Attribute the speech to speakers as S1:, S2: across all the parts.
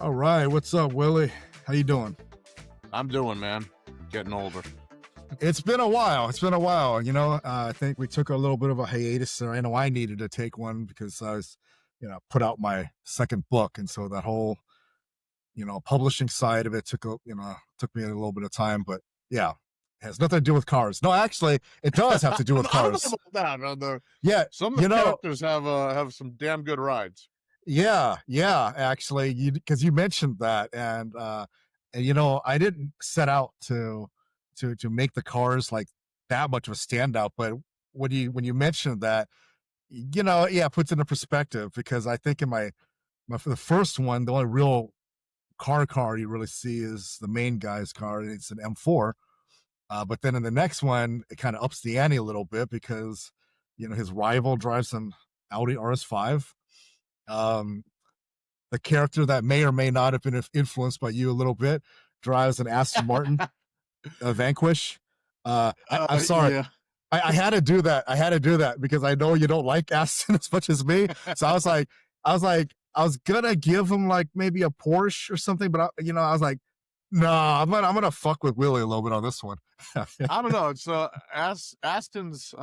S1: All right, what's up, Willie? How you doing?
S2: I'm doing, man. Getting older.
S1: It's been a while. It's been a while. I think we took a little bit of a hiatus, and I know I needed to take one because I was, put out my second book, and so that whole, publishing side of it took me a little bit of time. But yeah, it has nothing to do with cars. No, actually, it does have to do with
S2: I don't know
S1: cars.
S2: about that.
S1: Yeah,
S2: Some of the characters have some damn good rides.
S1: yeah. Actually, because you mentioned that, and I didn't set out to make the cars like that much of a standout, but when you mentioned that, yeah, it puts it into perspective because I think in my for the first one, the only real car you really see is the main guy's car, and it's an M4. But then in the next one, it kind of ups the ante a little bit because his rival drives an Audi RS5. Um, the character that may or may not have been influenced by you a little bit drives an Aston Martin Vanquish. I'm sorry.
S2: Yeah.
S1: I had to do that. I had to do that because I know you don't like Aston as much as me. So I was gonna give him like maybe a Porsche or something, but I was like, no, I'm gonna fuck with Willie a little bit on this one.
S2: I don't know. It's Aston's.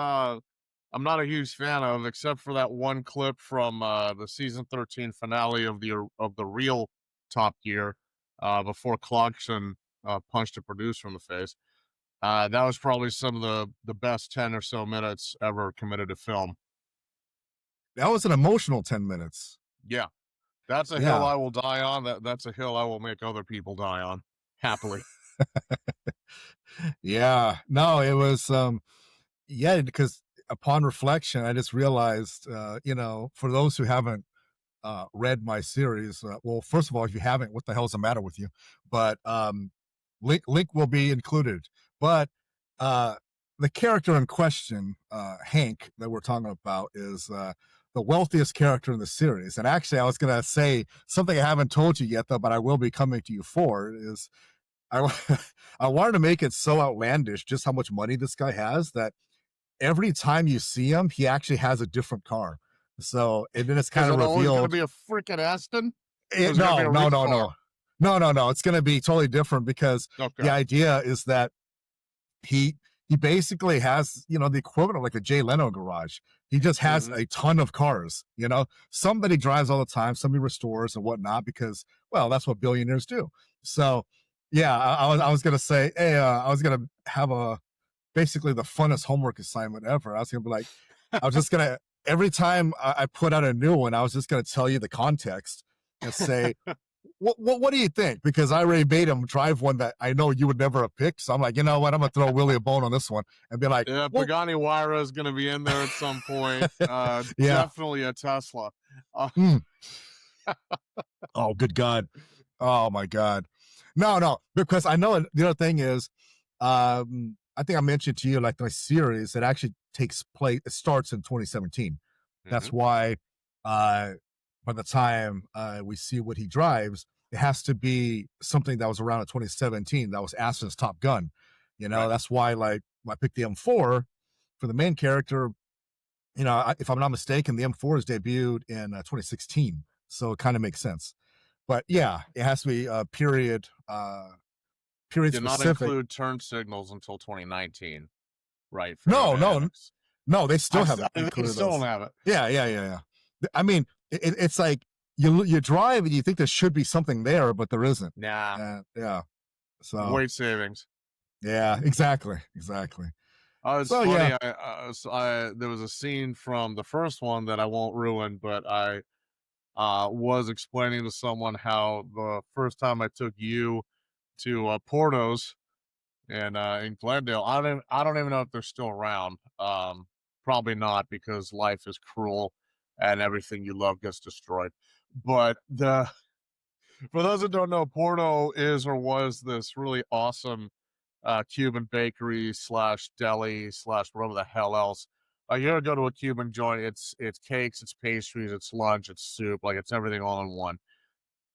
S2: I'm not a huge fan of, except for that one clip from the season 13 finale of the real Top Gear, before Clarkson punched a producer in the face. That was probably some of the best 10 or so minutes ever committed to film.
S1: That was an emotional 10 minutes.
S2: Yeah. That's a hill
S1: Yeah.
S2: I will die on. That's a hill I will make other people die on happily.
S1: Yeah. No, it was yeah, because upon reflection, I just realized, for those who haven't read my series, well, first of all, if you haven't, what the hell's the matter with you? But link will be included. But the character in question, Hank, that we're talking about, is the wealthiest character in the series. And actually, I was going to say something I haven't told you yet, though, but I will be coming to you for is I, I wanted to make it so outlandish just how much money this guy has that every time you see him, he actually has a different car. So, and then it's kind of
S2: always going to
S1: revealed.
S2: be a freaking Aston?
S1: No. It's going to be totally different because the idea is that he basically has, the equivalent of like a Jay Leno garage. He just has a ton of cars, somebody drives all the time, somebody restores and whatnot, because, well, that's what billionaires do. So yeah, I was going to say, hey, I was going to have basically the funnest homework assignment ever. I was going to be like, I was just going to, every time I put out a new one, I was just going to tell you the context and say, what do you think? Because I already made him drive one that I know you would never have picked. So I'm like, you know what? I'm going to throw Willie a bone on this one and be like,
S2: yeah, Pagani Huayra is going to be in there at some point.
S1: Yeah.
S2: Definitely a Tesla.
S1: Oh, good God. Oh, my God. No, because I know the other thing is, I think I mentioned to you, like my series, it actually takes place, it starts in 2017. That's why by the time we see what he drives, it has to be something that was around in 2017. That was Aston's Top Gun. Right. That's why, like, when I picked the M4 for the main character, if I'm not mistaken, the M4 is debuted in 2016. So it kind of makes sense. But yeah, it has to be period
S2: Did
S1: specific.
S2: not include turn signals until 2019, right?
S1: No, they still haven't included
S2: They still
S1: those.
S2: don't have it.
S1: Yeah. I mean, it's like you drive and you think there should be something there, but there isn't.
S2: Nah.
S1: Yeah. So
S2: weight savings.
S1: Yeah, exactly.
S2: It's funny.
S1: Yeah.
S2: There was a scene from the first one that I won't ruin, but I was explaining to someone how the first time I took you to Porto's and in Glendale, I don't even know if they're still around. Probably not, because life is cruel and everything you love gets destroyed. But for those that don't know, Porto is or was this really awesome Cuban bakery / deli / whatever the hell else. You ever go to a Cuban joint, it's cakes, it's pastries, it's lunch, it's soup, like it's everything all in one.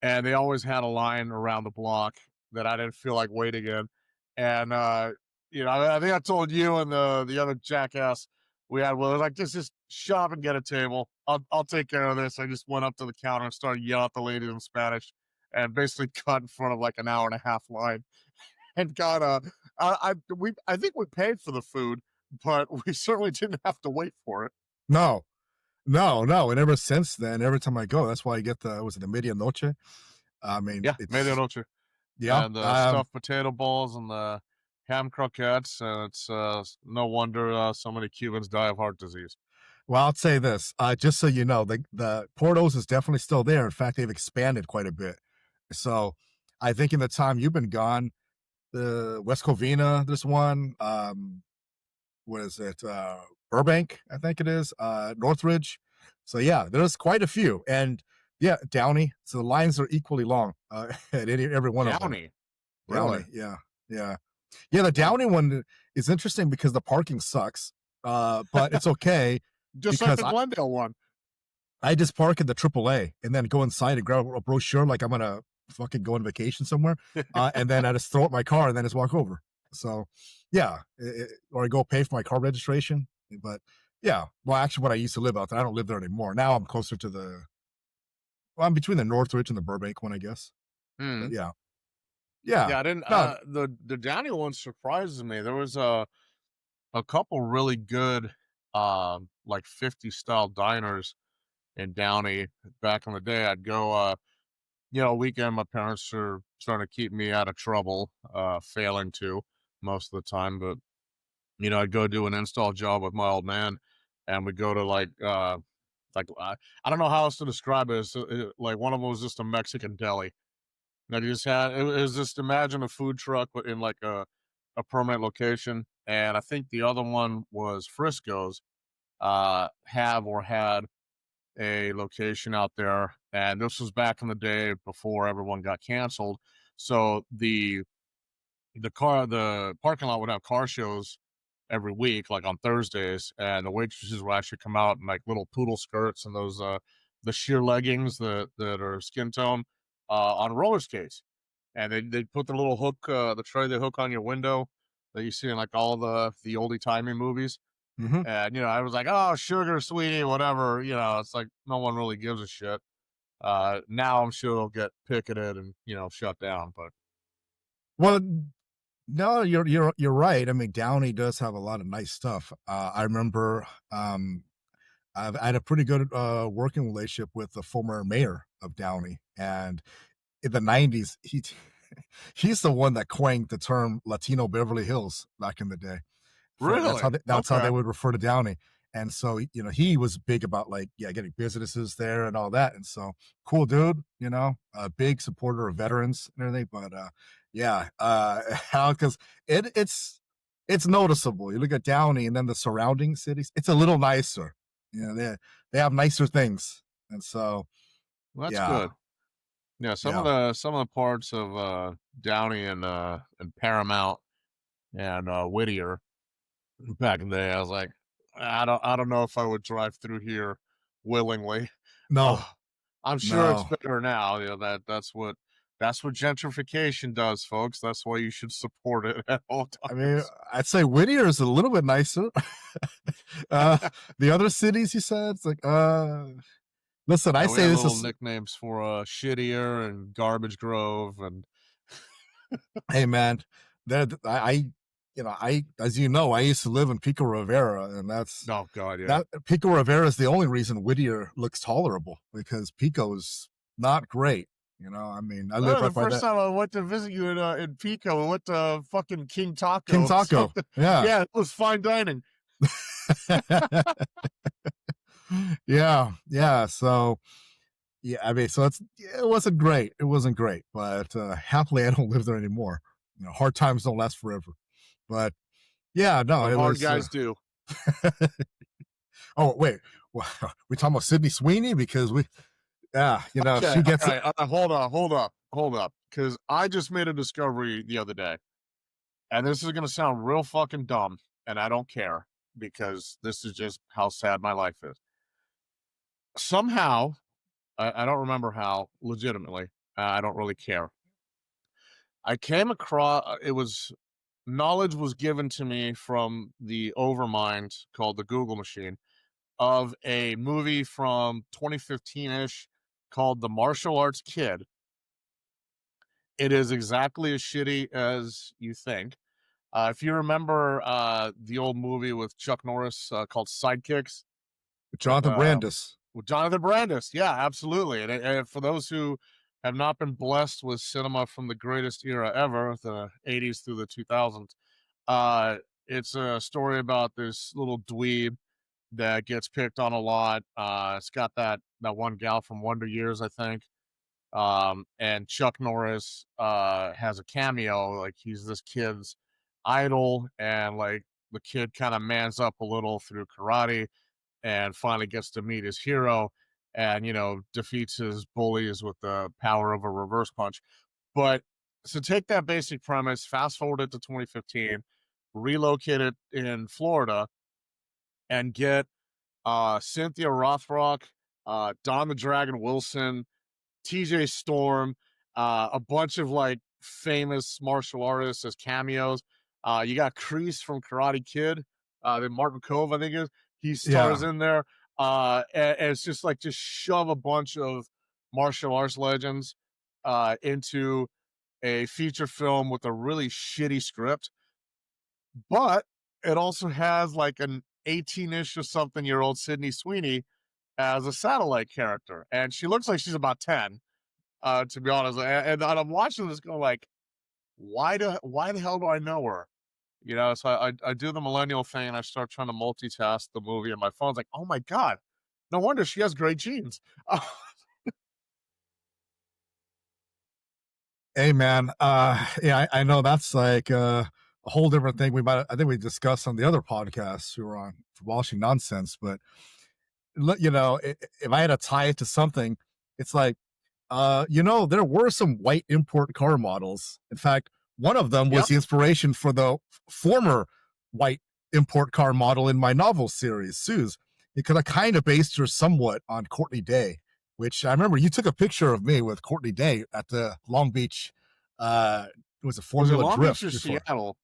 S2: And they always had a line around the block that I didn't feel like waiting in. And I think I told you and the other jackass we had, well, like, just shop and get a table. I'll take care of this. I just went up to the counter and started yelling at the ladies in Spanish. and basically cut in front of like an hour and a half line and got I think we paid for the food, but we certainly didn't have to wait for it.
S1: No, no, no. And ever since then, every time I go, that's why I get the was it the medianoche? I mean,
S2: Yeah,
S1: it's
S2: medianoche
S1: yeah.
S2: and the stuffed potato balls and the ham croquettes, and it's no wonder so many Cubans die of heart disease.
S1: Well, I'll say this, just so you know, the Portos is definitely still there. In fact, they've expanded quite a bit. So I think in the time you've been gone, the West Covina, there's one. What is it? Burbank, I think it is. Northridge. So yeah, there's quite a few, and yeah, Downey. So the lines are equally long at every one of them.
S2: Downey, really?
S1: Downey, yeah, yeah, yeah. The
S2: Huh.
S1: Downey one is interesting because the parking sucks, but it's okay
S2: Just like
S1: because
S2: the Glendale one.
S1: I just park in the AAA and then go inside and grab a brochure like I'm gonna fucking go on vacation somewhere, and then I just throw up my car and then just walk over. So, yeah, or I go pay for my car registration. But yeah, well, actually, what I used to live out there, I don't live there anymore. Now I'm closer to the, well, I'm between the Northridge and the Burbank one, I guess. But
S2: Mm.
S1: yeah, yeah,
S2: Yeah, I didn't.
S1: no,
S2: The Downey one surprises me. There was a couple really good like 50 style diners in Downey back in the day. I'd go weekend. My parents are trying to keep me out of trouble, failing to most of the time, but I'd go do an install job with my old man, and we'd go to I don't know how else to describe it. Like one of them was just a Mexican deli that you just had. It was just imagine a food truck in like a permanent location, and I think the other one was Frisco's. Have or had a location out there, and this was back in the day before everyone got canceled. So the parking lot would have car shows every week, like on Thursdays, and the waitresses will actually come out in like little poodle skirts and those the sheer leggings that are skin tone on roller skates, and they put the little hook, the tray they hook on your window that you see in like all the oldie timey movies.
S1: hmm
S2: And I was like, oh, sugar, sweetie, whatever. It's like no one really gives a shit. Now I'm sure they'll get picketed and shut down. But
S1: well, no, you're right. I mean, Downey does have a lot of nice stuff. I remember I had a pretty good working relationship with the former mayor of Downey, and in the '90s, he's the one that coined the term Latino Beverly Hills back in the day.
S2: really,
S1: That's how they
S2: okay,
S1: would refer to Downey. And so, he was big about like, yeah, getting businesses there and all that. And so, cool dude, a big supporter of veterans and everything. But yeah, how because it's noticeable. You look at Downey and then the surrounding cities, it's a little nicer. They have nicer things, and so
S2: well, that's
S1: yeah,
S2: good. Yeah,
S1: yeah.
S2: some of the parts of Downey and Paramount and Whittier back in the day, I was like, I don't know if I would drive through here willingly.
S1: No,
S2: Oh, I'm sure it's
S1: no.
S2: better now. That's what gentrification does, folks. That's why you should support it at all
S1: I mean,
S2: times.
S1: I'd say Whittier is a little bit nicer. uh, the other cities, you said, it's like, listen, I
S2: Yeah, we
S1: say
S2: have
S1: this
S2: little
S1: is,
S2: nicknames for shittier and garbage grove and
S1: hey man, as you know, I used to live in Pico Rivera, and
S2: oh god, yeah.
S1: that Pico Rivera is the only reason Whittier looks tolerable because Pico is not great. I mean, I live
S2: Oh, the
S1: right by
S2: first
S1: that
S2: time I went to visit you in Pico, we went to fucking King
S1: King
S2: Taco or
S1: Taco.
S2: something.
S1: Yeah.
S2: Yeah, it was fine dining.
S1: Yeah, yeah. So yeah, I mean, so it wasn't great. It wasn't great, but happily I don't live there anymore. Hard times don't last forever. But yeah, no,
S2: But
S1: it
S2: hard
S1: was.
S2: guys do.
S1: Oh wait, well, we talking about Sydney Sweeney because yeah,
S2: Okay,
S1: she gets
S2: all right. Hold up, because I just made a discovery the other day, and this is gonna sound real fucking dumb, and I don't care because this is just how sad my life is. Somehow, I don't remember how. Legitimately, I don't really care. I came across it was knowledge was given to me from the overmind called the Google machine of a movie from 2015 ish called The Martial Arts Kid. It is exactly as shitty as you think. If you remember the old movie with Chuck Norris called Sidekicks with
S1: Jonathan Brandis.
S2: Jonathan Brandis, yeah, absolutely. And for those who have not been blessed with cinema from the greatest era ever, the '80s through the 2000s, uh, it's a story about this little dweeb that gets picked on a lot. It's got that one gal from Wonder Years, I think. And Chuck Norris has a cameo, like he's this kid's idol, and like the kid kind of mans up a little through karate and finally gets to meet his hero and defeats his bullies with the power of a reverse punch. But so take that basic premise, fast forward it to 2015, relocate it in Florida, and get Cynthia Rothrock, Don the Dragon Wilson, TJ Storm, a bunch of like famous martial artists as cameos. You got Kreese from Karate Kid, then Martin Cove, I think is he stars
S1: Yeah.
S2: in there. And it's just like just shove a bunch of martial arts legends into a feature film with a really shitty script, but it also has like an 18-ish or something year old Sydney Sweeney as a satellite character, and she looks like she's about 10, to be honest. And I'm watching this going like, why the hell do I know her? So I do the millennial thing and I start trying to multitask the movie, and my phone's like, oh my god, no wonder she has great genes.
S1: Hey man, yeah, I know that's like a whole different thing. I think we discussed on the other podcasts we were on for washing nonsense. But if I had to tie it to something, it's like, there were some white import car models. In fact, one of them was
S2: Yep.
S1: the inspiration for the former white import car model in my novel series, Suze, because I kind of based her somewhat on Courtney Day, which I remember you took a picture of me with Courtney Day at the Long Beach. It was a
S2: Was it
S1: Formula
S2: Long Beach
S1: Drift
S2: or
S1: before.
S2: Seattle?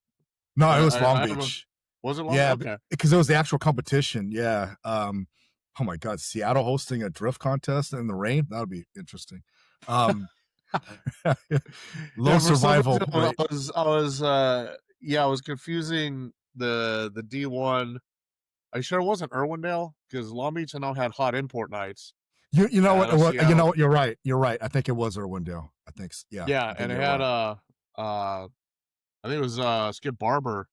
S1: No, it was Long
S2: I have a,
S1: Beach.
S2: was it Long?
S1: Yeah,
S2: Okay.
S1: because it was the actual competition. Yeah. Oh my God, Seattle hosting a drift contest in the rain. That would be interesting. Um, low
S2: Yeah, for some
S1: survival
S2: reason
S1: rate.
S2: I was confusing the D1. Are you sure it wasn't Irwindale? Because Long Beach I know had hot import nights.
S1: You know
S2: And I
S1: what?
S2: know Seattle.
S1: You're right. You're right. I think it was Irwindale. Yeah,
S2: Yeah,
S1: I think
S2: and it
S1: you're
S2: had
S1: right.
S2: I think it was Skip Barber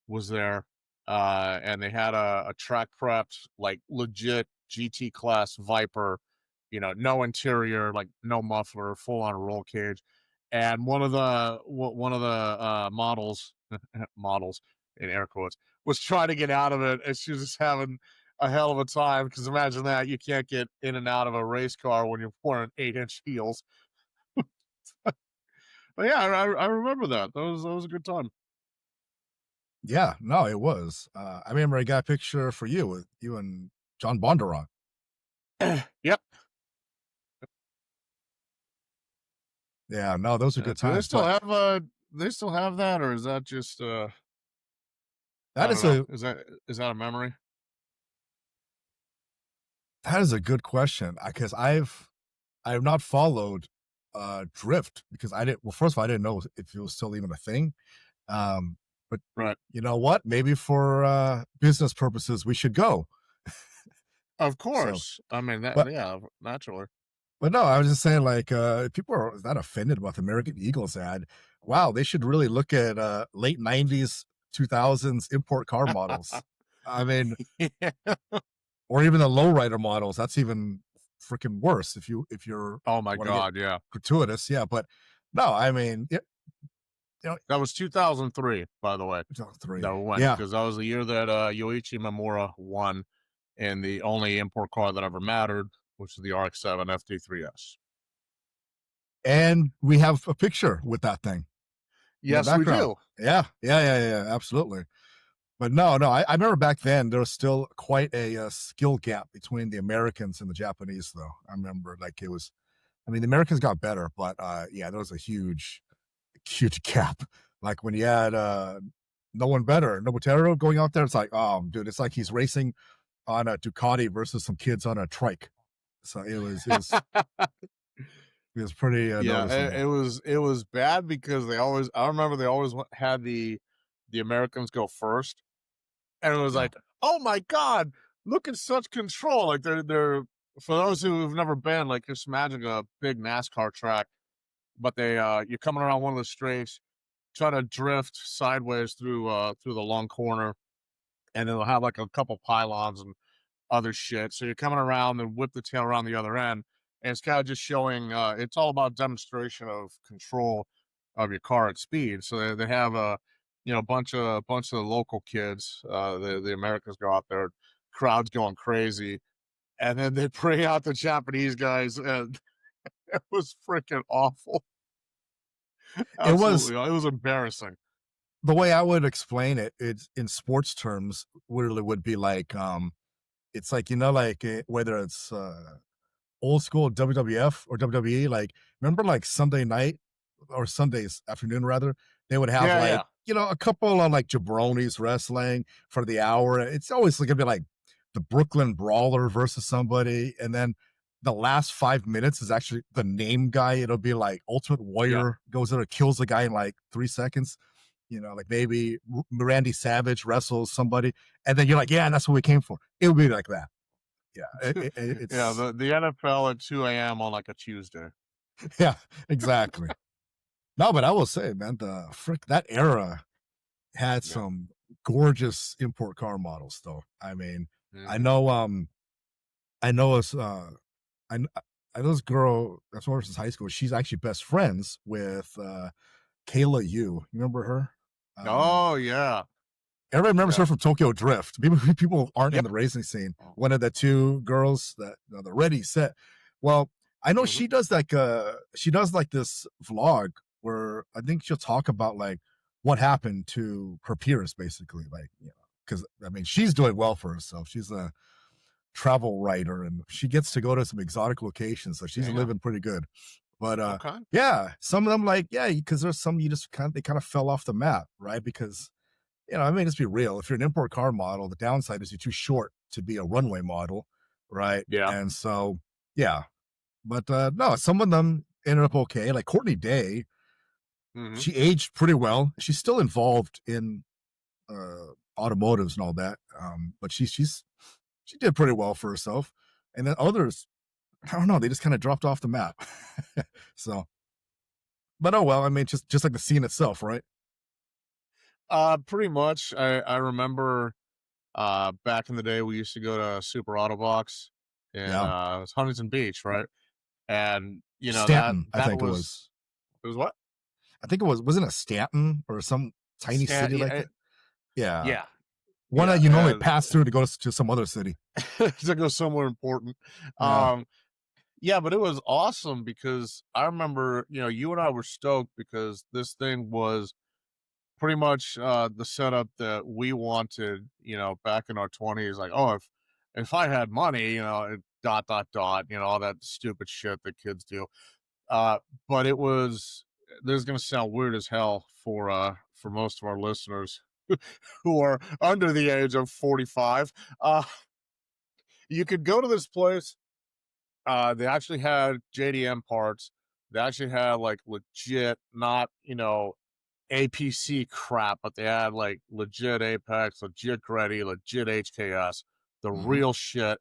S2: was there. And they had a track prepped, like legit GT class Viper, no interior, like no muffler, full on roll cage. And one of the models models in air quotes was trying to get out of it, and she was just having a hell of a time because imagine that you can't get in and out of a race car when you're wearing 8-inch heels. But yeah, I remember that. That was a good time.
S1: Yeah, no, it was. I remember I got a picture for you with you and John Bondurant.
S2: Yep.
S1: Yeah, no, those are good
S2: Do they
S1: times.
S2: still
S1: But
S2: have that, or is that just I
S1: that
S2: don't
S1: is
S2: know.
S1: a
S2: Is that a memory?
S1: that is a good question because I have not followed drift because I didn't. Well, first of all, I didn't know if it was still even a thing. Um, but
S2: Right.
S1: you know what? Maybe for business purposes, we should go.
S2: Of
S1: So,
S2: course. I mean that,
S1: but
S2: yeah, naturally.
S1: no, I was just saying, like, people are not offended about the American Eagles ad. Wow, they should really look at late '90s, 2000s import car models. I mean,
S2: Yeah.
S1: or even the lowrider models. That's even freaking worse if you're
S2: Oh my
S1: want to get
S2: god, yeah.
S1: gratuitous. Yeah, but no, I mean, you know,
S2: That was 2003, by the way.
S1: three.
S2: That we went
S1: Yeah,
S2: because that was the year that Yoichi Mamura won in the only import car that ever mattered, which is the RX-7 FT3S.
S1: and we have a picture with that thing in the
S2: Yes, we
S1: background.
S2: do.
S1: Yeah, absolutely. But no, I remember back then there was still quite a skill gap between the Americans and the Japanese, though. I remember like it was. I mean, the Americans got better, but yeah, there was a huge gap. Like when you had no one better, Nobutero going out there, it's like, oh, dude, it's like he's racing on a Ducati versus some kids on a trike. So it was It was pretty
S2: Yeah,
S1: noticeable.
S2: it was bad because they always I remember they always had the Americans go first, and it was
S1: Yeah.
S2: like, "Oh my god, look at such control!" Like they're for those who have never been, like just imagine a big NASCAR track, but you're coming around one of the straights, try to drift sideways through the long corner, and it'll have like a couple pylons and other shit. So you're coming around and whip the tail around the other end. And it's kind of just showing it's all about demonstration of control of your car at speed. So they have a bunch of the local kids, the Americans go out there, crowds going crazy, and then they bring out the Japanese guys, and it was freaking awful.
S1: It was
S2: Absolutely, it was embarrassing.
S1: the way I would explain it, it's in sports terms, literally would be like, it's like, like whether it's old school WWF or WWE, like remember like Sunday night or Sundays afternoon rather, they would have
S2: Yeah,
S1: like,
S2: yeah,
S1: a couple of like jabronis wrestling for the hour. It's always like gonna be like the Brooklyn Brawler versus somebody, and then the last 5 minutes is actually the name guy. It'll be like Ultimate
S2: yeah.
S1: Warrior goes in and kills the guy in like 3 seconds. Like maybe Randy Savage wrestles somebody, and then you're like, yeah, that's what we came for. It would be like that. Yeah,
S2: Yeah,
S1: it's
S2: the NFL at 2 a.m. on like a Tuesday.
S1: yeah, exactly. No, but I will say, man, the frick that era had
S2: Yeah.
S1: some gorgeous import car models, though. I mean, I
S2: Hmm.
S1: know, I know us, I know this girl that's over since high school. She's actually best friends with Kayla Yu. You remember her?
S2: Oh yeah,
S1: Everybody remembers her
S2: yeah.
S1: from Tokyo Drift. People aren't in
S2: Yep.
S1: the racing scene.
S2: Oh,
S1: One of the two girls that the ready set. Well, I know
S2: mhm.
S1: she does like this vlog where I think she'll talk about like what happened to her peers, basically, like because I mean she's doing well for herself. She's a travel writer and she gets to go to some exotic locations, so she's
S2: Damn.
S1: living pretty good. But
S2: Okay.
S1: yeah, some of them like yeah, because there's some you just kind of they kind of fell off the map, right? Because I mean, let's be real. If you're an import car model, the downside is you're too short to be a runway model, right?
S2: Yeah.
S1: And so, yeah. But no, some of them ended up okay. Like Courtney Day,
S2: Hmm.
S1: she aged pretty well. She's still involved in automotives and all that. But she did pretty well for herself. And then others, I don't know, they just kind of dropped off the map. So, but oh well. I mean, just like the scene itself, right?
S2: Pretty much. I remember back in the day we used to go to Super Auto Box in
S1: Yeah.
S2: it was Huntington Beach, right? And that
S1: Stanton, I
S2: that
S1: think it
S2: was
S1: was.
S2: it was what?
S1: I think it wasn't it Stanton or some tiny
S2: Stan
S1: city like
S2: yeah,
S1: that? Yeah.
S2: yeah,
S1: One
S2: yeah,
S1: that you normally pass through to go to some other city.
S2: to go somewhere important.
S1: Yeah.
S2: Um, yeah, but it was awesome because I remember, you and I were stoked because this thing was pretty much the setup that we wanted, back in our 20s. Like, oh, if I had money, dot dot dot, all that stupid shit that kids do. Uh, but it was this is gonna sound weird as hell for most of our listeners who are under the age of 45. Uh, you could go to this place. They actually had JDM parts. They actually had like legit, not APC crap, but they had like legit Apex, legit Gretty, legit HKS, the
S1: Mhm.
S2: real shit.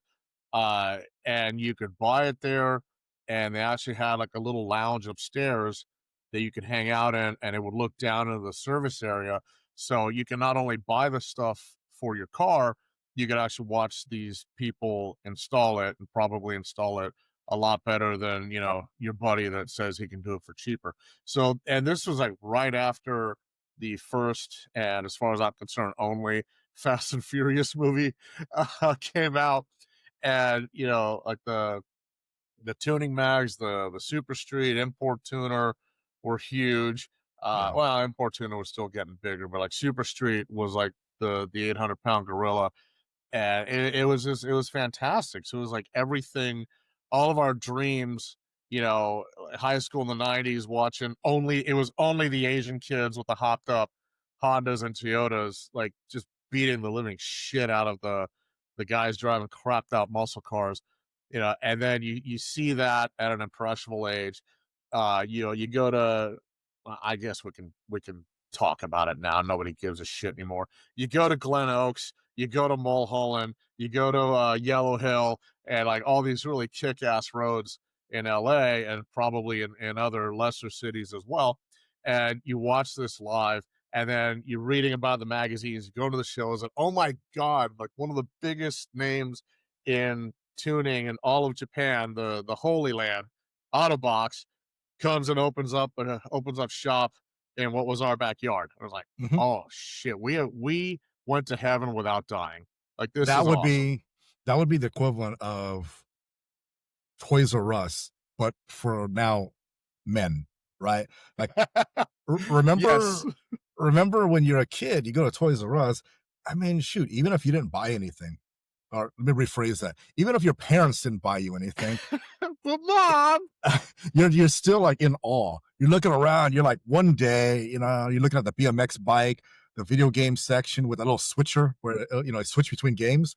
S2: And you could buy it there, and they actually had like a little lounge upstairs that you could hang out in, and it would look down into the service area. So you can not only buy the stuff for your car, you could actually watch these people install it and probably install it a lot better than your buddy that says he can do it for cheaper. So, and this was like right after the first, and as far as I'm concerned, only Fast and Furious movie came out, and like the tuning mags, the Super Street Import Tuner were huge.
S1: Yeah.
S2: Well, Import Tuner was still getting bigger, but like Super Street was like the 800-pound gorilla, and it was fantastic. So it was like everything, all of our dreams. High school in the '90s, watching only it was only the Asian kids with the hopped up Hondas and Toyotas, like just beating the living shit out of the guys driving crapped out muscle cars. And then you see that at an impressionable age. You go to, I guess we can talk about it now. Nobody gives a shit anymore. You go to Glen Oaks, you go to Mulholland, you go to Yellow Hill, and like all these really kick-ass roads in LA and probably in other lesser cities as well. And you watch this live, and then you're reading about the magazines, you go to the shows, and oh my god, like one of the biggest names in tuning in all of Japan, the Holy Land, Autobox, comes and opens up shop in what was our backyard. I was like,
S1: Mhm.
S2: "Oh shit, we went to heaven without dying. Like this
S1: That
S2: is
S1: would
S2: awesome."
S1: be that would be the equivalent of Toys R Us, but for now men, right? Like,
S2: Yes.
S1: remember when you're a kid, you go to Toys R Us. I mean, shoot, even if you didn't buy anything, or let me rephrase that, even if your parents didn't buy you anything,
S2: But mom,
S1: you're still like in awe. You're looking around. You're like, one day, you're looking at the BMX bike, the video game section with a little switcher where it switch between games,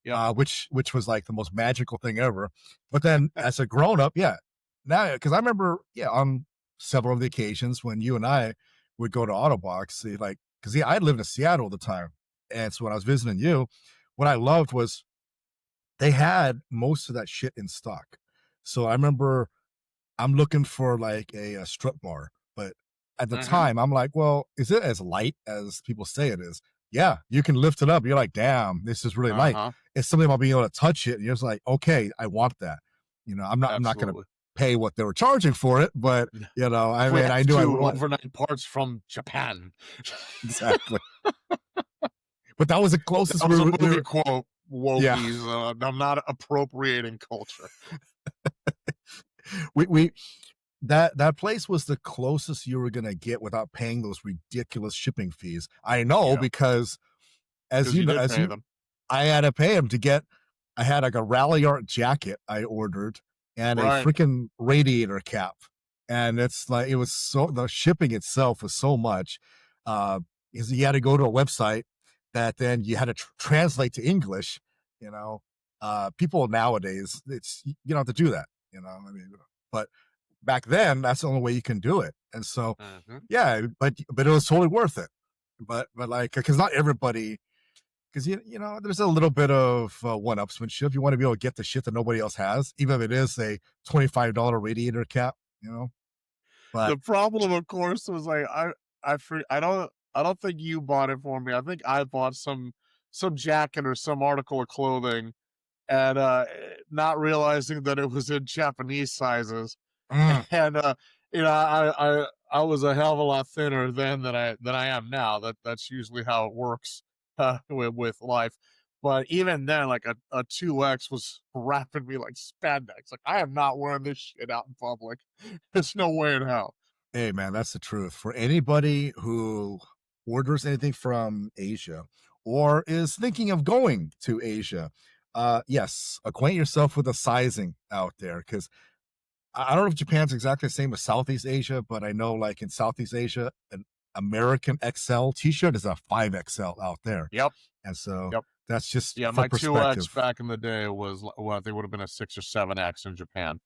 S2: yep.
S1: which was like the most magical thing ever. But then as a grown up, yeah, now because I remember, yeah, on several of the occasions when you and I would go to Autobox, like because yeah, I lived in Seattle at the time, and so when I was visiting you, what I loved was they had most of that shit in stock. So I remember I'm looking for like a strip bar, but at the
S2: Mhm.
S1: time I'm like, well, is it as light as people say it is? Yeah, you can lift it up. You're like, damn, this is really light.
S2: Uh-huh.
S1: It's something about being able to touch it. And you're just like, okay, I want that. I'm not gonna
S2: Absolutely.
S1: pay what they were charging for it, but I
S2: We
S1: mean, I
S2: have
S1: knew I would
S2: 2
S1: want
S2: overnight parts from Japan.
S1: exactly. But that was the closest
S2: That was a
S1: we
S2: movie
S1: were
S2: quote,
S1: yeah.
S2: wokies. I'm not appropriating culture.
S1: We that place was the closest you were gonna get without paying those ridiculous shipping fees. I know
S2: Yeah,
S1: because as
S2: because
S1: you
S2: you
S1: know,
S2: did pay them.
S1: I had to pay him to get. I had like a rally art jacket I ordered and a
S2: Right.
S1: freaking radiator cap, and it's like it was so the shipping itself was so much. Uh, because you had to go to a website that then you had to translate to English. You know, people nowadays you don't have to do that. I mean, but back then that's the only way you can do it, and so
S2: Mhm.
S1: yeah, but it was totally worth it. But like because not everybody because there's a little bit of one-upsmanship. You want to be able to get the shit that nobody else has, even if it is a $25 radiator cap. But
S2: The problem, of course, was like I don't think you bought it for me. I think I bought some jacket or some article of clothing and not realizing that it was in Japanese sizes.
S1: mm,
S2: And I was a hell of a lot thinner then than I am now. That's usually how it works with life. But even then, like a 2X was wrapping me like spandex. Like I am not wearing this shit out in public. There's no way in hell.
S1: hey, man, that's the truth. For anybody who orders anything from Asia or is thinking of going to Asia, yes, acquaint yourself with the sizing out there because I don't know if Japan's exactly the same as Southeast Asia, but I know like in Southeast Asia, an American XL t-shirt is a 5XL out there.
S2: Yep,
S1: And so
S2: yep.
S1: that's just
S2: Yeah,
S1: for
S2: my 2X
S1: perspective.
S2: back in the day was well, I think it would have been a 6 or 7X in Japan.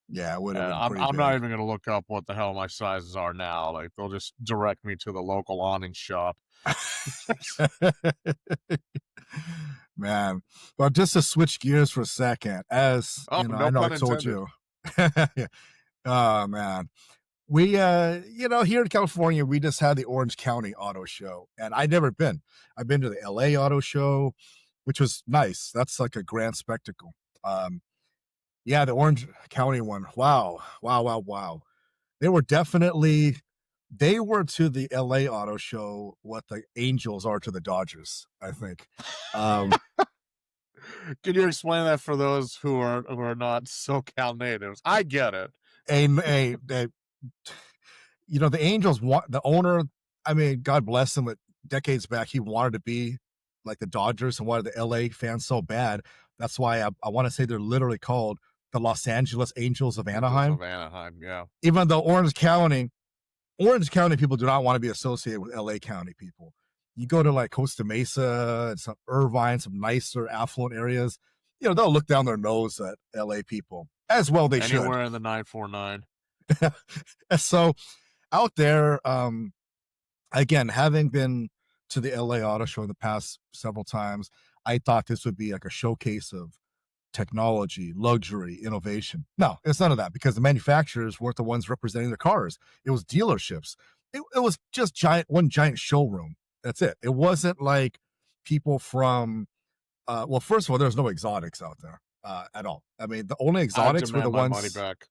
S1: Yeah, it would have
S2: And
S1: been
S2: I'm
S1: pretty
S2: I'm not
S1: big.
S2: even gonna look up what the hell my sizes are now. Like they'll just direct me to the local awning shop.
S1: Man. But just to switch gears for a second, as
S2: Oh,
S1: I
S2: no
S1: know I
S2: pun
S1: told
S2: intended.
S1: you. Oh man. We here in California, we just had the Orange County Auto Show, and I'd never been. I've been to the LA Auto Show, which was nice. That's like a grand spectacle. Um, yeah, the Orange County one. Wow, wow, wow, wow. They were definitely they were to the LA Auto Show what the Angels are to the Dodgers, I think. Um,
S2: Can you explain that for those who are not SoCal natives? I get it.
S1: a the Angels want the owner. I mean, God bless him. But decades back, he wanted to be like the Dodgers and wanted the LA fans so bad. That's why I want to say they're literally called the Los Angeles Angels of
S2: Angels
S1: Anaheim.
S2: of Anaheim, yeah.
S1: Even though Orange County people do not want to be associated with LA County people. You go to like Costa Mesa and some Irvine, some nicer affluent areas, they'll look down their nose at LA people as well. They should.
S2: Anywhere in the 949.
S1: And so out there, again, having been to the LA Auto Show in the past several times, I thought this would be like a showcase of technology, luxury, innovation. No, it's none of that because the manufacturers weren't the ones representing the cars. It was dealerships. It was just one giant showroom. That's it. It wasn't like people from well, first of all, there's no exotics out there at all. I mean, the only
S2: I
S1: exotics were the
S2: demand my money
S1: ones.
S2: back.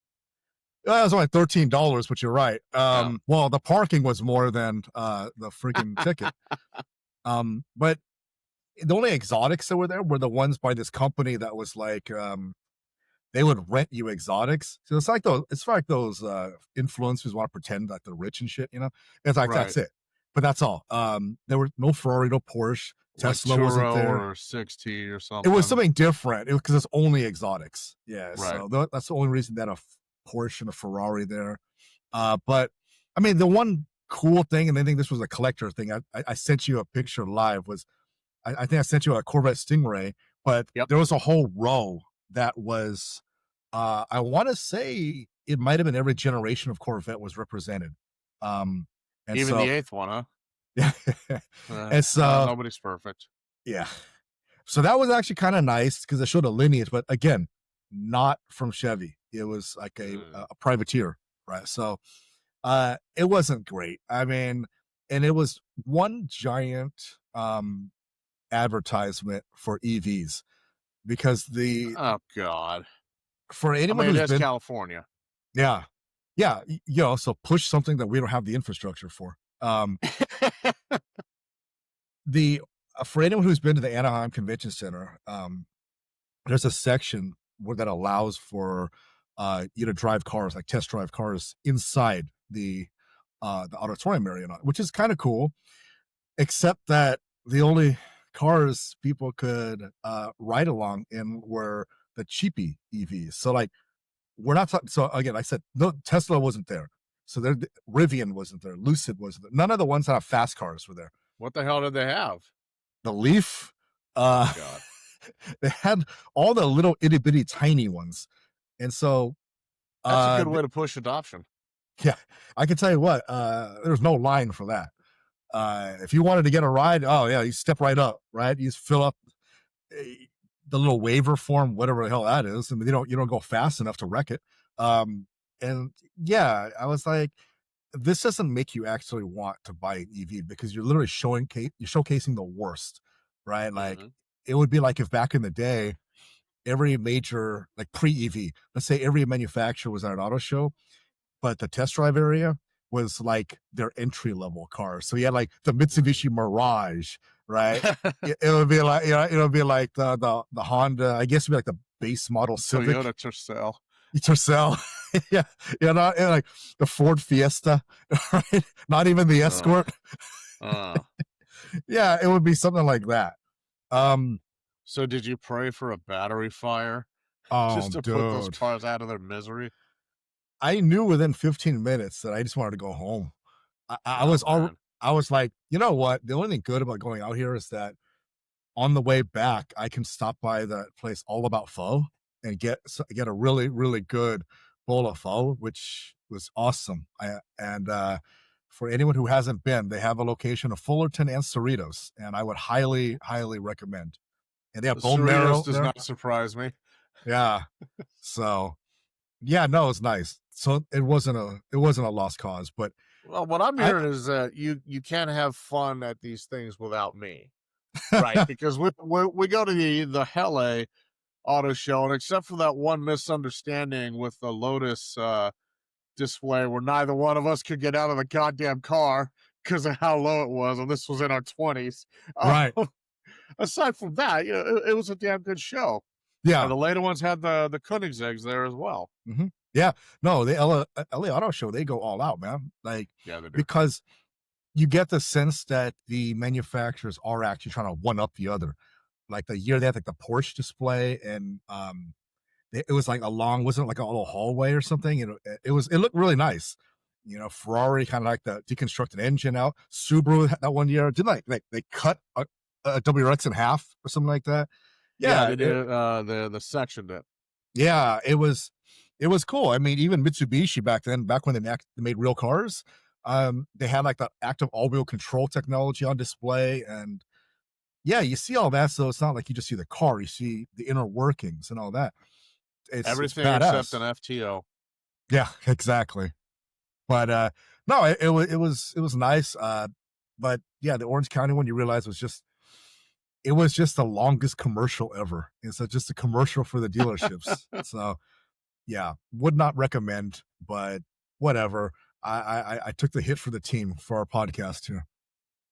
S1: It was only $13, but you're right.
S2: Yeah.
S1: Well, the parking was more than the freaking ticket. But the only exotics that were there were the ones by this company that was like they would rent you exotics. So it's like those influencers want to pretend like they're rich and shit, you know? It's like
S2: Right.
S1: that's it. But that's all. There were no Ferrari, no Porsche,
S2: Like
S1: Tesla wasn't
S2: churro
S1: there.
S2: or 6T or
S1: It was
S2: something.
S1: something different. It was because it's only exotics. Yeah,
S2: Right.
S1: so that's the only reason that a Porsche and a Ferrari there. But I mean, the one cool thing, and I think this was a collector thing. I sent you a picture live. Was I think I sent you a Corvette Stingray, but
S2: Yep.
S1: there was a whole row that was. I want to say it might have been every generation of Corvette was represented. Um, and
S2: Even the
S1: so
S2: eighth one, huh?
S1: yeah, and so
S2: Nobody's perfect.
S1: yeah, so that was actually kind of nice because it showed a lineage, but again, not from Chevy. It was like
S2: Mm.
S1: a privateer, right? So it wasn't great. I mean, and it was one giant advertisement for EVs because the
S2: Oh God.
S1: for
S2: I
S1: anyone
S2: mean, it
S1: who's
S2: is
S1: been
S2: California.
S1: yeah, yeah, you know, so push something that we don't have the infrastructure for. The For anyone who's been to the Anaheim Convention Center, there's a section where that allows for you to drive cars, like test drive cars inside the auditorium area, which is kind of cool. Except that the only cars people could ride along in were the cheapy EVs. So like we're not talking. So again, I said no, Tesla wasn't there. So there, Rivian wasn't there. Lucid wasn't there. None of the ones that have fast cars were there.
S2: What the hell did they have?
S1: The Leaf,
S2: Oh
S1: uh,
S2: God.
S1: they had all the little itty bitty tiny ones, and so
S2: That's a good
S1: th-
S2: way to push adoption.
S1: yeah, I can tell you what, there's no line for that. If you wanted to get a ride, oh yeah, you step right up, right? You just fill up the little waiver form, whatever the hell that is. I mean, you don't go fast enough to wreck it. Um, and yeah, I was like, this doesn't make you actually want to buy an EV because you're literally you're showcasing the worst, right? Like
S2: Hmm.
S1: it would be like if back in the day, every major like pre EV, let's say every manufacturer was at an auto show, but the test drive area was like their entry level car. So you had like the Mitsubishi Mirage, right? It would be like, you know, it would be like the Honda, I guess it'd be like the base model Civic,
S2: Toyota Tercel.
S1: Tercel. Yeah, you know, like the Ford Fiesta, right? Not even the
S2: Uh,
S1: Escort.
S2: uh.
S1: Yeah, it would be something like that. Um,
S2: So did you pray for a battery fire just to put those
S1: dude,
S2: cars out of their misery?
S1: I knew within 15 minutes that I just wanted to go home. I
S2: Oh
S1: was all
S2: man.
S1: I was like, you know what? The only thing good about going out here is that on the way back, I can stop by that place all about pho and get a really really good bowl of pho, which was awesome. And for anyone who hasn't been, they have a location of Fullerton and Cerritos, and I would highly recommend. And they have bone
S2: Cerritos
S1: marrow
S2: does
S1: there.
S2: not surprise me.
S1: Yeah, so yeah, no, it's nice. So it wasn't a lost cause, but
S2: Well, what I'm
S1: I
S2: hearing is that you can't have fun at these things without me, right? Because we go to the Hele auto show, and except for that one misunderstanding with the Lotus display where neither one of us could get out of the goddamn car because of how low it was, and this was in our 20s.
S1: right,
S2: Aside from that, you know, it was a damn good show, and
S1: yeah.
S2: the later ones had the Koenigseggs there as well.
S1: Mhm. Yeah. No, the LA Auto Show, they go all out, man. Like,
S2: Yeah, they do.
S1: because you get the sense that the manufacturers are actually trying to one up the other. Like the year they had like the Porsche display and it was like a long, wasn't it like a little hallway or something? And it looked really nice. You know, Ferrari kind of like the deconstructed engine out. Subaru that one year didn't like they cut a WRX in half or something like that.
S2: Yeah,
S1: Yeah,
S2: they did the section that
S1: yeah, it was cool. I mean, even Mitsubishi back then, back when they made real cars, they had like the active all-wheel control technology on display, and yeah, you see all that. So it's not like you just see the car; you see the inner workings and all that. It's
S2: Everything except an
S1: badass.
S2: FTO.
S1: Yeah, exactly. But no, it was nice. But yeah, the Orange County one you realize it was just the longest commercial ever. It's just a commercial for the dealerships. So yeah, would not recommend, but whatever. I took the hit for the team for our podcast here.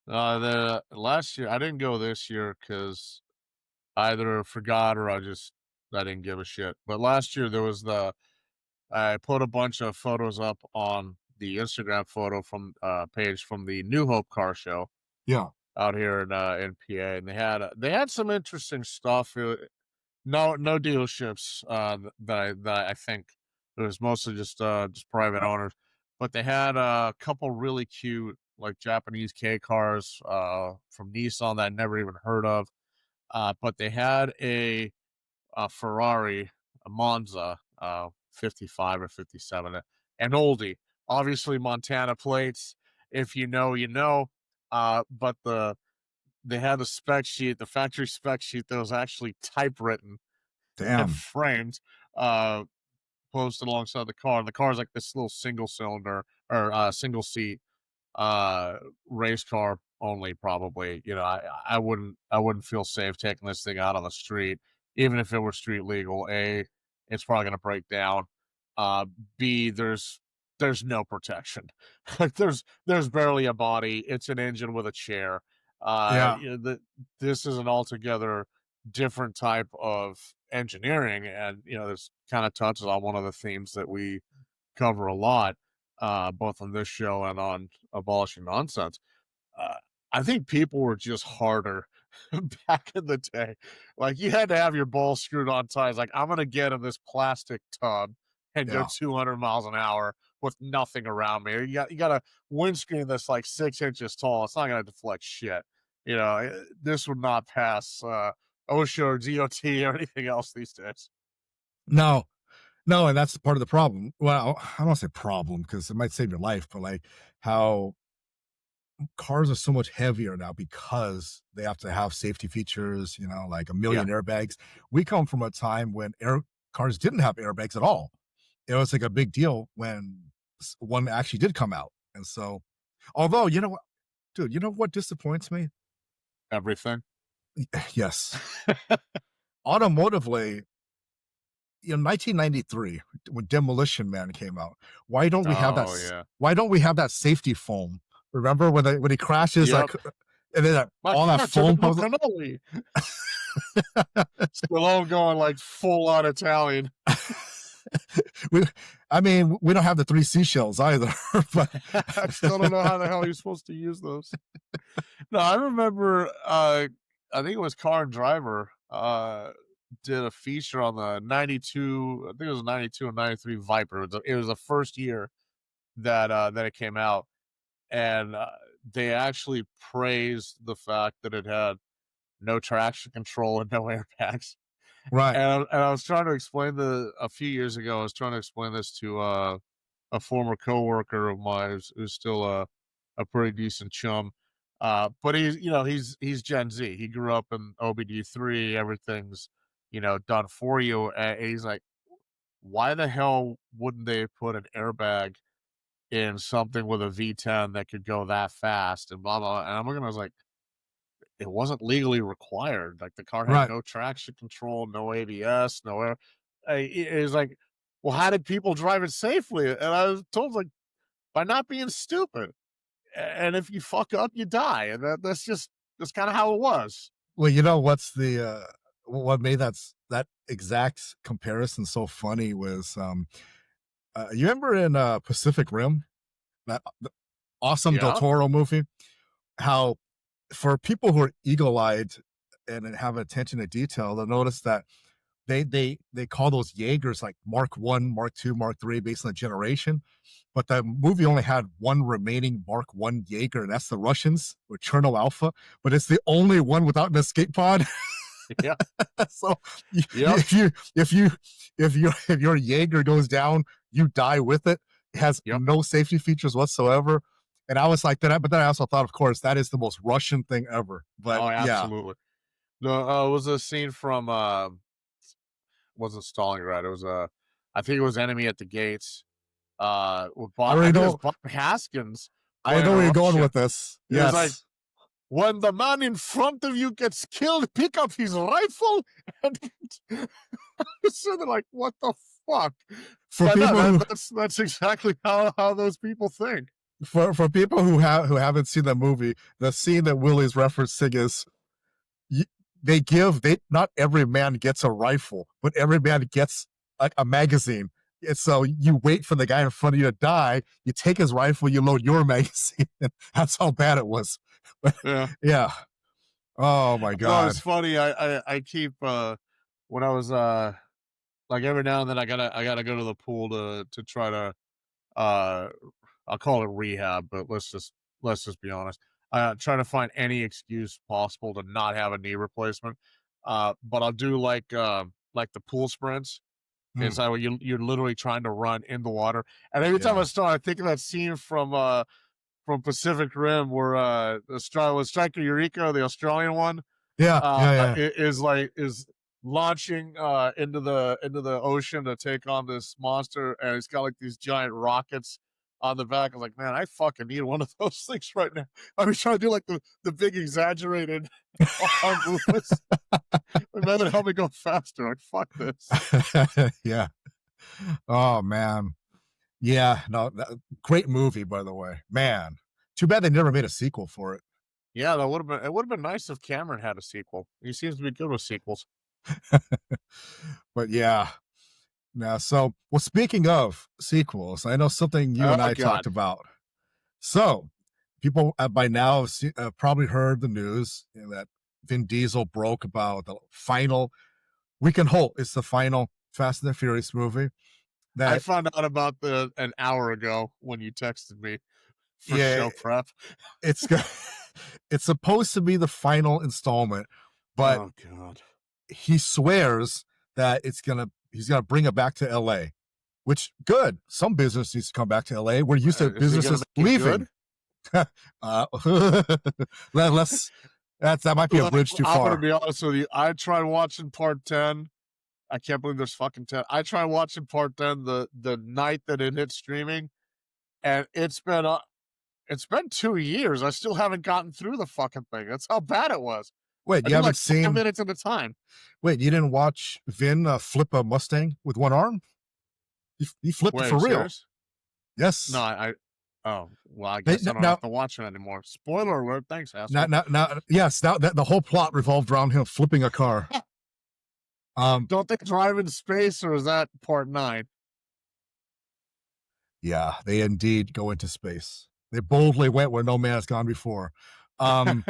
S2: The last year I didn't go this year because I either forgot or I didn't give a shit. But last year there was the I put a bunch of photos up on the Instagram photo from page from the New Hope car show
S1: Yeah,
S2: out here in PA, and they had some interesting stuff. No dealerships that I think it was mostly just private owners, but they had a couple really cute like Japanese K cars from Nissan that I never even heard of. But they had a Ferrari, a Monza, 55 or 57, an oldie, obviously Montana plates. If you know, you know. But they had the spec sheet, the factory spec sheet that was actually typewritten and
S1: damn,
S2: framed, uh, posted alongside the car. And the car is like this little single cylinder or single seat uh race car only, probably. I wouldn't feel safe taking this thing out on the street, even if it were street legal. It's probably going to break down. uh B, there's no protection. Like there's barely a body. It's an engine with a chair.
S1: yeah,
S2: This is an altogether different type of engineering, and this kind of touches on one of the themes that we cover a lot, both on this show and on Abolishing Nonsense. Uh, I think people were just harder back in the day. Like you had to have your balls screwed on tight. It's like, I'm gonna get in this plastic tub and go
S1: yeah.
S2: 200 miles an hour with nothing around me. You got a windscreen that's like 6 inches tall. It's not gonna deflect shit. This would not pass OSHA or DOT or anything else these days.
S1: No, no, and that's part of the problem. Well, I don't want to say problem because it might save your life, but like how cars are so much heavier now because they have to have safety features, like a
S2: Yeah,
S1: million airbags. We come from a time when air cars didn't have airbags at all. It was like a big deal when one actually did come out. And so, although, you know what, dude, you know what disappoints me?
S2: everything.
S1: Yes. Automotively, 1993 when Demolition Man came out. Why don't we have that?
S2: Oh yeah.
S1: Why don't we have that safety foam? Remember when he crashes,
S2: Yep.
S1: like, and then
S2: My
S1: all that
S2: car took
S1: foam
S2: a no
S1: comes.
S2: cannoli. Stallone going like full on Italian.
S1: we, I mean, we don't have the three seashells either, but
S2: I still don't know how the hell you're supposed to use those. No, I remember I think it was Car and Driver did a feature on the 92, I think it was 92 and 93 Viper. It was the first year that it came out, and they actually praised the fact that it had no traction control and no airbags.
S1: right,
S2: And I was trying to explain a few years ago, I was trying to explain this to a former coworker of mine who's still a pretty decent chum. But he's Gen Z. He grew up in OBD3. Everything's done for you. And he's like, why the hell wouldn't they put an airbag in something with a V10 that could go that fast and blah blah. And I'm looking, I was like, it wasn't legally required. Like the car had
S1: right.
S2: no traction control, no ABS, no air. It was like, well, how did people drive it safely? And I was told, like, by not being stupid. And if you fuck up, you die. And that's kind of how it was.
S1: Well, what's the what made that exact comparison so funny was you remember in Pacific Rim, that the awesome Del
S2: Yeah.
S1: Toro movie, how for people who are eagle-eyed and have attention to detail, they'll notice that they call those Jaegers like Mark One, Mark Two, Mark Three based on the generation. But the movie only had one remaining Mark One Jaeger, and that's the Russians or Cherno Alpha. But it's the only one without an escape pod.
S2: Yeah.
S1: So you,
S2: Yep.
S1: if your Jaeger goes down, you die with it. It has
S2: Yep.
S1: no safety features whatsoever. And I was like, but then I also thought, of course, that is the most Russian thing ever. But
S2: Oh,
S1: yeah,
S2: absolutely. No, it was a scene from, wasn't Stalingrad, it was, I think it was Enemy at the Gates, with
S1: I
S2: I
S1: already
S2: think it was
S1: know.
S2: Bob Haskins
S1: I
S2: playing
S1: know
S2: a
S1: where you're going
S2: Russian.
S1: with this.
S2: It was like,
S1: Yes,
S2: "When the man in front of you gets killed, pick up his rifle," and so they're like, "What the fuck?"
S1: for
S2: But no,
S1: people who
S2: that's exactly how those people think.
S1: for people who haven't seen the movie, the scene that Willie's referencing is y- they not every man gets a rifle, but every man gets a magazine. And so you wait for the guy in front of you to die. You take his rifle, you load your magazine. And that's how bad it was. But
S2: Yeah.
S1: yeah. Oh my
S2: No, it's
S1: god.
S2: funny, I keep, when I was, like, every now and then I gotta go to the pool to try to, uh I'll call it rehab, but let's just be honest. Trying to find any excuse possible to not have a knee replacement. But I'll do like the pool sprints.
S1: Mm,
S2: It's like where you're literally trying to run in the water. And every time I
S1: yeah.
S2: start, I think of that scene from Pacific Rim where was Striker Eureka, the Australian one,
S1: Yeah. Yeah. Yeah.
S2: is launching into the ocean to take on this monster, and it's got like these giant rockets on the back. I was like, man, I fucking need one of those things right now. I was trying to do like the big exaggerated arm movements. Like, that would help me go faster. Like, fuck this.
S1: Yeah. Oh man. Yeah. No. Great movie, by the way. Man. Too bad they never made a sequel for it.
S2: Yeah, that would have been. It would have been nice if Cameron had a sequel. He seems to be good with sequels.
S1: But yeah. Now, so well. Speaking of sequels, I know something you and
S2: Oh
S1: I talked
S2: God,
S1: about. So, people by now have probably heard the news that Vin Diesel broke about the final. We can hope it's the final Fast and the Furious movie.
S2: I
S1: That
S2: found out about the an hour ago when you texted me for
S1: yeah,
S2: show prep.
S1: it's it's supposed to be the final installment, but
S2: Oh God.
S1: he swears that he's gonna bring it back to L.A. Which good. Some business needs to come back to L.A. We're used to
S2: Is he gonna
S1: businesses
S2: make it good?
S1: leaving. uh, let's that might be a
S2: Like,
S1: bridge too
S2: I'm gonna
S1: far.
S2: be honest with you. I tried watching part 10. I can't believe there's fucking 10. I tried watching part 10 the night that it hit streaming, and it's been 2 years. I still haven't gotten through the fucking thing. That's how bad it was.
S1: Wait,
S2: I
S1: you
S2: do
S1: haven't
S2: like 5
S1: seen?
S2: minutes at a time.
S1: Wait, you didn't watch Vin flip a Mustang with one arm? He flipped it
S2: Wait, are
S1: for
S2: you
S1: real.
S2: serious? No,
S1: Yes.
S2: I oh, well, I
S1: They,
S2: guess I don't have
S1: now,
S2: to watch it anymore. Spoiler alert. Thanks,
S1: now,
S2: asshole.
S1: now, now, yes. Now that the whole plot revolved around him flipping a car.
S2: Don't they drive in space, or is that part 9?
S1: Yeah, they indeed go into space. They boldly went where no man has gone before. Um,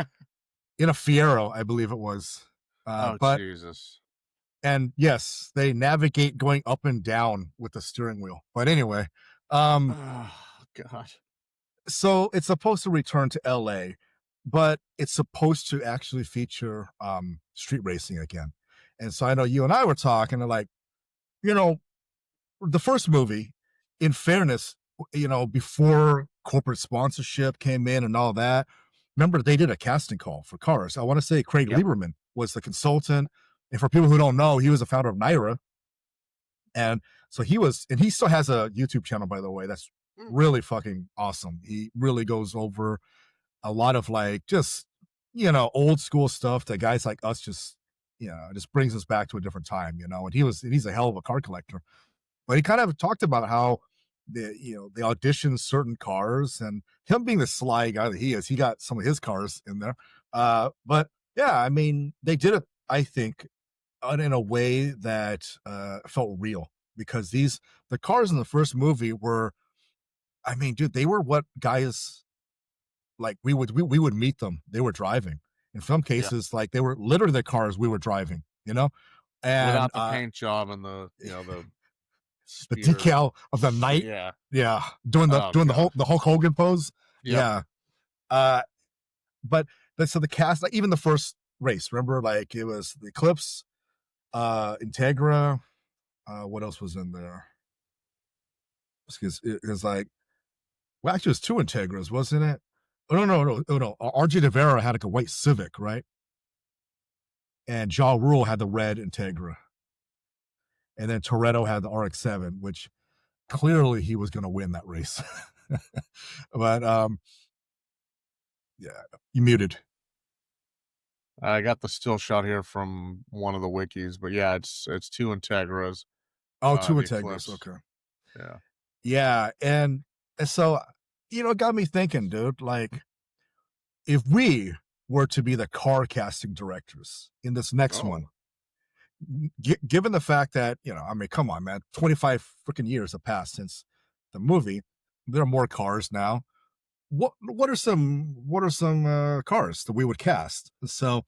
S1: in a Fiero, I believe it was.
S2: Oh,
S1: But
S2: Jesus.
S1: and yes, they navigate going up and down with the steering wheel. But anyway, um,
S2: Oh, God.
S1: so it's supposed to return to LA, but it's supposed to actually feature street racing again. And so I know you and I were talking, and like, you know, the first movie, in fairness, before corporate sponsorship came in and all that, remember they did a casting call for cars. I want to say Craig
S2: Yep.
S1: Lieberman was the consultant. And for people who don't know, he was the founder of Naira. And so and he still has a YouTube channel, by the way, that's
S2: Mm.
S1: really fucking awesome. He really goes over a lot of like just, old school stuff that guys like us just brings us back to a different time. And he's a hell of a car collector. But he kind of talked about how they auditioned certain cars, and him being the sly guy that he is, he got some of his cars in there. But yeah, I mean, they did it, I think, in a way that felt real because the cars in the first movie were, I mean, dude, they were what guys like we would meet them. They were driving. In some
S2: Yeah.
S1: cases, like they were literally the cars we were driving. And
S2: Without the paint job and the
S1: the
S2: spear
S1: decal of the
S2: shit.
S1: knight.
S2: Yeah.
S1: Yeah, doing the
S2: Oh
S1: doing the whole
S2: God.
S1: the Hulk Hogan pose.
S2: Yep.
S1: Yeah. Uh, but so the cast, like even the first race. Remember, like it was the Eclipse, Integra. What else was in there? Because it was like, well, actually, it was two Integras, wasn't it? Oh no, no, no, oh, no. RJ De had like a white Civic, right? And Ja Rule had the red Integra, and then Toretto had the RX-7, which clearly he was going to win that race. But yeah, you muted.
S2: I got the still shot here from one of the wikis, but yeah, it's two Integras,
S1: Oh, two
S2: the
S1: Integras.
S2: Eclipse.
S1: Okay.
S2: Yeah.
S1: Yeah, and so it got me thinking, dude. Like, if we were to be the car casting directors in this next
S2: Oh,
S1: one, given the fact that I mean, come on, man, 25 freaking years have passed since the movie. There are more cars now. What are some cars that we would cast? So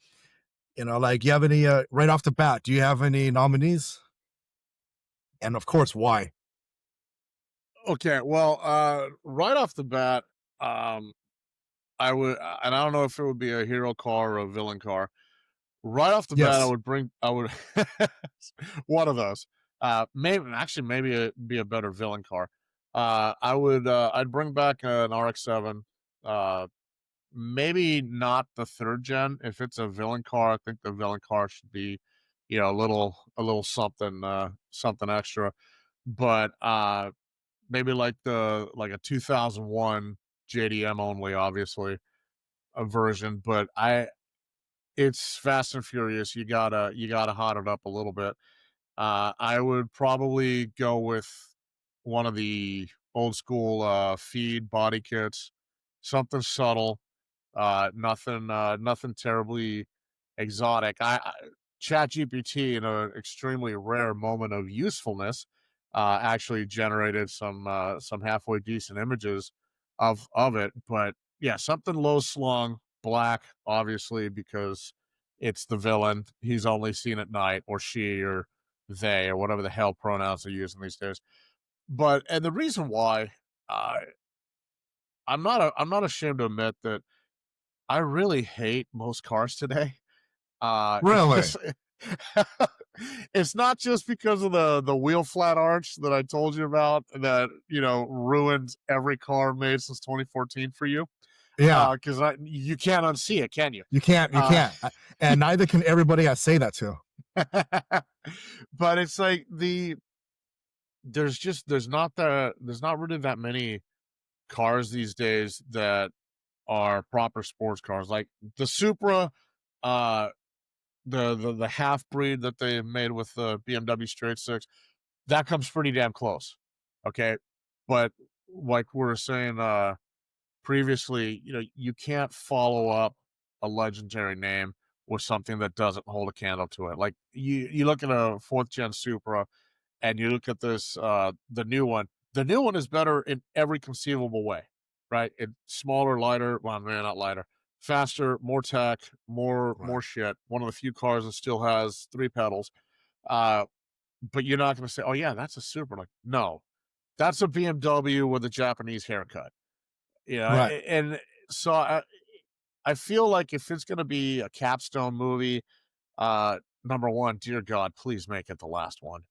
S1: like, you have any right off the bat? Do you have any nominees? And of course, why?
S2: okay. Well, right off the bat, um, I would, and I don't know if it would be a hero car or a villain car. Right off the bat,
S1: Yes,
S2: I would one of those. Maybe actually, maybe it'd be a better villain car. I'd bring back an RX-7. Uh, Maybe not the third gen. If it's a villain car, I think the villain car should be, a little something, something extra. But maybe like a 2001 JDM only, obviously a version. But it's Fast and Furious. You gotta hot it up a little bit. I would probably go with one of the old school feed body kits, something subtle, nothing terribly exotic. ChatGPT, in an extremely rare moment of usefulness, actually generated some halfway decent images of it. But yeah, something low slung, black, obviously, because it's the villain. He's only seen at night, or she, or they, or whatever the hell pronouns they're using these days. But and the reason why, uh, I'm not ashamed to admit that I really hate most cars today.
S1: really.
S2: It's it's not just because of the wheel flat arch that I told you about that, ruined every car made since 2014 for you.
S1: Yeah,
S2: Because you can't unsee it, can you?
S1: you can't. You
S2: Uh,
S1: can't. And neither can everybody I say that to.
S2: but it's like there's not really that many cars these days that are proper sports cars. Like the Supra, uh, the half breed that they made with the BMW Straight Six, that comes pretty damn close. Okay. But like we were saying previously, you can't follow up a legendary name with something that doesn't hold a candle to it. Like you look at a fourth gen Supra and you look at this the new one. The new one is better in every conceivable way, right? It's smaller, lighter, well, man, not lighter, faster, more tech, more
S1: Right.
S2: shit. One of the few cars that still has three pedals. Uh, but you're not going to say, "Oh yeah, that's a Super." Like, no, that's a BMW with a Japanese haircut.
S1: Right.
S2: And so I feel like if it's going to be a capstone movie, number one, dear God, please make it the last one.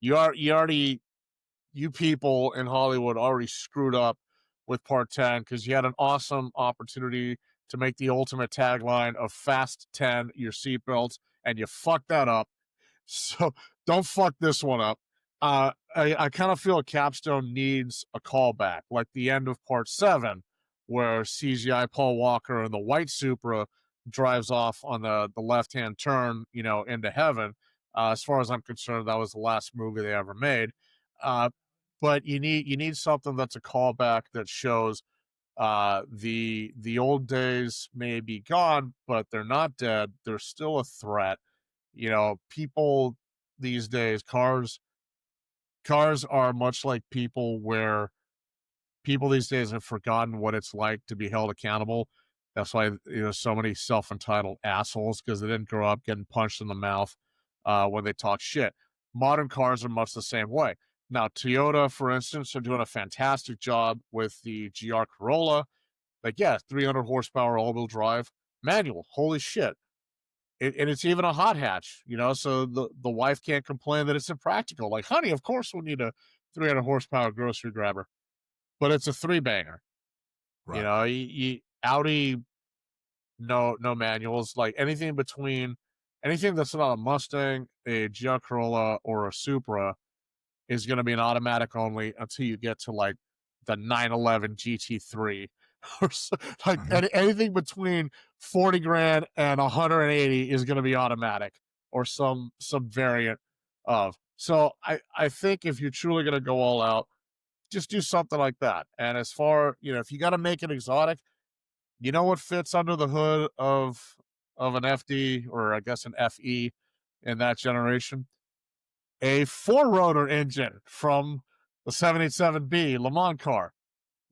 S2: You already, you people in Hollywood already screwed up with part 10 because you had an awesome opportunity to make the ultimate tagline of Fast 10 your seatbelts, and you fucked that up. So don't fuck this one up. I kind of feel Capstone needs a callback, like the end of part 7, where CGI Paul Walker and the white Supra drives off on the left hand turn, into heaven. As far as I'm concerned, that was the last movie they ever made. Uh, but you need something that's a callback that shows the old days may be gone, but they're not dead. They're still a threat. People these days, cars are much like people, where people these days have forgotten what it's like to be held accountable. That's why so many self-entitled assholes, because they didn't grow up getting punched in the mouth when they talk shit. Modern cars are much the same way. Now, Toyota, for instance, are doing a fantastic job with the GR Corolla. Like, yeah, 300 horsepower all-wheel drive, manual. Holy shit! and it's even a hot hatch, so the wife can't complain that it's impractical. Like, honey, of course we need a 300 horsepower grocery grabber, but it's a three banger.
S1: Right.
S2: Audi, no manuals. Like anything that's not a Mustang, a Giant Corolla, or a Supra is going to be an automatic only until you get to like the 911 GT3 or so, like
S1: Mhm.
S2: anything between 40 grand and 180 is going to be automatic or some variant of. So I think if you're truly going to go all out, just do something like that. And as far, if you got to make it exotic, you know what fits under the hood of an FD, or I guess an FE in that generation? A four-rotor engine from the 787B Le Mans car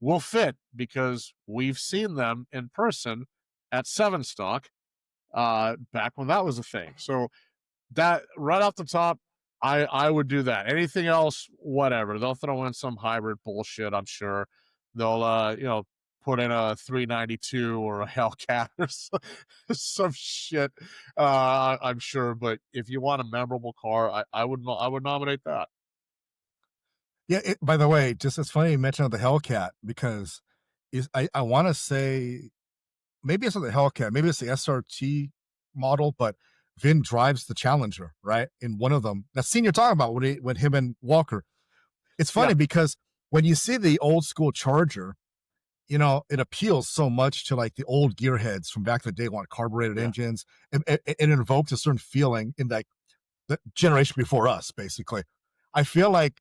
S2: will fit because we've seen them in person at Seven Stock back when that was a thing. So that right off the top, I would do that. Anything else, whatever. They'll throw in some hybrid bullshit. I'm sure they'll put in a 392 or a Hellcat or some shit. I'm sure. But if you want a memorable car, I would nominate that.
S1: Yeah. By the way, just it's funny you mentioned the Hellcat because I want to say maybe it's not the Hellcat, maybe it's the SRT model, but Vin drives the Challenger, right? In one of them. That scene you're talking about when him and Walker. It's
S2: Yeah,
S1: funny because when you see the old school Charger, it appeals so much to like the old gearheads from back in the day, want carbureted
S2: yeah.
S1: engines. It invokes a certain feeling in like the generation before us, basically. I feel like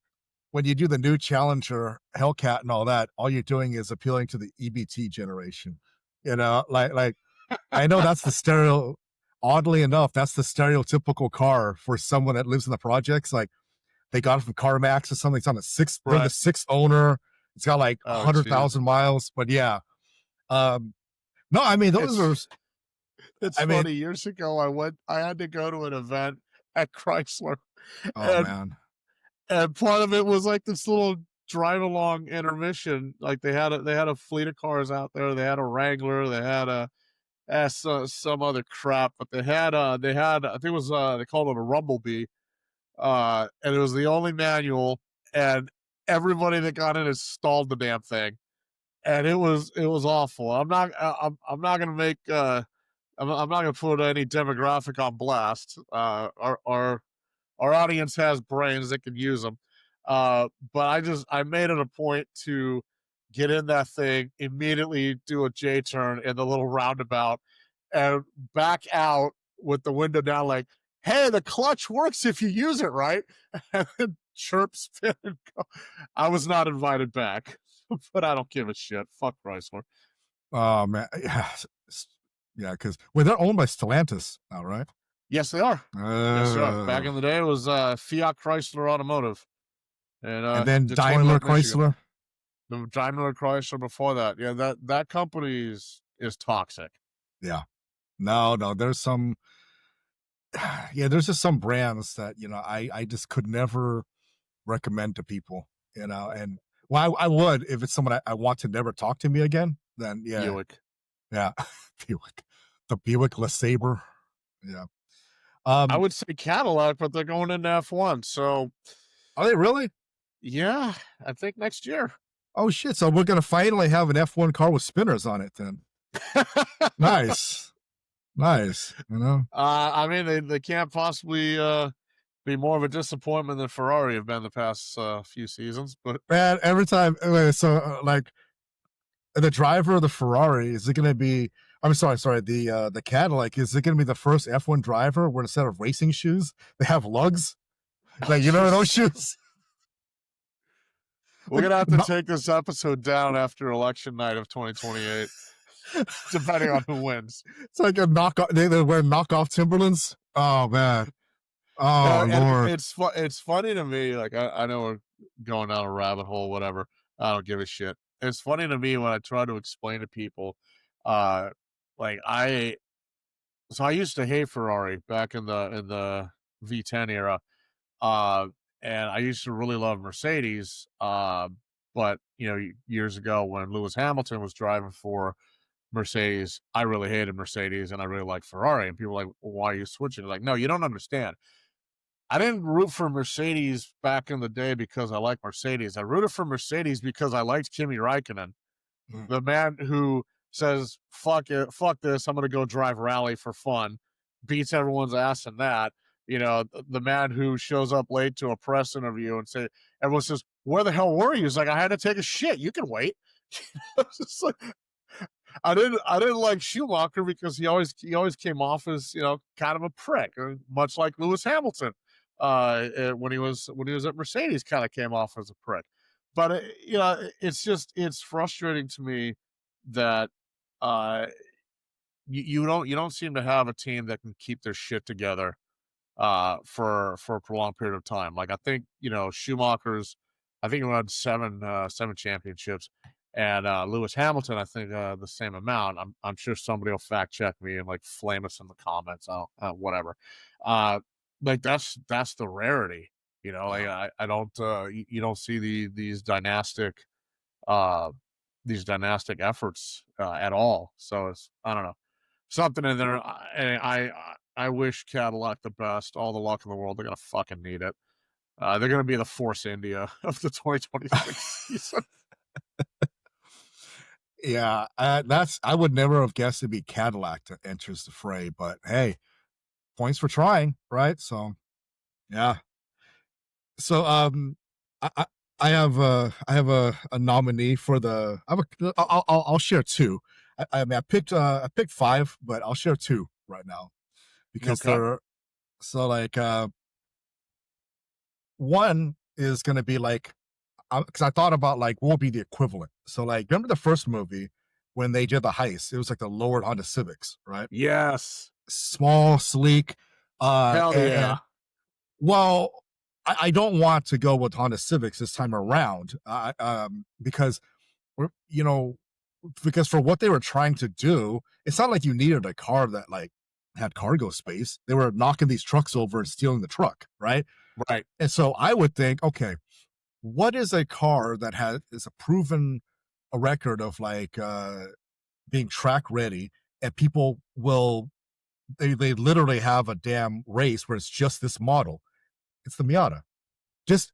S1: when you do the new Challenger, Hellcat, and all that, all you're doing is appealing to the EBT generation. Like I know that's the stereo. Oddly enough, that's the stereotypical car for someone that lives in the projects. Like they got it from CarMax or something. It's on the sixth. They're the
S2: Right.
S1: sixth owner. It's got like
S2: Oh, jeez.
S1: 100,000 miles. But yeah, um, no, I mean those are.
S2: It's it's
S1: I mean,
S2: funny. Years ago, I had to go to an event at Chrysler,
S1: oh
S2: and
S1: man,
S2: part of it was like this little drive along intermission. Like they had a fleet of cars out there. They had a Wrangler. They had some other crap, but they had I think it was they called it a Rumblebee, and it was the only manual, and everybody that got in installed the damn thing, and it was awful. I'm not gonna make I'm not gonna put any demographic on blast. Our audience has brains that can use them. But I made it a point to get in that thing, immediately do a J turn in the little roundabout, and back out with the window down, like, "Hey, the clutch works if you use it right." And then chirp, spin, and go. I was not invited back, but I don't give a shit. Fuck Chrysler.
S1: oh man, yeah, yeah, because well, they're owned by Stellantis now, right?
S2: Yes, they are. Yes, they are. Back
S1: Uh,
S2: in the day, it was Fiat Chrysler Automotive in
S1: and then Daimler
S2: Detroit, Michigan.
S1: Chrysler.
S2: The Daimler Chrysler before that. Yeah, that company is toxic.
S1: Yeah, no, there's some. Yeah, there's just some brands that I just could never recommend to people. And well, I would if it's someone I want to never talk to me again. Then yeah,
S2: Buick.
S1: yeah, Buick, the Buick LeSabre. Yeah.
S2: I
S1: Um,
S2: would say Cadillac, but they're going into F1. So
S1: are they really?
S2: yeah, I think next year.
S1: Oh shit! So we're gonna finally have an F1 car with spinners on it then. Nice, nice.
S2: I mean, they can't possibly be more of a disappointment than Ferrari have been the past few seasons. But
S1: Man, every time. So like the driver of the Ferrari is it gonna be? I'm sorry, the Cadillac is it gonna be the first F1 driver where instead of racing shoes they have lugs?
S2: oh,
S1: Like those
S2: Jesus.
S1: shoes.
S2: We're
S1: Like
S2: gonna have to
S1: no,
S2: take this episode down after election night of 2028, depending on who wins.
S1: it's like a knockoff. They wear knockoff Timberlands. Oh man. Oh
S2: And
S1: Lord.
S2: it's funny to me. Like I know we're going down a rabbit hole, whatever. I don't give a shit. It's funny to me when I try to explain to people, uh, like I used to hate Ferrari back in the V10 era, uh, and I used to really love Mercedes. But years ago when Lewis Hamilton was driving for Mercedes. I really hated Mercedes and I really like Ferrari. And people were like, well, why are you switching? Like, no, you don't understand. I didn't root for Mercedes back in the day because I like Mercedes. I rooted for Mercedes because I liked Kimi Raikkonen,
S1: Mm.
S2: the man who says, fuck it, fuck this, I'm gonna go drive rally for fun, beats everyone's ass in that. You know, the man who shows up late to a press interview and say, everyone says, where the hell were you? He's like, I had to take a shit. You can wait. It's just like, I didn't like Schumacher because he always came off as, kind of a prick, much like Lewis Hamilton. When he was at Mercedes, kind of came off as a prick. But it's frustrating to me that uh, you don't seem to have a team that can keep their shit together for a prolonged period of time. Like I think Schumacher's, I think he won seven championships, and Lewis Hamilton, I think the same amount. I'm sure somebody will fact check me and like flame us in the comments. Whatever. Uh, like that's the rarity. Like
S1: Uh,
S2: I don't you don't see uh these dynastic efforts at all. So it's I don't know something in there. I wish Cadillac the best, all the luck in the world. They're gonna fucking need it. They're gonna be the Force India of the 2026 season.
S1: yeah, I would never have guessed it'd be Cadillac that enters the fray, but hey, points for trying, right? So yeah. So I I, I have a nominee for the. I'll share two. I mean I picked five, but I'll share two right now because
S2: Okay.
S1: they're so like one is gonna be like because I thought about like what would be the equivalent. So like remember the first movie when they did the heist? It was like the lowered Honda Civics, right?
S2: Yes.
S1: Small, sleek,
S2: Hell
S1: and
S2: yeah.
S1: well, I don't want to go with Honda Civics this time around, because you know, because for what they were trying to do, it's not like you needed a car that like had cargo space. They were knocking these trucks over and stealing the truck, right?
S2: Right.
S1: And so I would think, okay, what is a car that has is a proven a record of like being track ready, and people will they literally have a damn race where it's just this model. It's the Miata. Just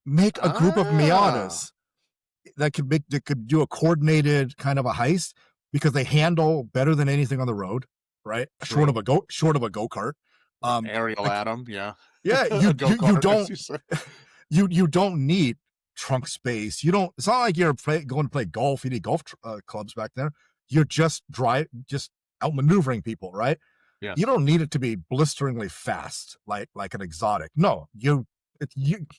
S1: make a group of
S2: Ah.
S1: Miatas that could do a coordinated kind of a heist because they handle better than anything on the road, right?
S2: True.
S1: Short of a go kart.
S2: Ariel
S1: Like
S2: Adam. Yeah.
S1: yeah,
S2: A go
S1: you
S2: kart, as
S1: don't
S2: you said.
S1: you don't need trunk space. You don't. It's not like going to play golf. You need golf clubs back there. You're just outmaneuvering people, right? You
S2: Yes.
S1: don't need it to be blisteringly fast like an exotic. No, you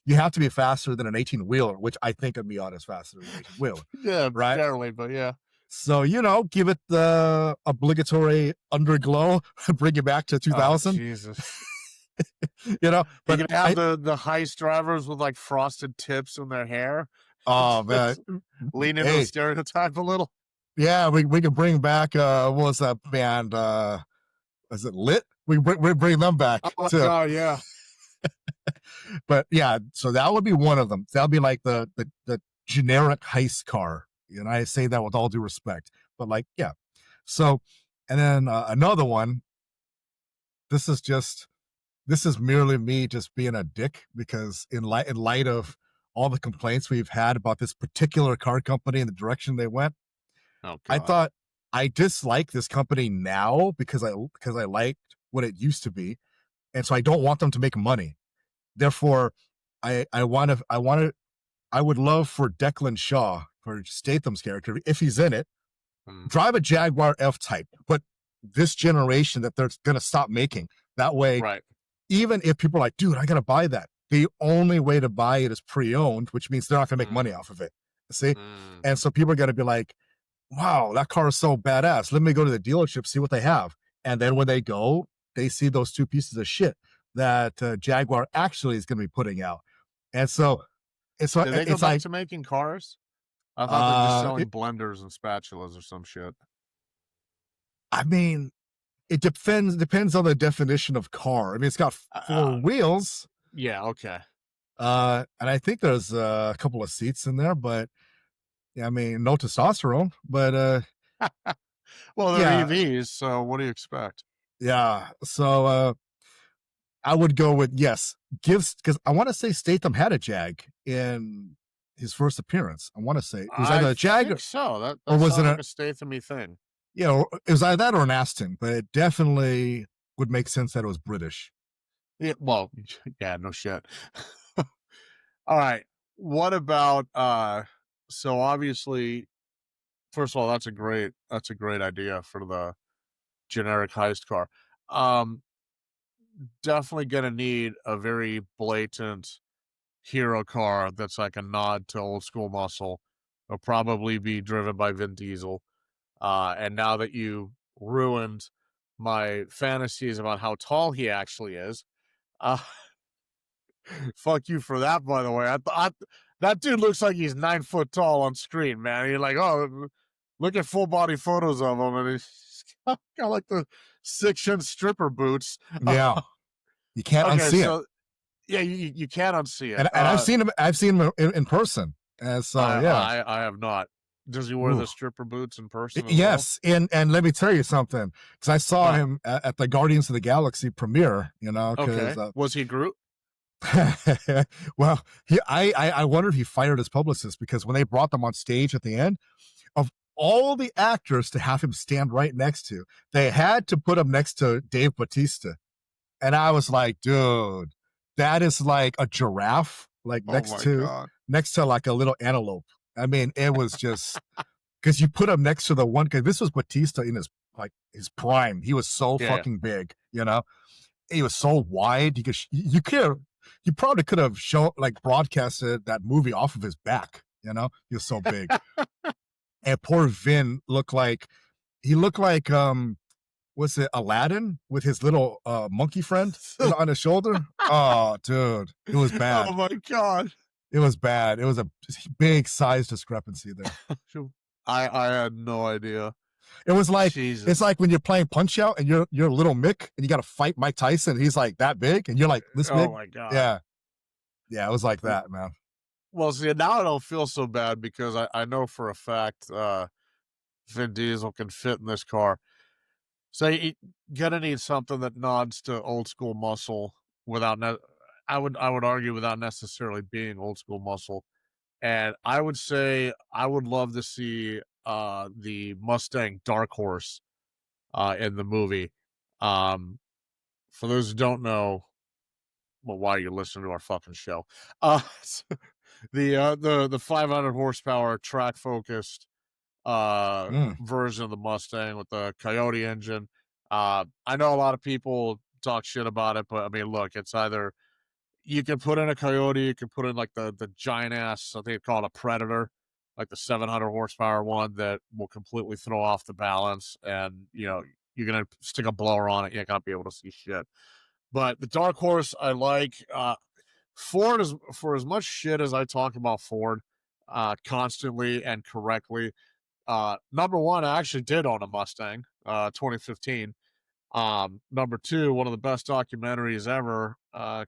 S1: have to be faster than an 18 wheeler, which I think a Miata is faster than an 18 wheeler,
S2: Yeah.
S1: right?
S2: Barely, but yeah.
S1: So give it the obligatory underglow, bring you back to
S2: Oh
S1: 2000.
S2: Jesus. You
S1: But
S2: can have the heist drivers with like frosted tips in their hair.
S1: oh man,
S2: Just lean into the
S1: hey,
S2: stereotype a little.
S1: yeah, we can bring back what was that band? Is it Lit? We bring them
S2: Oh
S1: back
S2: my
S1: too.
S2: god, yeah.
S1: But yeah, so that would be one of them. That'll be like the generic heist car. And I say that with all due respect, but like, yeah. So, and then another one. This is just this is merely me just being a dick because in light of all the complaints we've had about this particular car company and the direction they went,
S2: Oh
S1: I
S2: god.
S1: thought I dislike this company now because I liked what it used to be, and so I don't want them to make money. Therefore, I would love for Declan Shaw, for Statham's character, if he's in it,
S2: Mm,
S1: drive a Jaguar F Type, but this generation that they're going to stop making. That way,
S2: right.
S1: even if people are like, dude, I got to buy that, the only way to buy it is pre owned, which means they're not going to make money
S2: Mm,
S1: off of it. See?
S2: mm.
S1: And so people are going to be like, wow, that car is so badass. Let me go to the dealership, see what they have. And then when they go, they see those two pieces of shit that Jaguar actually is going to be putting out. And so
S2: Did they go
S1: it's
S2: back
S1: like
S2: to making cars? I thought they're just selling
S1: it,
S2: blenders and spatulas or some shit.
S1: I mean, it depends on the definition of car. I mean, it's got four
S2: Uh,
S1: wheels,
S2: yeah, okay.
S1: and I think there's a couple of seats in there, but yeah, I mean, no testosterone. But
S2: Well, they're
S1: Yeah,
S2: EVs, so what do you expect?
S1: yeah. So I would go with yes, gifts because I want to say Statham had a Jag in his first appearance. I want to say it was
S2: I
S1: either a Jag
S2: think so.
S1: or
S2: That
S1: was it
S2: sounds
S1: a
S2: like a Statham-y thing.
S1: yeah, or it was either that or an Aston, but it definitely would make sense that it was British.
S2: Yeah, well, yeah, no shit. All right. What about so obviously first of all, that's a great idea for the generic heist car. Um Definitely gonna need a very blatant hero car that's like a nod to old school muscle. It'll probably be driven by Vin Diesel. And now that you ruined my fantasies about how tall he actually is, uh, fuck you for that, by the way. I thought that dude looks like he's 9 foot tall on screen, man. You're like, oh, look at full body photos of him, and he's got like the 6 inch stripper boots.
S1: Yeah, you can't
S2: Okay,
S1: unsee it.
S2: so yeah, you can't unsee it.
S1: And I've seen him in person. And so yeah.
S2: I have not. Does he wear
S1: Ooh.
S2: the stripper boots in person as well?
S1: Yes, and let me tell you something, because I saw
S2: Uh,
S1: him at the Guardians of the Galaxy premiere. You know, because
S2: okay. Was he Groot?
S1: well, I wonder if he fired his publicist because when they brought them on stage at the end, of all the actors to have him stand right next to, they had to put him next to Dave Bautista, and I was like, dude, that is like a giraffe, like
S2: Oh my god.
S1: next to like a little antelope. I mean, it was just because you put him next to the one because this was Batista in his like his prime. He was so
S2: Yeah.
S1: fucking big, you know. He was so wide. You could have you probably could have shown like broadcasted that movie off of his back. You know, he was so big. And poor Vin looked like was it Aladdin with his little monkey friend on his shoulder? Oh, dude, it was
S2: Oh
S1: bad.
S2: my god.
S1: It was bad. It was a big size discrepancy there.
S2: I had no idea.
S1: It was like it's
S2: Jesus.
S1: like when you're playing Punch Out and you're little Mick and you got to fight Mike Tyson. He's like that big, and you're like this
S2: Oh
S1: big.
S2: my god.
S1: Yeah, yeah, it was like that, man.
S2: Well, see, now I don't feel so bad because I know for a fact Vin Diesel can fit in this car. So you gonna need something that nods to old school muscle without I would argue without necessarily being old school muscle. And I would say I would love to see the Mustang Dark Horse in the movie. Um for those who don't know, well, why you listen to our fucking show. The 500 horsepower track focused
S1: Mm,
S2: version of the Mustang with the Coyote engine. I know a lot of people talk shit about it, but I mean, look, it's either you can put in a Coyote, you can put in like the giant ass, I think it's called a Predator, like the 700 horsepower one that will completely throw off the balance, and you're gonna stick a blower on it, you're not gonna be able to see shit. But the Dark Horse, I like. Ford is for as much shit as I talk about Ford constantly and correctly. Number one, I actually did own a Mustang, 2015. Number two, one of the best documentaries ever,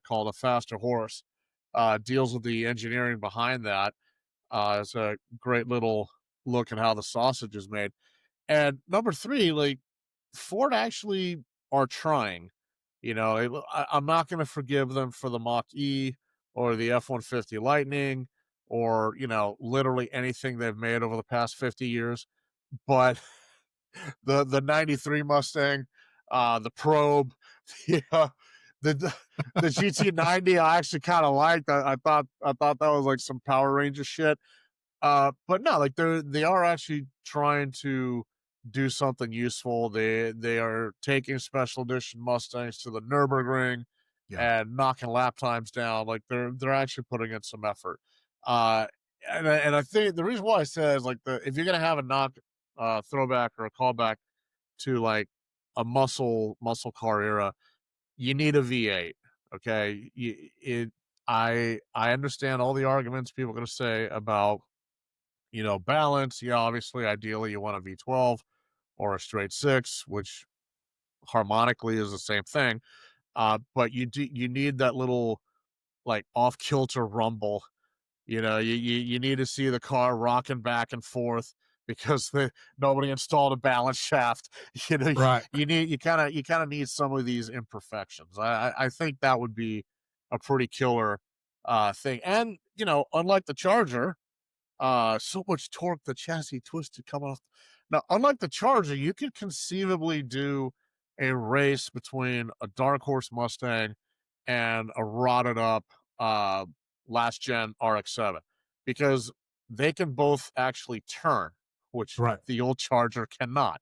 S2: called A Faster Horse, deals with the engineering behind that. It's a great little look at how the sausage is made. And number three, like Ford actually are trying. I'm not going to forgive them for the Mach E or the F-150 Lightning or literally anything they've made over the past 50 years. But the '93 Mustang, the Probe, the the GT90, I actually kind of liked. I thought that was like some Power Ranger shit. But no, like they are actually trying to do something useful. They are taking special edition Mustangs to the Nürburgring
S1: yeah,
S2: and knocking lap times down. Like they're actually putting in some effort. Uh, and I think the reason why I said is like if you're gonna have a knock throwback or a callback to like a muscle car era, you need a V8. Okay, I understand all the arguments people are going to say about balance. Yeah, obviously, ideally, you want a V12 or a straight six, which harmonically is the same thing. But you need that little like off kilter rumble. You need to see the car rocking back and forth because nobody installed a balance shaft. You know,
S1: Right.
S2: you kind of need some of these imperfections. I think that would be a pretty killer thing. And you know, unlike the Charger, so much torque, the chassis twisted coming off. Now, unlike the Charger, you could conceivably do a race between a dark horse Mustang and a rotted up uh, last gen RX-7 because they can both actually turn, which
S1: Right.
S2: the old Charger cannot.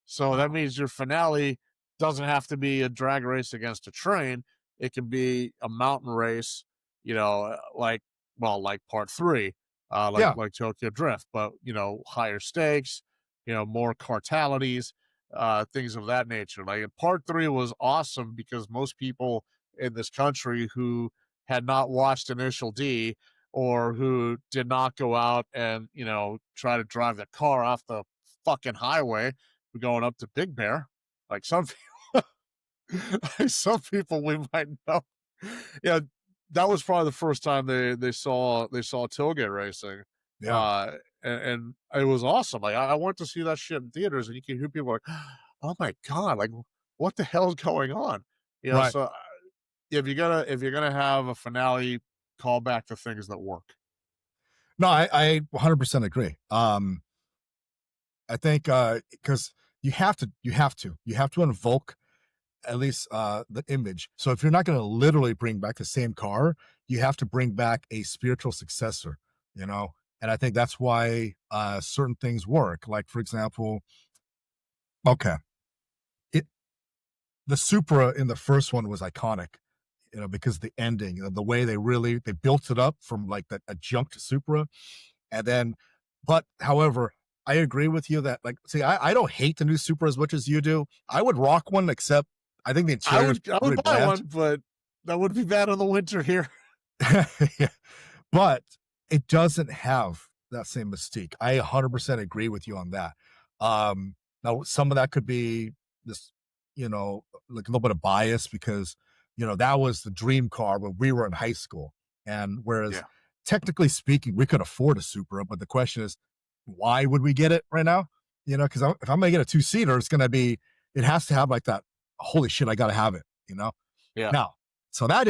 S2: So that
S1: No.
S2: means your finale doesn't have to be a drag race against a train. It can be a mountain race, you know, like, well, like part three,
S1: Yeah.
S2: like Tokyo Drift, but you know, higher stakes, you know, more cartalities, things of that nature. Like part three was awesome because most people in this country who had not watched Initial D or who did not go out and you know try to drive the car off the fucking highway going up to Big Bear, like some like some people we might know. Yeah, that was probably the first time they saw tailgate racing,
S1: Yeah.
S2: uh, and it was awesome. Like I went to see that shit in theaters, and you can hear people like, "Oh my god, like what the hell is going on?" You know,
S1: Right.
S2: so if you're gonna have a finale, call back the things that work.
S1: No, I 100% agree. I think because you have to invoke at least the image. So if you're not going to literally bring back the same car, you have to bring back a spiritual successor. You know, and I think that's why certain things work. Like for example, okay, it the Supra in the first one was iconic. You know, because the ending, you know, the way they built it up from like a junk to Supra, and then, but however, I agree with you that like, see, I don't hate the new Supra as much as you do. I would rock one, except I think the interior is
S2: I
S1: really
S2: would buy
S1: bland.
S2: one, but that would be bad in the winter here.
S1: Yeah. But it doesn't have that same mystique. I 100% agree with you on that. Now, some of that could be this, you know, like a little bit of bias because, you know, that was the dream car when we were in high school. And whereas
S2: Yeah,
S1: technically speaking, we could afford a Supra, but the question is, why would we get it right now? You know, because if I'm going to get a two-seater, it's going to be, it has to have like that, holy shit, I got to have it, you know?
S2: yeah,
S1: Now, so that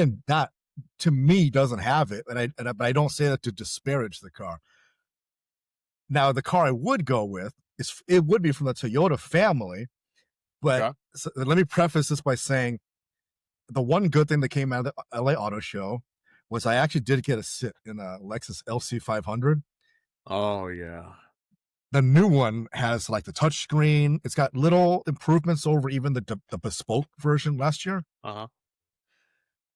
S1: to me doesn't have it, but I don't say that to disparage the car. Now, the car I would go with is it would be from the Toyota family, but
S2: okay.
S1: so, let me preface this by saying the one good thing that came out of the LA Auto Show was I actually did get a sit in a Lexus LC 500.
S2: Oh yeah.
S1: The new one has like the touchscreen. It's got little improvements over even the bespoke version last year.
S2: Uh-huh.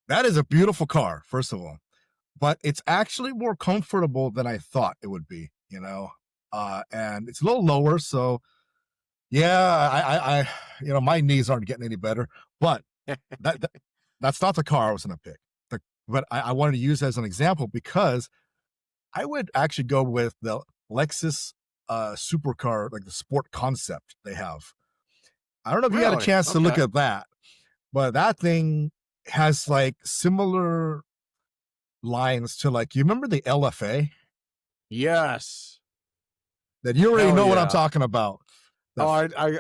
S1: That is a beautiful car, first of all, but it's actually more comfortable than I thought it would be, you know. And it's a little lower, so yeah, I you know, my knees aren't getting any better, but that that's not the car I was gonna pick. But I wanted to use as an example because I would actually go with the Lexus supercar, like the sport concept they have. I don't know if you had a
S2: Really?
S1: chance to look
S2: Okay.
S1: at that, but that thing has like similar lines to like you remember the LFA?
S2: Yes.
S1: That you already
S2: Hell
S1: know what I'm
S2: yeah.
S1: talking about. The
S2: Oh,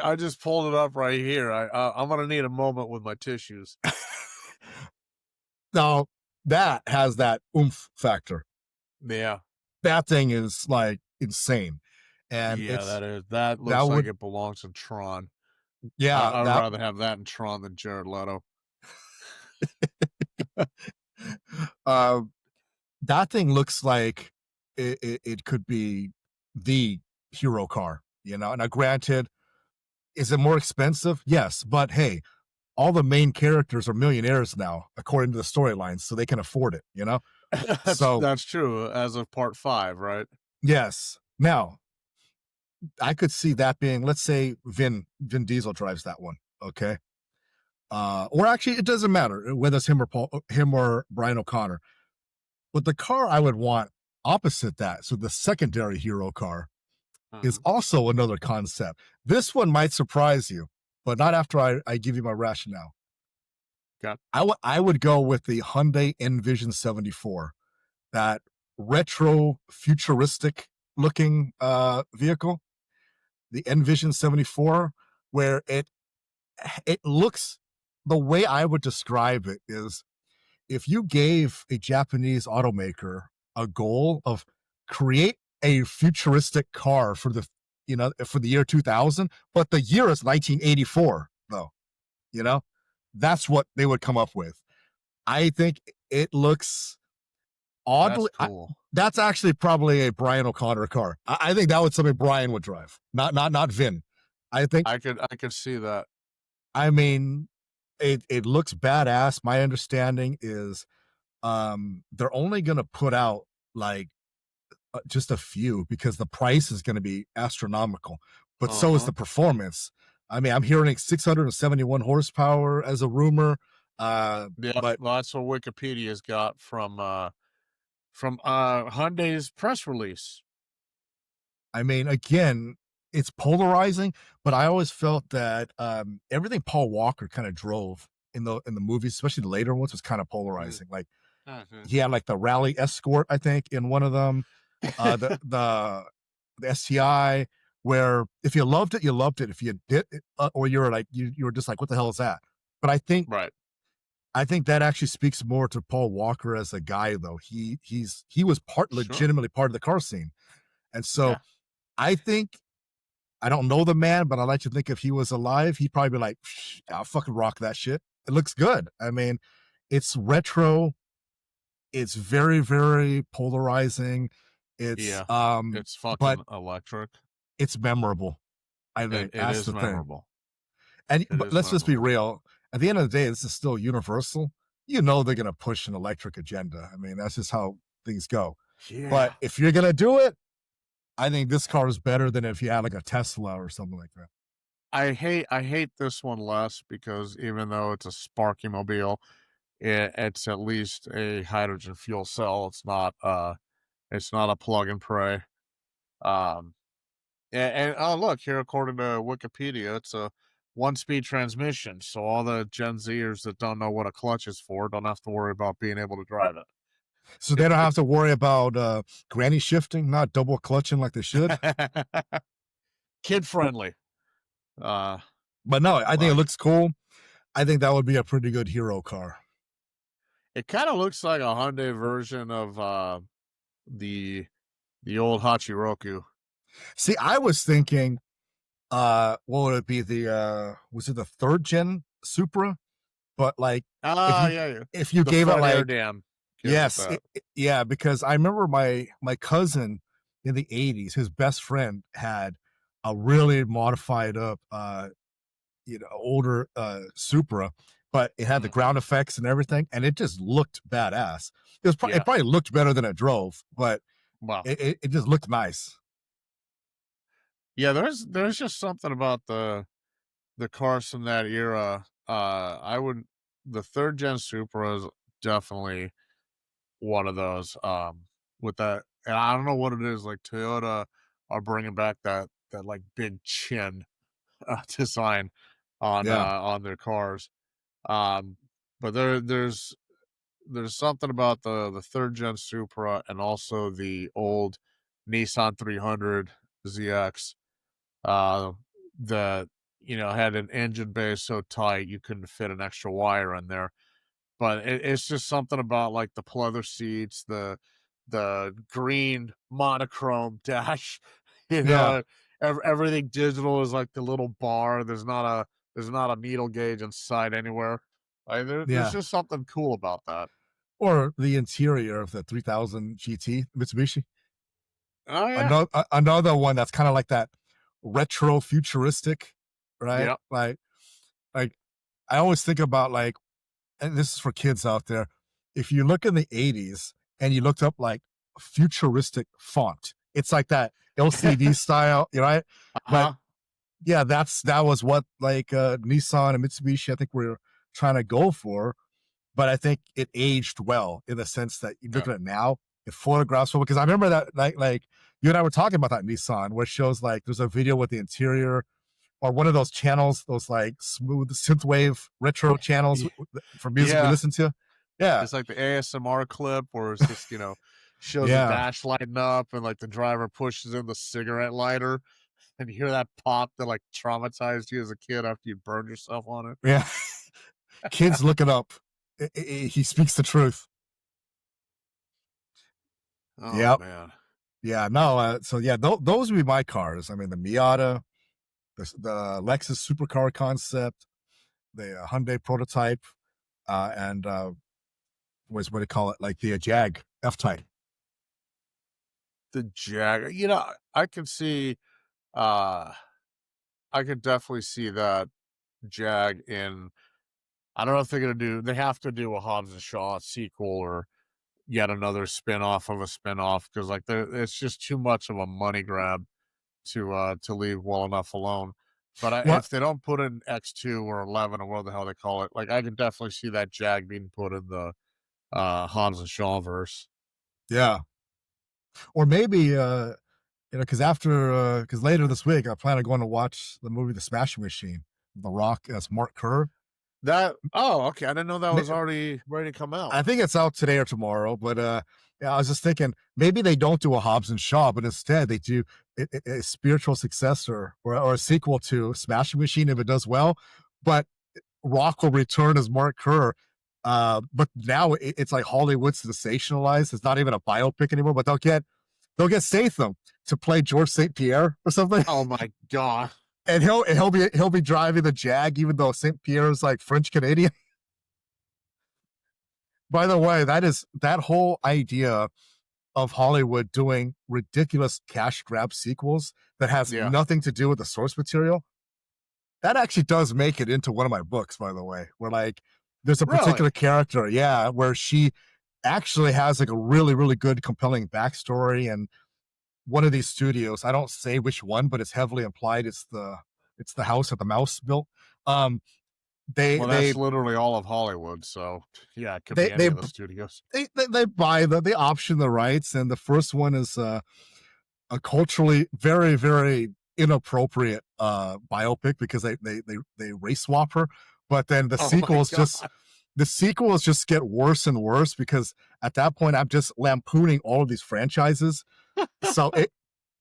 S2: I just pulled it up right here. I'm gonna need a moment with my tissues.
S1: now that has that oomph factor.
S2: Yeah.
S1: That thing is like insane, and
S2: Yeah,
S1: it's
S2: that
S1: that
S2: looks like
S1: would
S2: it belongs in Tron.
S1: yeah
S2: I'd
S1: that
S2: rather have that in Tron than Jared Leto.
S1: uh, that thing looks like it could be the hero car. You know, now granted, is it more expensive? Yes, but hey, all the main characters are millionaires now, according to the storylines, so they can afford it. You know, so
S2: That's true, as of part 5, right?
S1: yes. Now I could see that being, let's say Vin Diesel drives that one, okay? Or actually, it doesn't matter whether it's him or Brian O'Connor. But the car I would want opposite that, so the secondary hero car, is
S2: Mhm.
S1: also another concept. This one might surprise you, but not after I give you my rationale.
S2: Okay.
S1: I would go with the Hyundai Envision 74, that retro futuristic looking vehicle. the Envision 74, where it looks, the way I would describe it is, if you gave a Japanese automaker a goal of create a futuristic car for the, for the year 2000, but the year is 1984 though, you know, that's what they would come up with. I think it looks
S2: That's
S1: oddly,
S2: cool.
S1: that's actually probably a Brian O'Connor car. I think that was something Brian would drive, not Vin. I think,
S2: I could see that.
S1: I mean, it looks badass. My understanding is they're only going to put out like just a few because the price is going to be astronomical, but so is
S2: Uh-huh.
S1: the performance. I mean, I'm hearing 671 horsepower as a rumor,
S2: Yep,
S1: but
S2: well, that's what Wikipedia's got from Hyundai's press release.
S1: I mean, again, it's polarizing, but I always felt that everything Paul Walker kind of drove in the movies, especially the later ones, was kind of
S2: Mm,
S1: polarizing. Like
S2: mhm.
S1: he had like the Rally Escort, I think, in one of them, the STI, where if you loved it, you loved it. If you did, or you were like you were just like, what the hell is that? But
S2: Right.
S1: I think that actually speaks more to Paul Walker as a guy, though. He was
S2: Sure.
S1: legitimately part of the car scene, and so
S2: Yeah.
S1: I think, I don't know the man, but I like to think if he was alive, he'd probably be like, I'll fucking rock that shit. It looks good. I mean, it's retro. It's very, very polarizing. It's
S2: Yeah. It's
S1: but
S2: fucking electric.
S1: it's memorable. I
S2: It
S1: think
S2: it
S1: that's
S2: is
S1: the thing.
S2: memorable.
S1: And
S2: It
S1: but
S2: is
S1: let's just be
S2: memorable.
S1: real. At the end of the day, this is still Universal. You know they're gonna push an electric agenda. I mean, that's just how things go. But
S2: Yeah.
S1: if you're gonna do it, I think this car is better than if you had like a Tesla or something like that.
S2: I hate this one less because even though it's a Sparky mobile, it's at least a hydrogen fuel cell. It's not a plug and pray. Um, and oh look here, according to Wikipedia, it's a one-speed transmission. So all the Gen Zers that don't know what a clutch is for don't have to worry about being able to drive
S1: So they don't have to worry about granny shifting, not double clutching like they should.
S2: it. Kid friendly. Uh,
S1: But no, I think it
S2: like
S1: looks cool. I think that would be a pretty good hero car.
S2: it kind of looks like a Hyundai version of the the old Hachiroku.
S1: See, I was thinking, what would it be? The was it the third gen Supra? But like, if
S2: Ah,
S1: you
S2: yeah, yeah.
S1: if you
S2: The
S1: gave it
S2: front air
S1: like,
S2: dam gives it
S1: yes,
S2: that.
S1: yeah, because I remember my cousin in the '80s, his best friend had a really modified up, older Supra, but it had the
S2: Mhm.
S1: ground effects and everything, and it just looked badass. It
S2: Yeah.
S1: probably looked better than it drove, but
S2: Well,
S1: it just looked nice.
S2: yeah, there's just something about the cars from that era. I would the third gen Supra is definitely one of those. With that, and I don't know what it is. Like Toyota are bringing back that like big chin design
S1: Yeah,
S2: on their cars. Um, but there's something about the third gen Supra and also the old Nissan 300 ZX uh, that had an engine bay so tight you couldn't fit an extra wire in there. But it's just something about like the pleather seats, the green monochrome dash, you
S1: yeah,
S2: know, everything digital is like the little bar. There's not a needle gauge inside anywhere. There's
S1: yeah.
S2: just something cool about that.
S1: Or the interior of the 3000 GT Mitsubishi.
S2: Oh yeah,
S1: Another one that's kind of like that retro futuristic, right?
S2: yep.
S1: Like I always think about like, and this is for kids out there. If you look in the '80s and you looked up like futuristic font, it's like that LCD style, right? But
S2: Uh-huh.
S1: yeah, that was what like Nissan and Mitsubishi, I think, were trying to go for. But I think it aged well in the sense that you look
S2: Yeah.
S1: at it now, it photographs well. Because I remember that, like you and I were talking about that Nissan, where it shows like there's a video with the interior, or one of those channels, those like smooth synthwave retro channels
S2: Yeah.
S1: for music we
S2: Yeah.
S1: listen to. Yeah,
S2: It's like the ASMR clip where it's just, shows the
S1: yeah,
S2: dash lighting up and like the driver pushes in the cigarette lighter. and you hear that pop that like traumatized you as a kid after you burned yourself on it.
S1: Yeah. Kids, look it up. He speaks the truth.
S2: Oh
S1: Yep.
S2: man.
S1: Yeah. No. So yeah, those would be my cars. I mean, the Miata, the Lexus supercar concept, the Hyundai prototype, and was what do you call it? Like the Jag F Type.
S2: The Jag, you know, I can see, uh, I could definitely see that Jag in. I don't know if they're gonna do. They have to do a Hobbs and Shaw sequel or yet another spin-off of a spin-off because like it's just too much of a money grab to leave well enough alone. But
S1: What?
S2: if they don't put in X2 or 11 or what the hell they call it, like I can definitely see that Jag being put in the Hobbs and Shaw verse.
S1: Yeah. Or maybe because after because later this week I plan on going to watch the movie The Smashing Machine. The Rock as Mark Kerr.
S2: That okay, I didn't know that was already ready to come out.
S1: I think it's out today or tomorrow, but yeah, I was just thinking maybe they don't do a Hobbs and Shaw, but instead they do a spiritual successor or a sequel to Smashing Machine if it does well. But Rock will return as Mark Kerr. But now it's like Hollywood sensationalized. It's not even a biopic anymore. But they'll get Statham to play George St. Pierre or something,
S2: Oh my god.
S1: and he'll be driving the Jag, even though St. Pierre is like French Canadian. By the way, that whole idea of Hollywood doing ridiculous cash grab sequels that has
S2: Yeah.
S1: nothing to do with the source material. That actually does make it into one of my books, by the way, where like there's a
S2: Really?
S1: particular character, yeah, where she actually has like a really, really good, compelling backstory. And one of these studios, I don't say which one, but it's heavily implied it's the house that the mouse built. Um, they
S2: Well,
S1: they
S2: that's literally all of Hollywood, so yeah, it could
S1: they
S2: be any
S1: they
S2: of the studios.
S1: they buy they option the rights, and the first one is a culturally very, very inappropriate biopic because they race swap her. But then
S2: Oh my god.
S1: the sequels just get worse and worse because at that point I'm just lampooning all of these franchises. So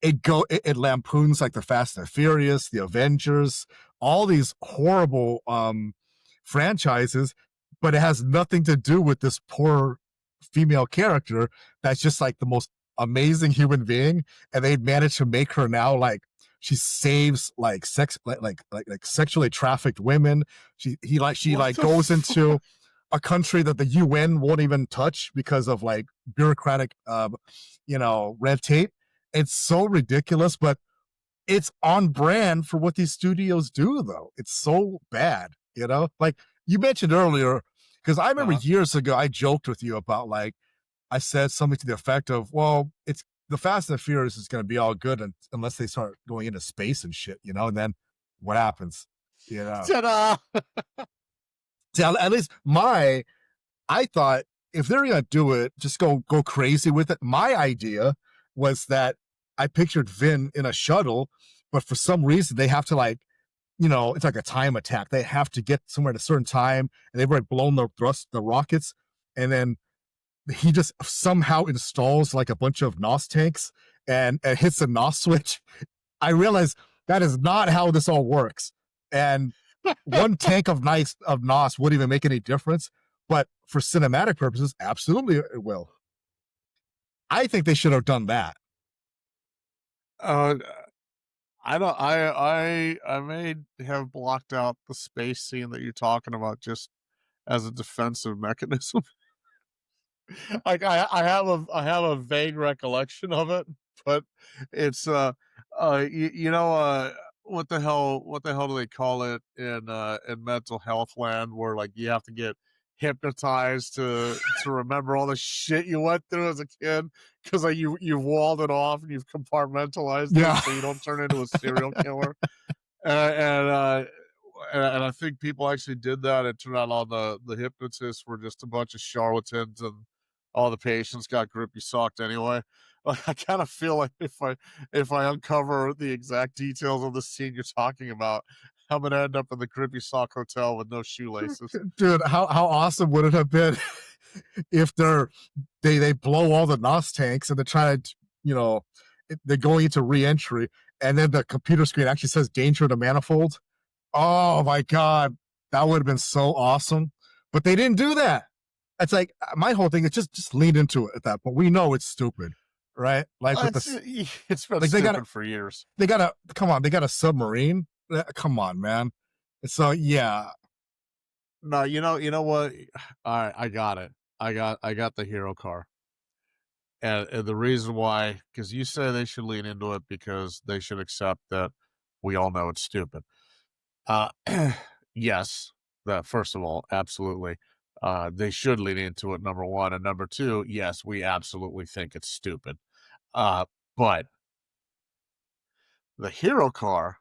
S1: it lampoons like the Fast and Furious, the Avengers, all these horrible franchises, but it has nothing to do with this poor female character that's just like the most amazing human being, and they managed to make her now like she saves like sex like sexually trafficked women. She
S2: What
S1: like
S2: the
S1: goes
S2: fuck?
S1: into a country that the UN won't even touch because of like bureaucratic red tape. It's so ridiculous, but it's on brand for what these studios do, though. It's so bad, Like you mentioned earlier, because I remember
S2: Uh-huh.
S1: years ago, I joked with you about like, I said something to the effect of, well, it's the Fast and Furious is going to be all good unless they start going into space and shit, And then what happens,
S2: Ta-da!
S1: See, at least I thought if they're gonna do it, just go crazy with it. My idea was that I pictured Vin in a shuttle, but for some reason they have to like, it's like a time attack. They have to get somewhere at a certain time, and they've already blown the rockets, and then he just somehow installs like a bunch of NOS tanks and hits the NOS switch. I realized that is not how this all works. And one tank of NOS wouldn't even make any difference. But for cinematic purposes, absolutely it will. I think they should have done that.
S2: Uh, I don't. I may have blocked out the space scene that you're talking about just as a defensive mechanism. Like I have a vague recollection of it, but it's what the hell do they call it in mental health land where like you have to get hypnotized to remember all the shit you went through as a kid because like you've walled it off and you've compartmentalized it
S1: Yeah.
S2: so you don't turn into a serial killer. And I think people actually did that. It turned out all the hypnotists were just a bunch of charlatans, and all the patients got groupie socked anyway. Like, I kind of feel like if I uncover the exact details of the scene you're talking about, I'm gonna end up in the groupie sock hotel with no shoelaces.
S1: Dude, how awesome would it have been if they blow all the NOS tanks and they're trying to, they're going into re-entry and then the computer screen actually says danger to manifold. Oh my god, that would have been so awesome. But they didn't do that. It's like my whole thing is just lean into it at that point. We know it's stupid, right? Like with
S2: It's
S1: this,
S2: it's been
S1: like
S2: stupid for years.
S1: they gotta come on, they got a submarine. Come on, man. So yeah,
S2: No, you know what? I got it. I got the hero car. And the reason why, because you say they should lean into it because they should accept that we all know it's stupid. Uh, yes, that first of all, absolutely. They should lean into it, number one. And number two, yes, we absolutely think it's stupid. Uh, but the hero car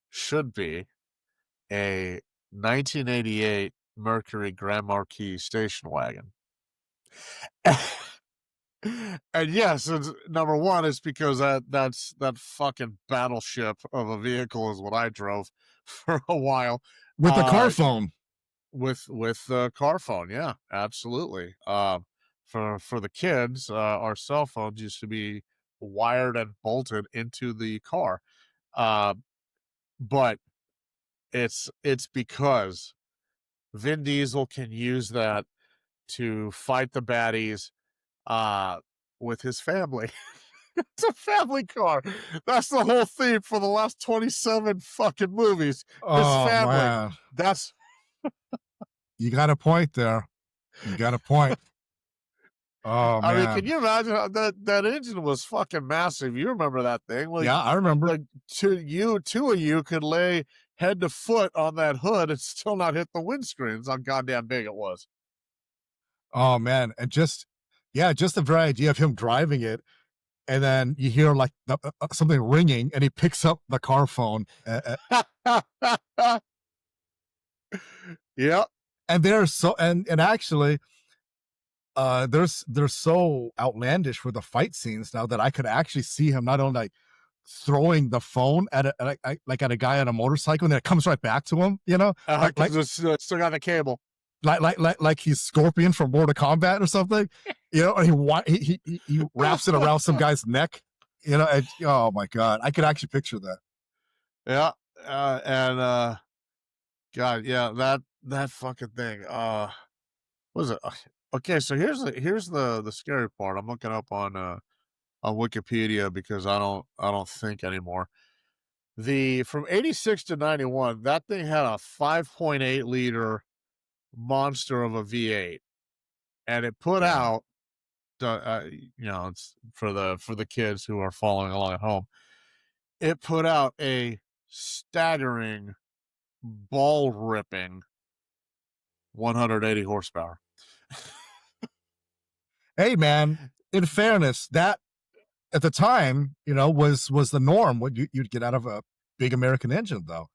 S2: should be a 1988 Mercury Grand Marquis station wagon. And yes, it's number one is because that fucking battleship of a vehicle is what I drove for a while.
S1: with the car
S2: Uh
S1: phone.
S2: with the car phone, yeah, absolutely. For the kids, our cell phones used to be wired and bolted into the car. Uh, but it's because Vin Diesel can use that to fight the baddies uh with his family. It's a family car. That's the whole theme for the last 27 fucking movies. His
S1: Oh
S2: family.
S1: man,
S2: That's
S1: you got a point there. You got a point. Oh
S2: I mean, can
S1: man,
S2: you imagine how that engine was fucking massive? You remember that thing?
S1: yeah, I remember.
S2: Like two of you could lay head to foot on that hood and still not hit the windscreens. How goddamn big it was.
S1: Oh man, and just yeah, just the very idea of him driving it, and then you hear like something ringing, and he picks up the car phone,
S2: Yep.
S1: and they're so and actually, they're so outlandish with the fight scenes now that I could actually see him not only like throwing the phone like at a guy on a motorcycle, and then it comes right back to him, like like
S2: Because it's still got the cable.
S1: like he's Scorpion from Mortal Kombat or something, and he wraps it around some guy's neck, and, oh my god, I could actually picture that.
S2: Yeah. And God, yeah, that fucking thing. What was it? Okay, so here's the scary part. I'm looking up on Wikipedia because I don't think anymore. The From 86 to 91, that thing had a 5.8 liter monster of a V8, and it put
S1: Yeah.
S2: out it's for the kids who are following along at home. It put out a staggering ball ripping 180 horsepower.
S1: Hey man, in fairness, that at the time, was the norm. What you'd get out of a big American engine, though.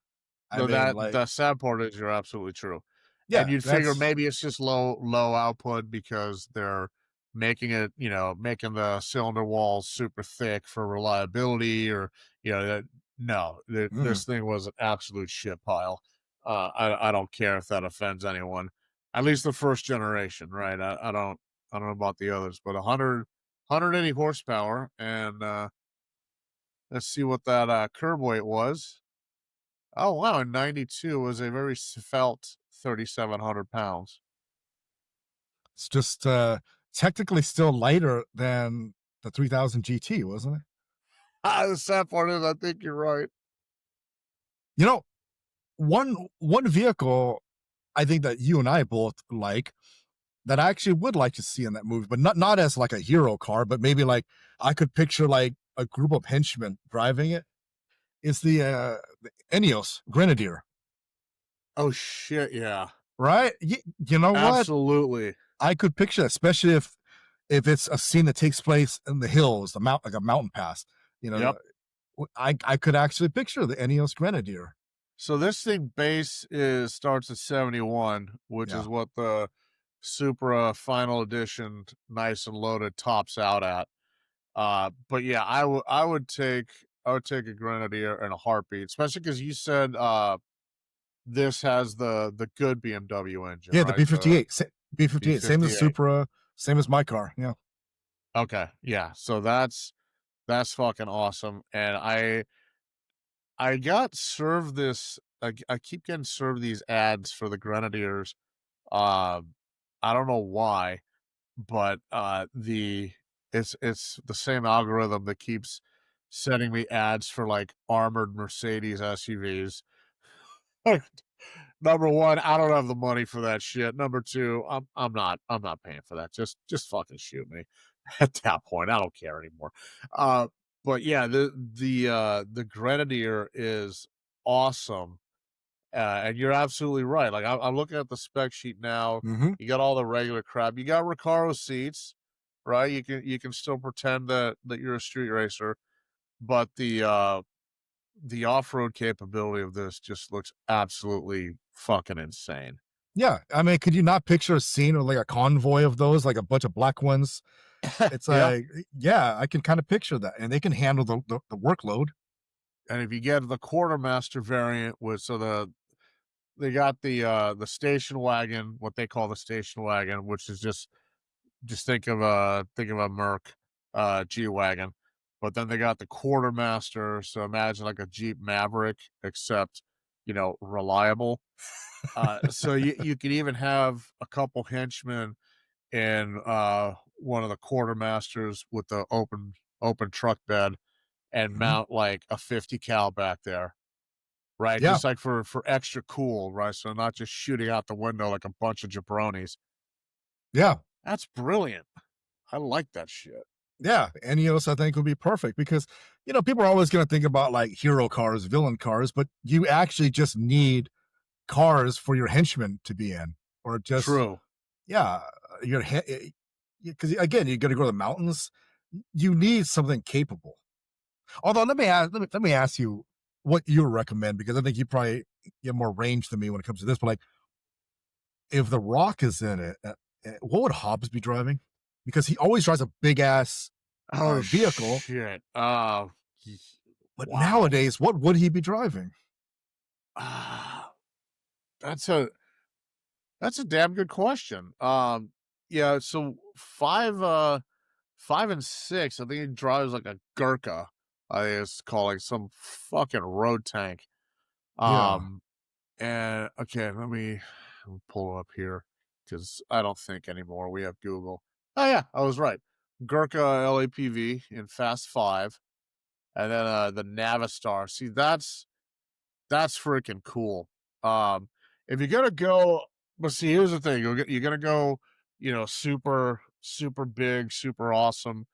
S1: I
S2: No,
S1: mean,
S2: that
S1: like,
S2: the sad part is you're absolutely true. And
S1: yeah,
S2: you'd figure
S1: that's
S2: maybe it's just low output because they're making the cylinder walls super thick for reliability or, that no,
S1: mm,
S2: this thing was an absolute shit pile. I don't care if that offends anyone. At least the first generation, right? I don't know about the others, but 180 horsepower and let's see what that curb weight was. Oh, wow, in '92 was a very svelte 3,700 pounds.
S1: it's just technically still lighter than the 3000 GT, wasn't it?
S2: The sad part is I think you're right.
S1: You know, one vehicle I think that you and I both like that I actually would like to see in that movie, but not as like a hero car, but maybe like I could picture like a group of henchmen driving it. Is the Enios Grenadier,
S2: Oh, shit, yeah.
S1: right? You know what?
S2: Absolutely.
S1: I could picture, especially if it's a scene that takes place in the hills, like a mountain pass. You know,
S2: Yep.
S1: I could actually picture the Enios Grenadier.
S2: So this thing base is starts at 71, which
S1: Yeah,
S2: is what the Supra final edition nice and loaded tops out at. But yeah, I would take a Grenadier in a heartbeat, especially because you said this has the good BMW engine,
S1: yeah, the
S2: right?
S1: B
S2: The
S1: 58, B58, same as
S2: B58.
S1: Supra, same as my car. Yeah,
S2: Okay, yeah. So that's fucking awesome, and I got served this. I keep getting served these ads for the Grenadiers. I don't know why, but it's the same algorithm that keeps sending me ads for like armored Mercedes SUVs. Number one, I don't have the money for that shit. Number two, I'm not paying for that. Just fucking shoot me. At that point, I don't care anymore. Uh, but yeah, the Grenadier is awesome. And you're absolutely right. Like I'm looking at the spec sheet now.
S1: Hmm.
S2: You got all the regular crap. You got Recaro seats, right? You can still pretend that you're a street racer, but the off-road capability of this just looks absolutely fucking insane.
S1: Yeah, I mean, could you not picture a scene with like a convoy of those, like a bunch of black ones? It's
S2: Yeah.
S1: like, yeah, I can kind of picture that, and they can handle the workload.
S2: And if you get the quartermaster variant with they got the station wagon, what they call the station wagon, which is just think of a Merc G wagon. But then they got the quartermaster, so imagine like a Jeep Maverick, except reliable. So you could even have a couple henchmen in one of the quartermasters with the open truck bed and
S1: Mhm.
S2: mount like a 50 cal back there, right?
S1: Yeah,
S2: Just like for extra cool, right? So not just shooting out the window like a bunch of jabronis.
S1: yeah,
S2: That's brilliant. I like that shit.
S1: yeah. Enios, I think, would be perfect because people are always going to think about like hero cars, villain cars, but you actually just need cars for your henchmen to be in, or just
S2: True.
S1: yeah, your because again, you got to go to the mountains. You need something capable. Although let me ask you what you recommend because I think you probably get more range than me when it comes to this. But like, if The Rock is in it, what would Hobbs be driving? Because he always drives a big ass
S2: Oh
S1: vehicle.
S2: shit.
S1: But
S2: Wow.
S1: nowadays, what would he be driving?
S2: Ah, that's a damn good question. Yeah, so 5 and 6, I think he drives like a Gurkha. I think it's called like some fucking road tank.
S1: Yeah.
S2: Um, and okay, let me pull up here because I don't think anymore. We have Google. Oh yeah, I was right. Gurkha LAPV in Fast Five, and then the Navistar. See, that's freaking cool. Um, if you're gonna go, but see, here's the thing: you're gonna go, super super big, super awesome,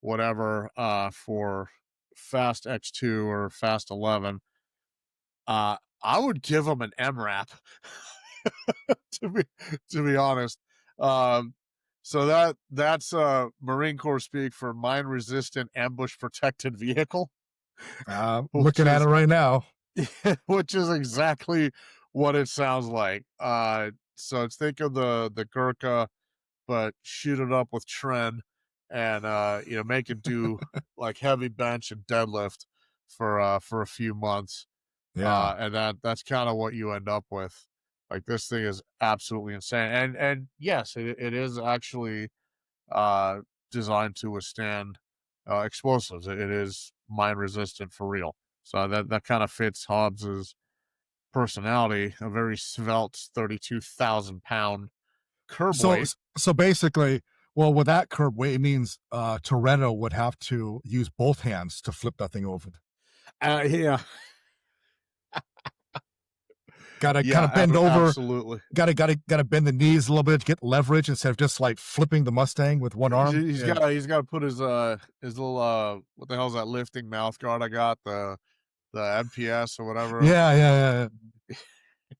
S2: whatever, for Fast X2 or Fast 11. I would give them an MRAP, to be honest. Um, so that's Marine Corps speak for mine resistant ambush protected vehicle, which
S1: Looking at it
S2: is
S1: right now.
S2: which is exactly what it sounds like. So it's think of the Gurkha, but shoot it up with Tren, and make it do like heavy bench and deadlift for a few months.
S1: Yeah.
S2: And that's kind of what you end up with. Like this thing is absolutely insane. And yes, it is actually uh designed to withstand explosives. It is mine resistant for real. So that kind of fits Hobbs's personality, a very svelte 32,000 pound curb
S1: So
S2: weight.
S1: so basically, well, with that curb weight, it means Toretto would have to use both hands to flip that thing over.
S2: Yeah,
S1: Got to kind
S2: yeah,
S1: of bend over.
S2: absolutely.
S1: Got to bend the knees a little bit to get leverage instead of just like flipping the Mustang with one
S2: He's,
S1: arm.
S2: he's
S1: Yeah.
S2: got he's got to put his little what the hell's that lifting mouth guard I got, the MPS or whatever.
S1: Yeah, yeah, yeah,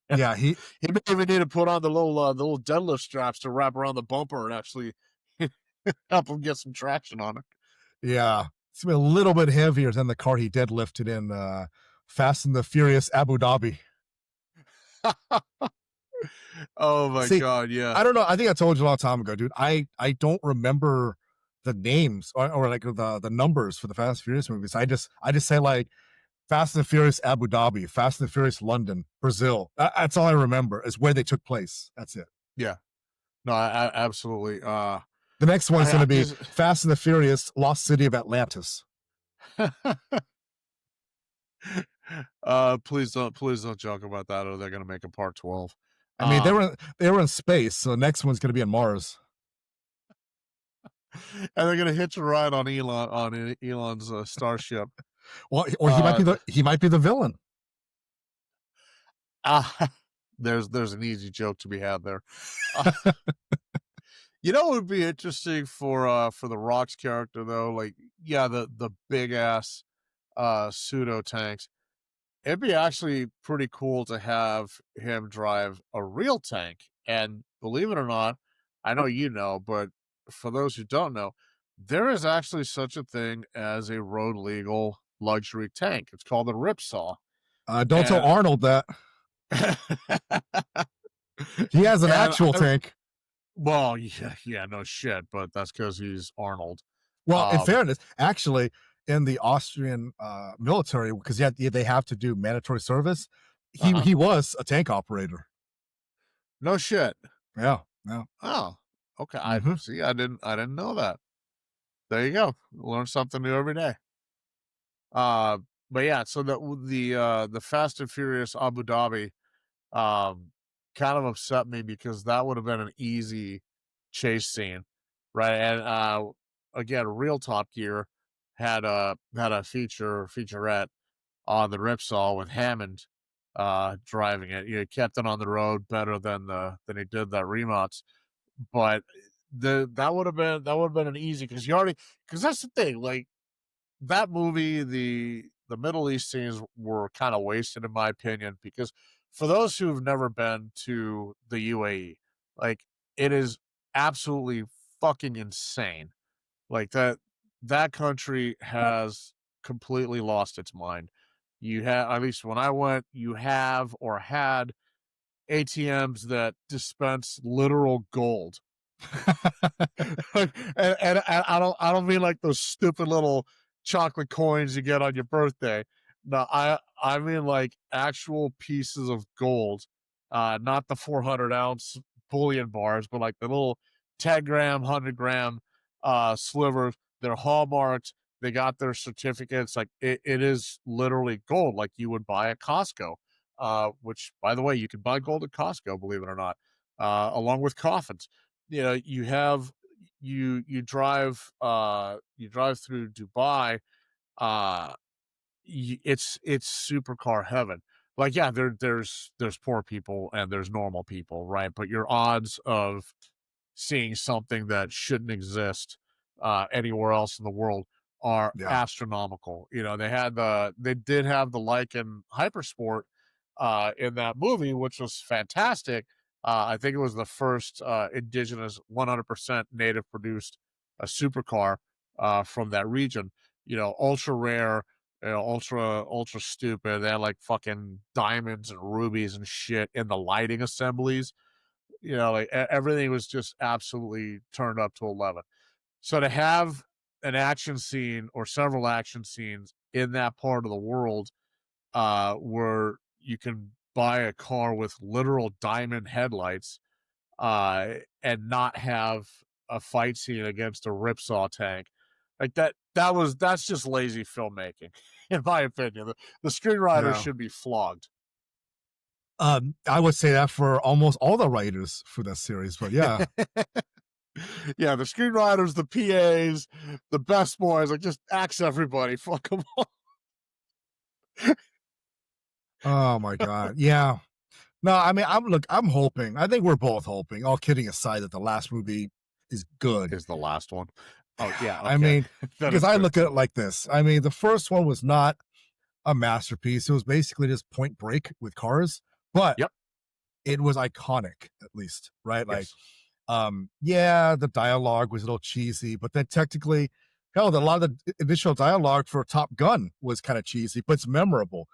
S1: yeah. Yeah, he
S2: He may even need to put on the little deadlift straps to wrap around the bumper and actually help him get some traction on
S1: yeah. It's gonna be a little bit heavier than the car he deadlifted in Fast and the Furious Abu Dhabi.
S2: it. Oh my
S1: See,
S2: god, yeah.
S1: I don't know. I think I told you a long time ago, dude. I don't remember the names or like the numbers for the Fast and Furious movies. I just say like Fast and the Furious Abu Dhabi, Fast and the Furious London, Brazil. That's all I remember is where they took place. That's it.
S2: Yeah. No, I absolutely.
S1: The next one's going
S2: I
S1: to be
S2: just
S1: Fast and the Furious Lost City of Atlantis.
S2: Please don't joke about that, or they're gonna make a part 12.
S1: I mean,
S2: Um,
S1: they were in space, so the next one's gonna be on Mars.
S2: and they're gonna hitch a ride on Elon's starship.
S1: Well, or
S2: Uh,
S1: he might be the villain.
S2: ah, there's an easy joke to be had there. Uh, you know what would be interesting for the Rock's character though? Like, yeah, the big ass pseudo tanks. It'd be actually pretty cool to have him drive a real tank. And believe it or not, I know you know, but for those who don't know, there is actually such a thing as a road legal luxury tank. It's called a ripsaw.
S1: Don't tell
S2: And
S1: Arnold that he has an
S2: and
S1: actual
S2: I
S1: tank.
S2: well, yeah, no shit, but that's because he's Arnold.
S1: Well, in
S2: Um,
S1: fairness, actually, in the Austrian military, because yeah, they have to do mandatory service.
S2: uh-huh.
S1: He was a tank operator.
S2: No shit.
S1: Yeah, yeah.
S2: Oh, okay. I
S1: Hmm.
S2: see. I didn't know that. There you go. Learn something new every day. Uh, but yeah, so the Fast and Furious Abu Dhabi um kind of upset me because that would have been an easy chase scene, right? And again, real Top Gear had a featurette on the Ripsaw with Hammond driving it. You know, kept it on the road better than he did that remots. But that would have been an easy because you already because that's the thing, like that movie, the Middle East scenes were kind of wasted in my opinion because for those who've never been to the UAE, like it is absolutely fucking insane. Like that country has completely lost its mind. You have at least when I went, you have or had ATMs that dispense literal gold. And I don't mean like those stupid little chocolate coins you get on your birthday. No, I mean like actual pieces of gold, not the 400-ounce bullion bars, but like the little 10 gram, 100 gram slivers. They're hallmarked. They got their certificates. Like it is literally gold, like you would buy at Costco. Which, by the way, you can buy gold at Costco, believe it or not, along with coffins. You know, you drive through Dubai, uh it's supercar heaven. Like yeah, there's poor people and there's normal people, right? But your odds of seeing something that shouldn't exist anywhere else in the world are
S1: Yeah,
S2: astronomical. You know, they did have the Lycan Hypersport in that movie, which was fantastic. I think it was the first indigenous 100% native produced supercar from that region. You know, ultra rare, you know, ultra stupid. They had like fucking diamonds and rubies and shit in the lighting assemblies. You know, like everything was just absolutely turned up to 11. So to have an action scene or several action scenes in that part of the world where you can buy a car with literal diamond headlights and not have a fight scene against a ripsaw tank. Like that's just lazy filmmaking, in my opinion. The screenwriters
S1: yeah.
S2: should be flogged.
S1: I would say that for almost all the writers for that series, but yeah.
S2: Yeah, the screenwriters, the PAs, the best boys, like just axe everybody. Fuck them all.
S1: Oh my god, yeah. No, I mean, I'm hoping. I think we're both hoping. All kidding aside, that the last movie is good.
S2: Is the last one. Oh, yeah,
S1: I
S2: okay.
S1: mean,
S2: That
S1: because
S2: is
S1: I
S2: good.
S1: look at it like this. I mean, the first one was not a masterpiece. It was basically just Point Break with cars, but
S2: Yep.
S1: it was iconic at least, right? Like,
S2: Yes.
S1: yeah, the dialogue was a little cheesy, but then technically, hell, a lot of the initial dialogue for Top Gun was kind of cheesy, but it's memorable.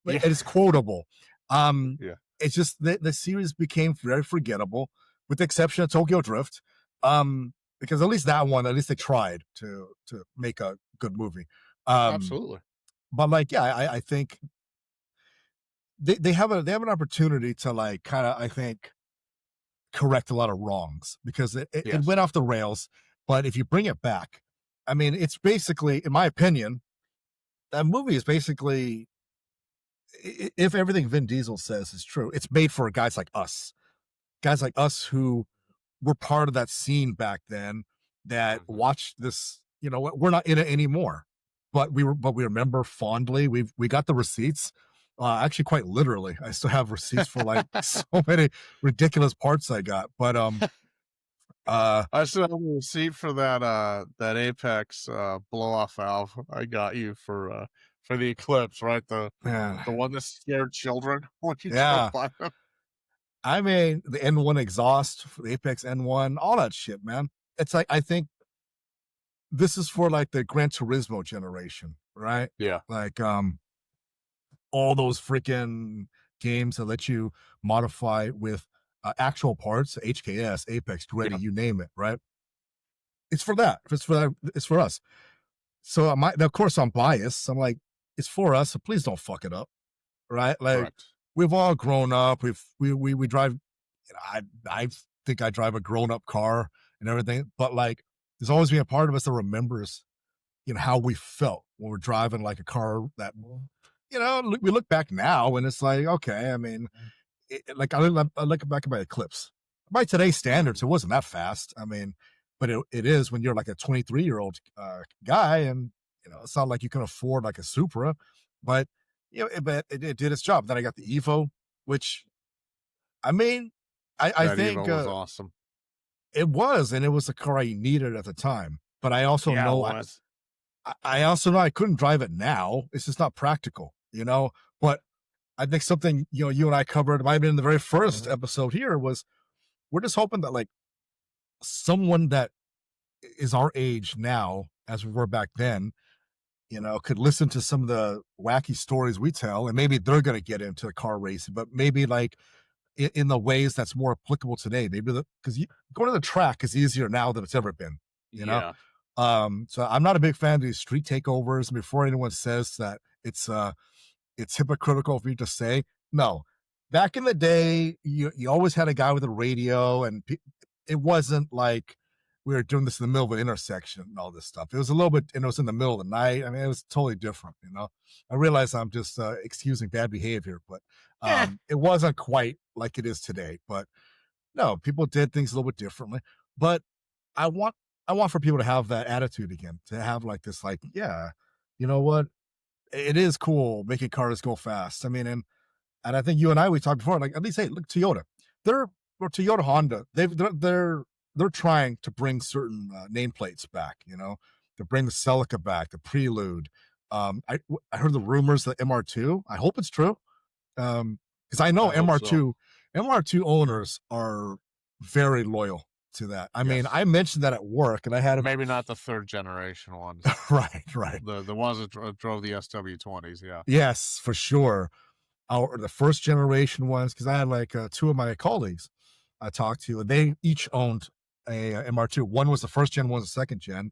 S2: Yeah.
S1: It is quotable. Um,
S2: Yeah.
S1: it's just the series became very forgettable, with the exception of Tokyo Drift. Because at least that one, at least they tried to make a good movie. Um,
S2: Absolutely.
S1: but like, yeah, I think they have an opportunity to like kind of, I think, correct a lot of wrongs because it
S2: Yes.
S1: went off the rails. But if you bring it back, I mean, it's basically, in my opinion, that movie is basically if everything Vin Diesel says is true, it's made for guys like us who were part of that scene back then that
S2: Mhm.
S1: watched this. You know, we're not in it anymore, but we remember fondly. We got the receipts. Actually, quite literally, I still have receipts for like so many ridiculous parts I got. But uh,
S2: I still have a receipt for that Apex, blow off valve I got you for the Eclipse, right?
S1: man,
S2: The one that scared children when you drove
S1: yeah.
S2: by them.
S1: I mean, the N1 exhaust, for the Apex N1, all that shit, man. It's like I think this is for like the Gran Turismo generation, right?
S2: Yeah,
S1: Like all those freaking games that let you modify with actual parts, HKS, Apex, Ready,
S2: yeah,
S1: you name it, right? It's for that. It's for that. It's for us. So of course, I'm biased. I'm like, it's for us. So please don't fuck it up, right? Like
S2: correct.
S1: we've all grown up. We drive. You know, I think I drive a grown up car and everything, but like, there's always been a part of us that remembers, you know, how we felt when we're driving like a car that, you know, we look back now and it's like, okay, I mean, like I look back at my Eclipse. By today's standards,
S2: Mhm.
S1: it wasn't that fast. I mean, but it is when you're like a 23-year-old guy, and you know, it's not like you can afford like a Supra, but you know, it did its job. Then I got the Evo, which I mean, I
S2: That
S1: think
S2: Evo was awesome.
S1: it was, and it was the car I needed at the time. But I also
S2: Yeah, it
S1: know
S2: was.
S1: I also know I couldn't drive it now. It's just not practical, you know. But I think something, you know, you and I covered, might have been in the very 1st episode here, was we're just hoping that like someone that is our age now, as we were back then, you know, could listen to some of the wacky stories we tell, and maybe they're going to get into car racing, but maybe like in the ways that's more applicable today. Maybe because going to the track is easier now than it's ever been, you know.
S2: Yeah.
S1: So I'm not a big fan of these street takeovers. Before anyone says that it's hypocritical for me to say, no. Back in the day, you always had a guy with a radio, and it wasn't like we were doing this in the middle of an intersection and all this stuff. It was a little bit, and it was in the middle of the night. I mean, it was totally different, you know. I realize I'm just excusing bad behavior, but
S2: Eh.
S1: it wasn't quite like it is today. But no, people did things a little bit differently. But I want I want for people to have that attitude again, to have like this, like, yeah, you know what? It is cool making cars go fast. I mean, and I think you and I we talked before, like at least hey, look, Toyota. They're or Toyota Honda. They're trying to bring certain nameplates back. You know, to bring the Celica back, the Prelude. I heard the rumors that MR2. I hope it's true. Because I know
S2: I hope so.
S1: MR2 owners are very loyal to that. I mean,
S2: Yes.
S1: I mentioned that at work, and I had a
S2: Maybe not the 3rd generation ones.
S1: right.
S2: The ones that drove the SW20s, yeah.
S1: Yes, for sure. Our the first generation ones, because I had like two of my colleagues I talked to, and they each owned a MR2. One was the first gen, one was the second gen.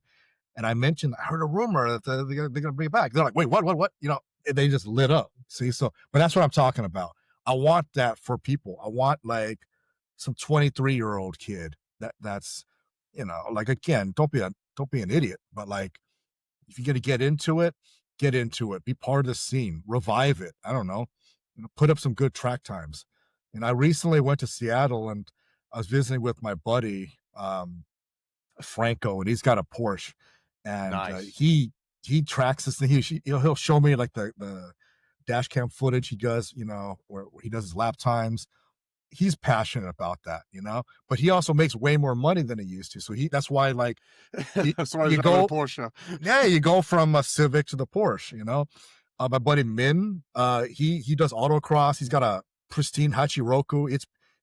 S1: And I mentioned, I heard a rumor that they're going to bring it back. They're like, wait, what? You know, and they just lit up. See, so, but that's what I'm talking about. I want that for people. I want like some 23-year-old kid that's, you know, like again, don't be an idiot, but like if you're gonna get into it. Be part of the scene. Revive it. I don't know. You know, put up some good track times. And I recently went to Seattle and I was visiting with my buddy Franco, and he's got a Porsche, and
S2: Nice.
S1: he tracks this thing. He'll show me like the dash cam footage he does, you know, where he does his lap times. He's passionate about that, you know, but he also makes way more money than he used to. So that's why like you,
S2: That's why he's
S1: you
S2: driving a
S1: go
S2: Porsche.
S1: yeah, you go from a Civic to the Porsche, you know. My buddy Min, he does autocross. He's got a pristine Hachiroku.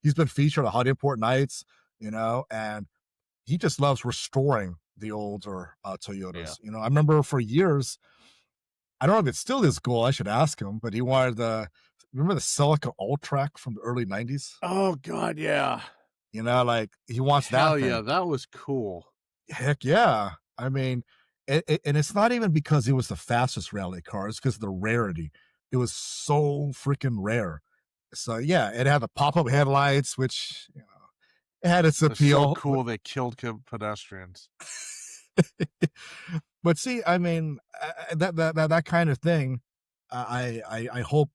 S1: He's been featured at Hot Import Nights, you know, and he just loves restoring the older
S2: Yeah.
S1: Toyotas. You know, I remember for years, I don't know if it's still his goal. I should ask him, but he wanted the remember the Celica Alltrack from the early '90s.
S2: Oh god, yeah.
S1: You know, like he wants that
S2: Hell yeah,
S1: thing.
S2: that was cool.
S1: Heck yeah. I mean, and it's not even because it was the fastest rally car, it's because of the rarity. It was so freaking rare. So yeah, it had the pop-up headlights, which you know, it had its
S2: It's so
S1: appeal.
S2: cool they killed pedestrians.
S1: But see, I mean, that kind of thing. I hope.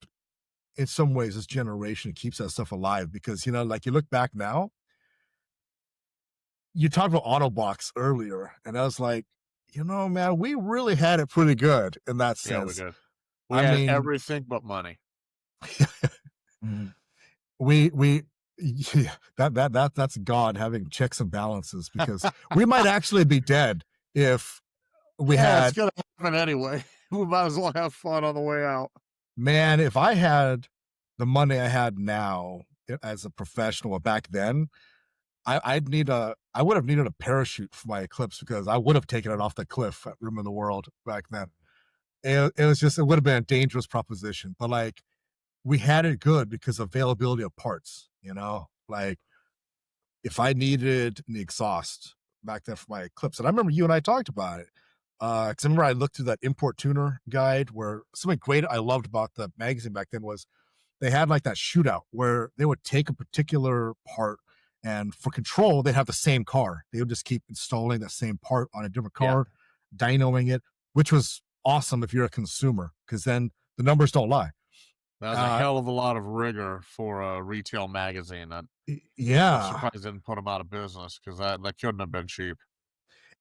S1: in some ways this generation keeps that stuff alive because like you look back now, you talked about Autobox earlier, and I was like, man, we really had it pretty good in that
S2: Yeah, we
S1: sense.
S2: did. We
S1: I
S2: had
S1: mean,
S2: everything but money.
S1: Mhm. we yeah, that's God having checks and balances because we might actually be dead if we
S2: Yeah, it's
S1: had
S2: gonna happen anyway. We might as well have fun on the way out.
S1: man, if I had the money I had now as a professional back then, I would have needed a parachute for my eclipse because I would have taken it off the cliff at Rim of the World back then. It was just it would have been a dangerous proposition, but like we had it good because of availability of parts. Like if I needed an exhaust back then for my Eclipse, and I remember you and I talked about it. Because I remember I looked through that import tuner guide where something great I loved about the magazine back then was they had like that shootout where they would take a particular part and for control, they'd have the same car. They would just keep installing that same part on a different
S2: Yeah,
S1: car, dynoing it, which was awesome if you're a consumer because then the numbers don't lie.
S2: that was a
S1: Uh,
S2: hell of a lot of rigor for a retail magazine. I'm
S1: yeah.
S2: surprised they didn't put them out of business because that couldn't have been cheap.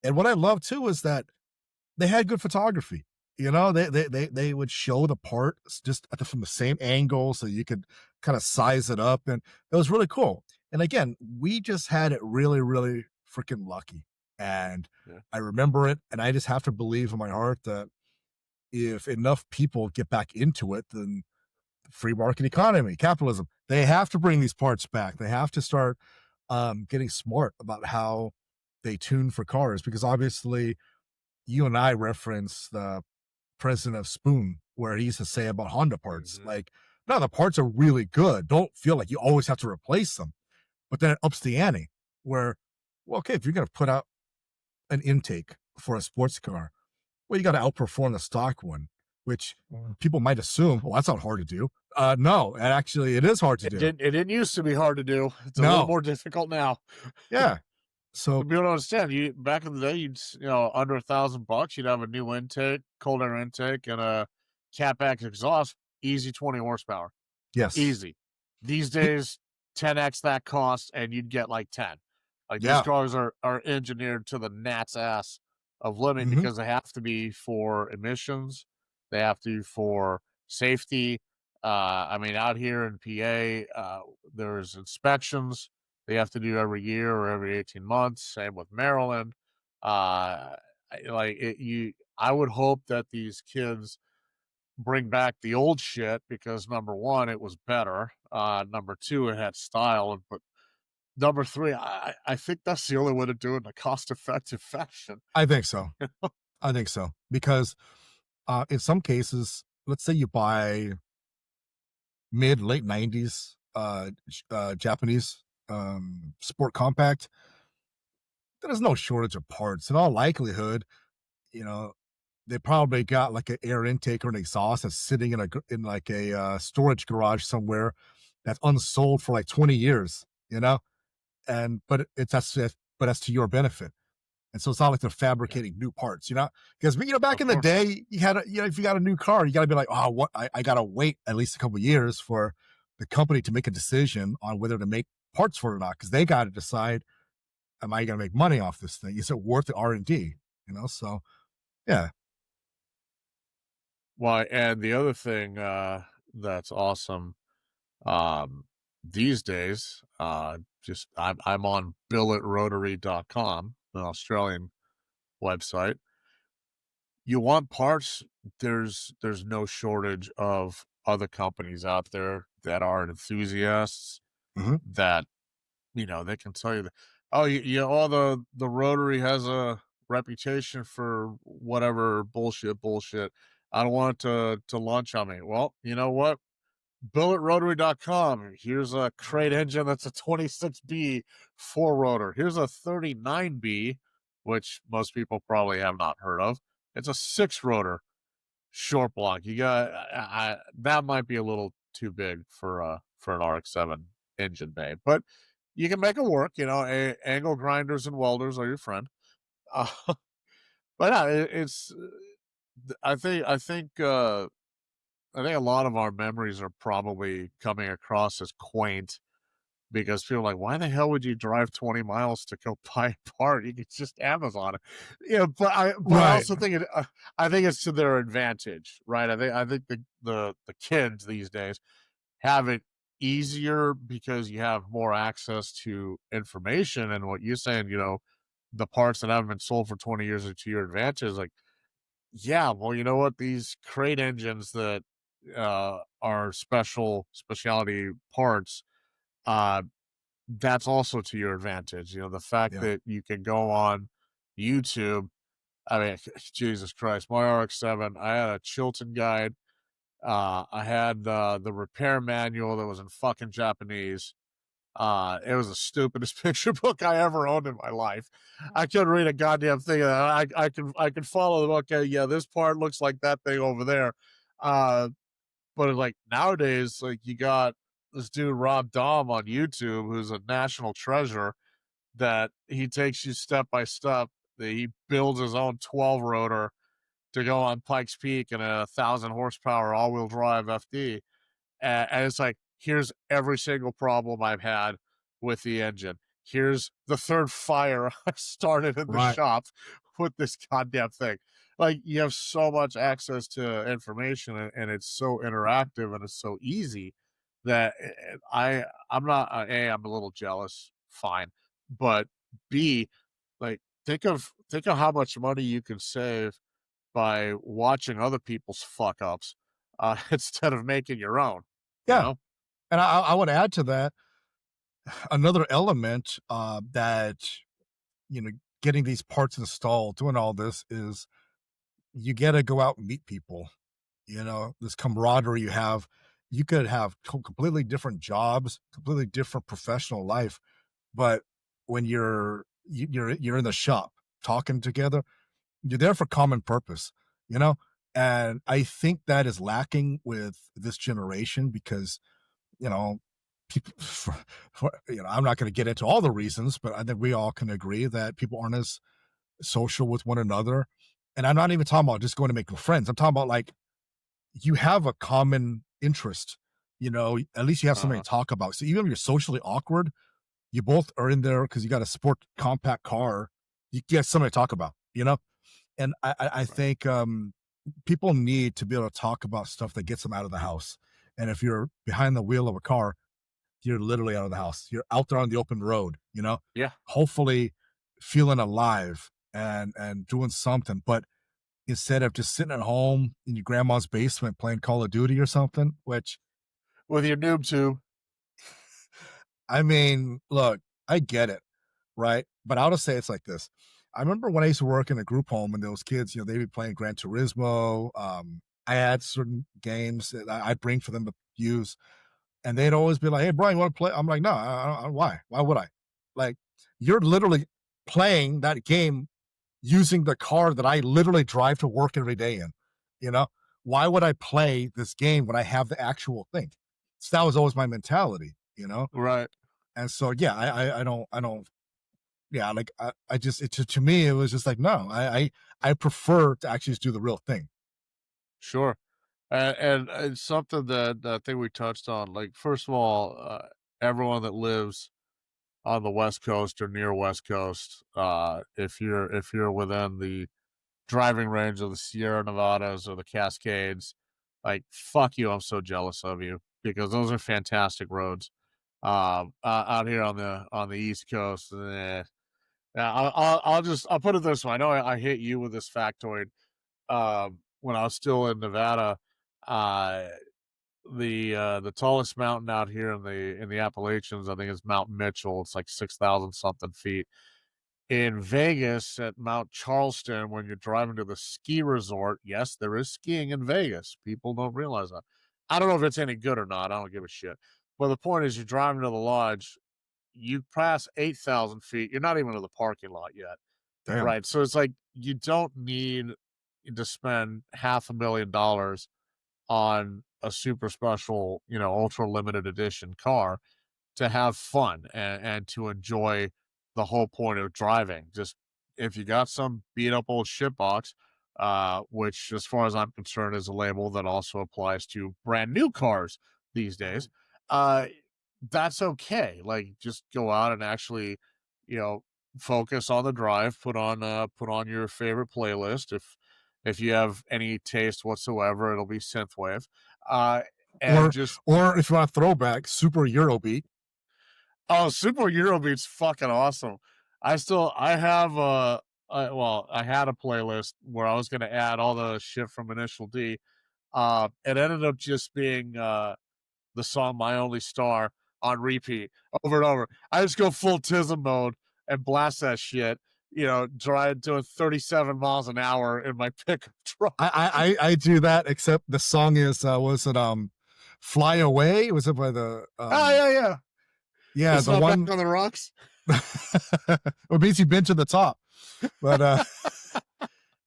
S1: And what I love too is that they had good photography. They would show the part just from the same angle so you could kind of size it up, and it was really cool. And again, we just had it really, really freaking lucky. And
S2: Yeah.
S1: I remember it, and I just have to believe in my heart that if enough people get back into it, then free market economy, capitalism, they have to bring these parts back. They have to start getting smart about how they tune for cars because obviously you and I reference the president of Spoon, where he used to say about Honda parts,
S2: Mhm.
S1: like, no, the parts are really good. Don't feel like you always have to replace them. But then it ups the ante where, well, okay, if you're going to put out an intake for a sports car, well, you got to outperform the stock one, which people might assume, well, that's not hard to do. No, and actually, it is hard to do.
S2: It didn't used to be hard to do. It's a little
S1: No,
S2: more difficult now.
S1: yeah. So,
S2: People don't understand. You back in the day, under $1,000, you'd have a new intake, cold air intake, and a catback exhaust, easy 20 horsepower.
S1: yes.
S2: Easy. These
S1: Y-
S2: days, 10x that cost, and you'd get like 10. Like these
S1: Yeah.
S2: cars are engineered to the gnat's ass of living
S1: Hmm.
S2: because they have to be for emissions, they have to for safety. I mean, out here in PA, there's inspections they have to do every year or every 18 months. Same with Maryland. Like I would hope that these kids bring back the old shit because number one, it was better. Number two, it had style. But number three, I think that's the only way to do it in a cost effective fashion.
S1: I think so. I think so because in some cases, let's say you buy mid late 90s Japanese sport compact, there's no shortage of parts. In all likelihood, you know, they probably got like an air intake or an exhaust that's sitting in like a storage garage somewhere that's unsold for like 20 years, and but that's to your benefit. And so it's not like they're
S2: Yeah,
S1: fabricating new parts, because back
S2: of
S1: in the
S2: course.
S1: day, you had if you got a new car, you got to be like, oh, what I got to wait at least a couple of years for the company to make a decision on whether to make parts for it or not, because they got to decide, am I going to make money off this thing? Is it worth the R&D? So yeah.
S2: Well, and the other thing that's awesome these days, just I'm on billetrotary.com, an Australian website. You want parts, there's no shortage of other companies out there that are enthusiasts
S1: Hmm.
S2: that, they can tell you that, "Oh, the Rotary has a reputation for whatever bullshit. I don't want to lunch on me." Well, you know what? Billetrotary.com. Here's a crate engine that's a 26B four rotor. Here's a 39B, which most people probably have not heard of. It's a six rotor short block. You got that might be a little too big for an RX-7 engine bay, but you can make it work. Angle grinders and welders are your friend. Uh, but yeah, it's. I think I think a lot of our memories are probably coming across as quaint because people are like, "Why the hell would you drive 20 miles to go buy a part? You could just Amazon it." Yeah, but I
S1: Right,
S2: also think I think it's to their advantage, right? I think the kids these days have it easier because you have more access to information, and what you're saying, the parts that haven't been sold for 20 years are to your advantage, like, yeah, well, you know what? These crate engines that, are specialty parts, uh, that's also to your advantage. The fact
S1: yeah,
S2: that you can go on YouTube. I mean, Jesus Christ, my RX-7, I had a Chilton guide, I had the repair manual that was in fucking Japanese. It was the stupidest picture book I ever owned in my life. I couldn't read a goddamn thing. I can follow them. Okay, yeah, this part looks like that thing over there. Uh, but it's like nowadays, like you got this dude Rob Dahm on YouTube, who's a national treasure. That he takes you step by step. That he builds his own 12 rotor to go on Pikes Peak in a 1,000 horsepower all wheel drive FD, and it's like, here's every single problem I've had with the engine. Here's the third fire I started in the
S1: right.
S2: shop with this goddamn thing. Like, you have so much access to information, and it's so interactive and it's so easy that I'm not A, I'm a little jealous, fine. But B, like, think of how much money you can save by watching other people's fuck ups, instead of making your own, you
S1: Yeah,
S2: know?
S1: and I would add to that another element, that, you know, getting these parts installed, doing all this is you gotta go out and meet people, this camaraderie you have. You could have completely different jobs, completely different professional life, but when you're in the shop talking together, you're there for common purpose, you know? And I think that is lacking with this generation because, you know, people, I'm not going to get into all the reasons, but I think we all can agree that people aren't as social with one another. And I'm not even talking about just going to make friends. I'm talking about like you have a common interest, at least you have something
S2: Uh-huh,
S1: to talk about. So even if you're socially awkward, you both are in there because you got a sport compact car. You get something to talk about, And I
S2: right.
S1: think people need to be able to talk about stuff that gets them out of the house. And if you're behind the wheel of a car, you're literally out of the house. You're out there on the open road,
S2: Yeah.
S1: hopefully feeling alive and doing something. But instead of just sitting at home in your grandma's basement playing Call of Duty or something, which
S2: With your noob tube.
S1: I mean, look, I get it, right? But I'll just say it's like this. I remember when I used to work in a group home and those kids, they'd be playing Gran Turismo. I had certain games that I'd bring for them to use, and they'd always be like, "Hey, Brian, you want to play?" I'm like, "No, why? Why would I?" Like, you're literally playing that game using the car that I literally drive to work every day in. You know, why would I play this game when I have the actual thing? So that was always my mentality.
S2: Right.
S1: And so, yeah, I don't, yeah, like I just, to me, it was just like, no, I prefer to actually just do the real thing.
S2: Sure. And it's something that I think we touched on. Like, first of all, everyone that lives on the West Coast or near West Coast, if you're within the driving range of the Sierra Nevadas or the Cascades, like, fuck you, I'm so jealous of you because those are fantastic roads. Out here on the East Coast, yeah, I'll put it this way. I know I hit you with this factoid. When I was still in Nevada, uh, the tallest mountain out here in the Appalachians, I think, is Mount Mitchell. It's like 6,000 something feet. In Vegas at Mount Charleston, when you're driving to the ski resort, yes, there is skiing in Vegas. People don't realize that. I don't know if it's any good or not. I don't give a shit. But the point is, you're driving to the lodge, you pass 8,000 feet. You're not even to the parking lot yet.
S1: Damn.
S2: Right. So it's like you don't need to spend $500,000 on a super special, ultra limited edition car to have fun and to enjoy the whole point of driving. Just if you got some beat up old shit box, which, as far as I'm concerned, is a label that also applies to brand new cars these days. Uh, that's okay. Like, just go out and actually, you know, focus on the drive. Put on your favorite playlist. If you have any taste whatsoever, it'll be synthwave. Uh, and
S1: Or
S2: just
S1: or if you want a throwback, Super Eurobeat.
S2: Oh, Super Eurobeat's fucking awesome. I have I had a playlist where I was gonna add all the shit from Initial D. It ended up just being the song "My Only Star" on repeat over and over. I just go full Tism mode and blast that shit. You know, drive doing 37 miles an hour in my pickup truck.
S1: I do that, except the song is was it Fly Away? Was it by the
S2: Oh yeah, yeah.
S1: yeah,
S2: It's
S1: the
S2: not back
S1: one
S2: on the rocks.
S1: or basically been to the top. But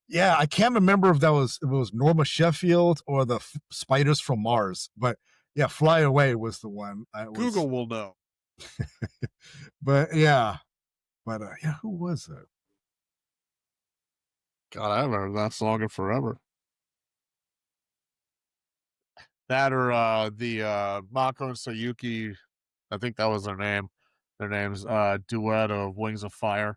S1: yeah, I can't remember if that was if it was Norma Sheffield or the Spiders from Mars. But yeah, Fly Away was the one. I was
S2: Google will know.
S1: but yeah. But yeah, who was it?
S2: God, I haven't heard that song in forever. That or the Mako and Sayuki, I think that was their name. Their name's duet of Wings of Fire,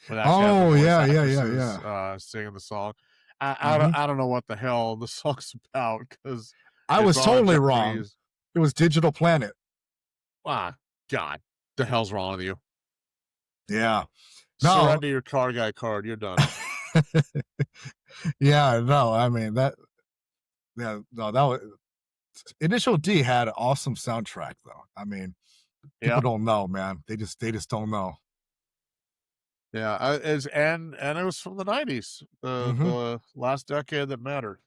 S2: where they actually have the
S1: Oh
S2: voice
S1: yeah, yeah, yeah,
S2: actresses
S1: yeah.
S2: singing the song.
S1: Hmm.
S2: I don't know what the hell the song's about because
S1: I
S2: it's
S1: was
S2: all in
S1: totally wrong.
S2: Japanese.
S1: It was Digital Planet.
S2: Ah, God, the hell's wrong with you?
S1: Yeah. No.
S2: Surrender your car guy card. You're done.
S1: Yeah, no, I mean that yeah, no, that was Initial D had an awesome soundtrack though. I mean, people
S2: Yeah,
S1: don't know, man. They just don't know.
S2: yeah. And it was from the '90s,
S1: Hmm.
S2: the last decade that mattered.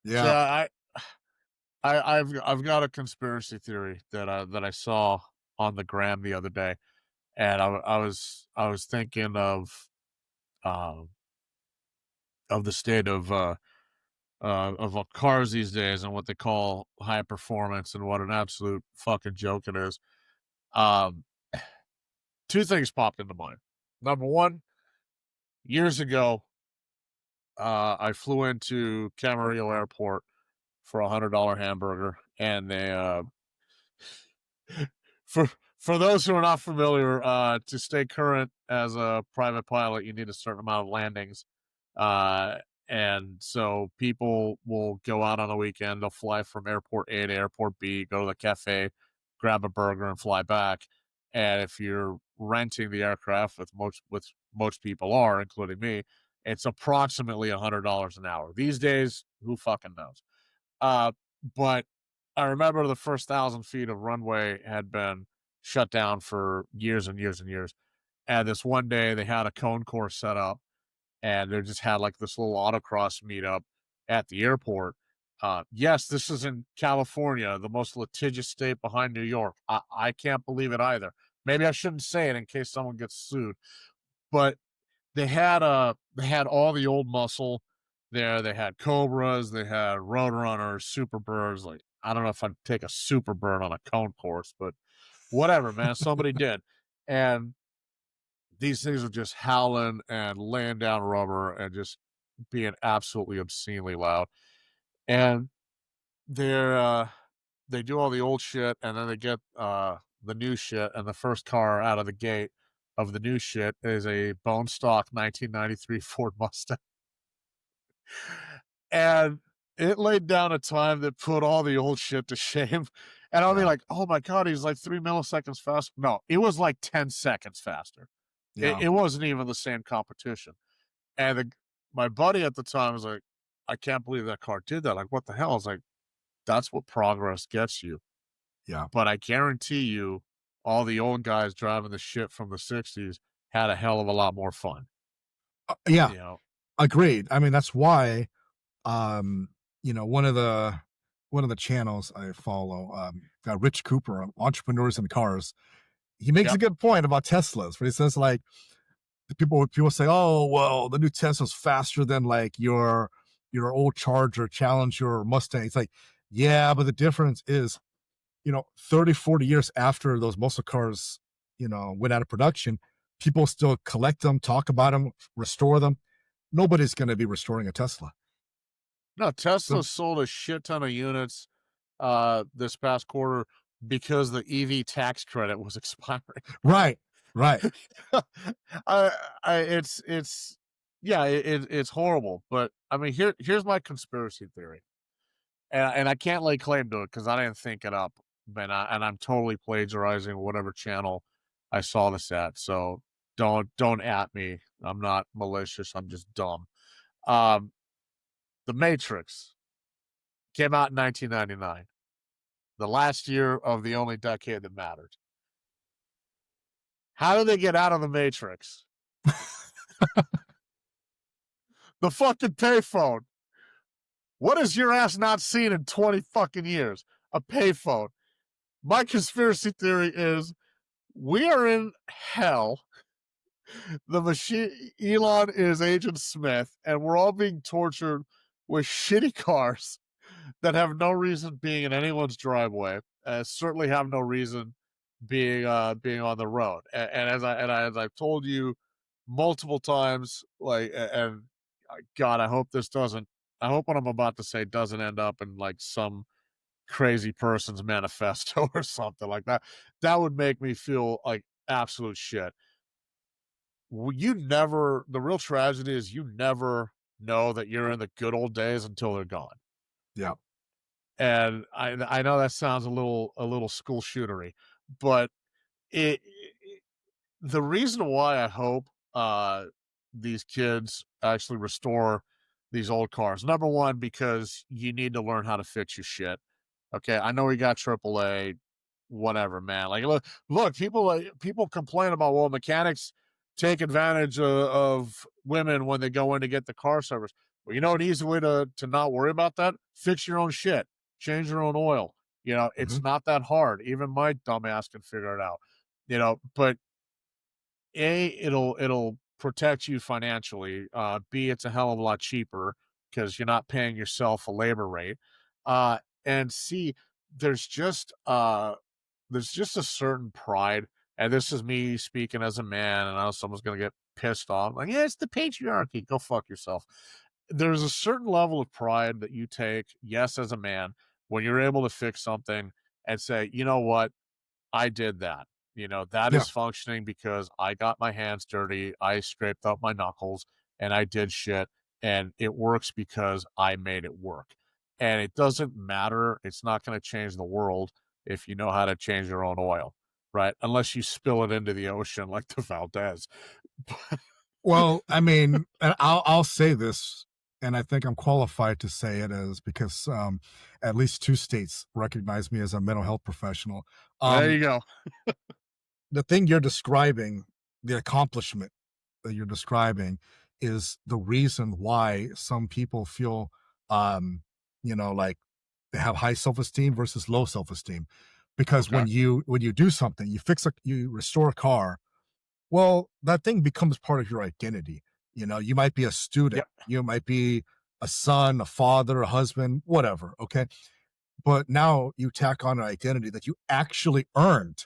S2: So
S1: Yeah.
S2: I've got a conspiracy theory that I saw on the gram the other day, and I was thinking um of the state of cars these days and what they call high performance and what an absolute fucking joke it is. Um, two things popped into mind. Number one, years ago, I flew into Camarillo Airport for $100 hamburger, and they for for those who are not familiar, to stay current as a private pilot, you need a certain amount of landings. Uh, and so people will go out on the weekend, they'll fly from airport A to airport B, go to the cafe, grab a burger, and fly back. And if you're renting the aircraft, with most people are, including me, it's approximately $100 an hour. These days, who fucking knows? Uh, but I remember the first 1,000 feet of runway had been shut down for years and years and years. And this one day they had a cone course set up and they just had like this little autocross meetup at the airport. Yes, this is in California, the most litigious state behind New York. I can't believe it either. Maybe I shouldn't say it in case someone gets sued, but they had all the old muscle there. They had Cobras, they had Roadrunners, Superbirds. Like, I don't know if I'd take a Superbird on a cone course, but whatever, man. Somebody did. And these things are just howling and laying down rubber and just being absolutely obscenely loud. And they're they do all the old shit and then they get the new shit, and the first car out of the gate of the new shit is a bone stock 1993 Ford Mustang. And it laid down a time that put all the old shit to shame. And I'll be
S1: Yeah.
S2: like, oh my God, he's like 3 milliseconds faster. No, it was like 10 seconds faster.
S1: Yeah.
S2: It wasn't even the same competition. And my buddy at the time was like, I can't believe that car did that. Like, what the hell? I was like, that's what progress gets you.
S1: Yeah.
S2: But I guarantee you, all the old guys driving the shit from the '60s had a hell of a lot more fun.
S1: Yeah.
S2: You know?
S1: Agreed. I mean, that's why you know, one of the channels I follow, got Rich Cooper on entrepreneurs and cars. He makes a
S2: Yep.
S1: good point about Teslas, where he says like people say, "Oh, well, the new Tesla's faster than like your old Charger, Challenger, or Mustang." It's like, yeah, but the difference is, you know, 30, 40 years after those muscle cars, you know, went out of production, people still collect them, talk about them, restore them. nobody's going to be restoring a Tesla.
S2: No,
S1: So,
S2: Tesla sold a shit ton of units this past quarter because the EV tax credit was expiring.
S1: right, right.
S2: I, it's yeah, it's horrible. But I mean, here's my conspiracy theory, and I can't lay claim to it because I didn't think it up, and I'm totally plagiarizing whatever channel I saw this at. So don't at me. I'm not malicious. I'm just dumb. Um, The Matrix came out in 1999, the last year of the only decade that mattered. How did they get out of the Matrix? The fucking payphone. What has your ass not seen in 20 fucking years? A payphone. My conspiracy theory is we are in hell. The machine, Elon is Agent Smith, and we're all being tortured with shitty cars that have no reason being in anyone's driveway. Certainly have no reason being on the road. And as I've told you multiple times, and God, I hope this doesn't. I hope what I'm about to say doesn't end up in like some crazy person's manifesto or something like that. That would make me feel like absolute shit. You never. The real tragedy is you never know that you're in the good old days until they're gone.
S1: Yeah.
S2: And I know that sounds a little school shootery, but it the reason why I hope these kids actually restore these old cars. Number one, because you need to learn how to fix your shit. Okay, I know we got AAA, whatever, man. Like, look, people complain about well, mechanics take advantage of women when they go in to get the car service. Well, you know, an easy way to not worry about that: fix your own shit, change your own oil. You know,
S1: Hmm.
S2: it's not that hard. Even my dumbass can figure it out. You know, but it'll protect you financially. B, it's a hell of a lot cheaper because you're not paying yourself a labor rate. And C, there's just uh there's just a certain pride, and this is me speaking as a man, and I know someone's gonna get pissed off, like, yeah, it's the patriarchy. Go fuck yourself. There's a certain level of pride that you take, yes, as a man, when you're able to fix something and say, you know what, I did that. You know, that
S1: Yeah.
S2: is functioning because I got my hands dirty, I scraped up my knuckles, and I did shit, and it works because I made it work. And it doesn't matter, it's not gonna change the world if you know how to change your own oil, right? Unless you spill it into the ocean like the Valdez.
S1: Well, I mean, and I'll say this, and I think I'm qualified to say it as because at least two states recognize me as a mental health professional.
S2: There
S1: Um,
S2: you go.
S1: the thing you're describing, the accomplishment that you're describing, is the reason why some people feel, um, like they have high self esteem versus low self esteem. Because
S2: Okay.
S1: when you do something, you restore a car. Well, that thing becomes part of your identity. You might be a student,
S2: Yep.
S1: you might be a son, a father, a husband, whatever. Okay. But now you tack on an identity that you actually earned,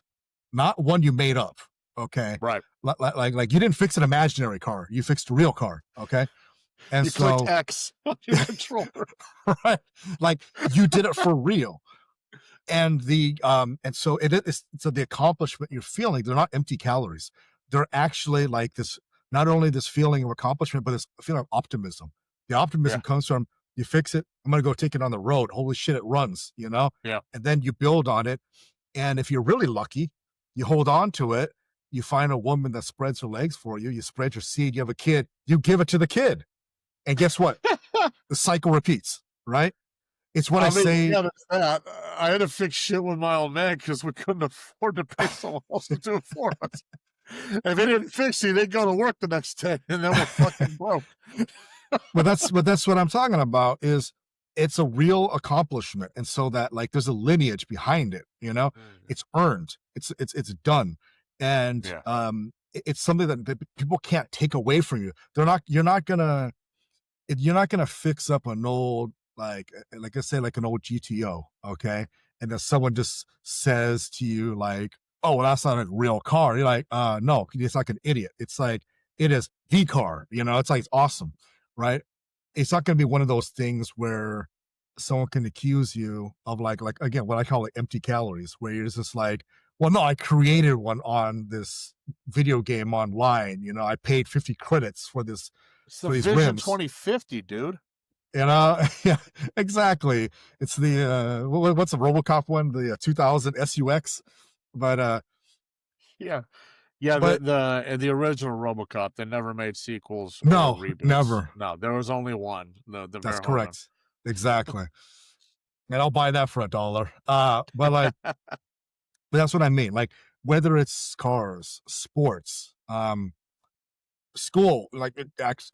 S1: not one you made up. Okay.
S2: Right.
S1: Like you didn't fix an imaginary car, you fixed a real car. Okay. And
S2: You clicked
S1: so,
S2: X on your controller.
S1: right, like you did it for real. And so it is, so the accomplishment you're feeling, they're not empty calories. They're actually like this, not only this feeling of accomplishment, but this feeling of optimism. The optimism
S2: Yeah.
S1: comes from you fix it, I'm gonna go take it on the road. Holy shit, it runs.
S2: Yeah.
S1: And then you build on it. And if you're really lucky, you hold on to it, you find a woman that spreads her legs for you, you spread your seed, you have a kid, you give it to the kid. And guess what? The cycle repeats, right? It's what I
S2: I mean,
S1: say.
S2: yeah, there's that. I had to fix shit with my old man because we couldn't afford to pay someone else to do it for us. If he didn't fix it, they'd go to work the next day, and then we're fucking broke.
S1: But that's what I'm talking about is it's a real accomplishment. And so that like there's a lineage behind it.
S2: Mhm.
S1: It's earned. It's done. And
S2: Yeah.
S1: it's something that people can't take away from you. You're not gonna fix up an old like I say like an old GTO, okay? And then someone just says to you like, "Oh, well, that's not a real car." You're like, no, it's like an idiot. It's like it is the car. It's like it's awesome. right? It's not going to be one of those things where someone can accuse you of like again what I call like empty calories, where you're just like, well, no, I created one on this video game online. I paid 50 credits for this
S2: It's the
S1: for these
S2: Vision
S1: rims.
S2: 2050, dude.
S1: Yeah, exactly. It's the what's the RoboCop one? The 2000 SUX. But
S2: Yeah. Yeah,
S1: but
S2: the original RoboCop, they never made sequels or
S1: no,
S2: reboots.
S1: never.
S2: No, there was only one, the
S1: That's
S2: Verhoeven.
S1: correct. Exactly. And I'll buy that for $1. But like, but that's what I mean. Like, whether it's cars, sports, school, like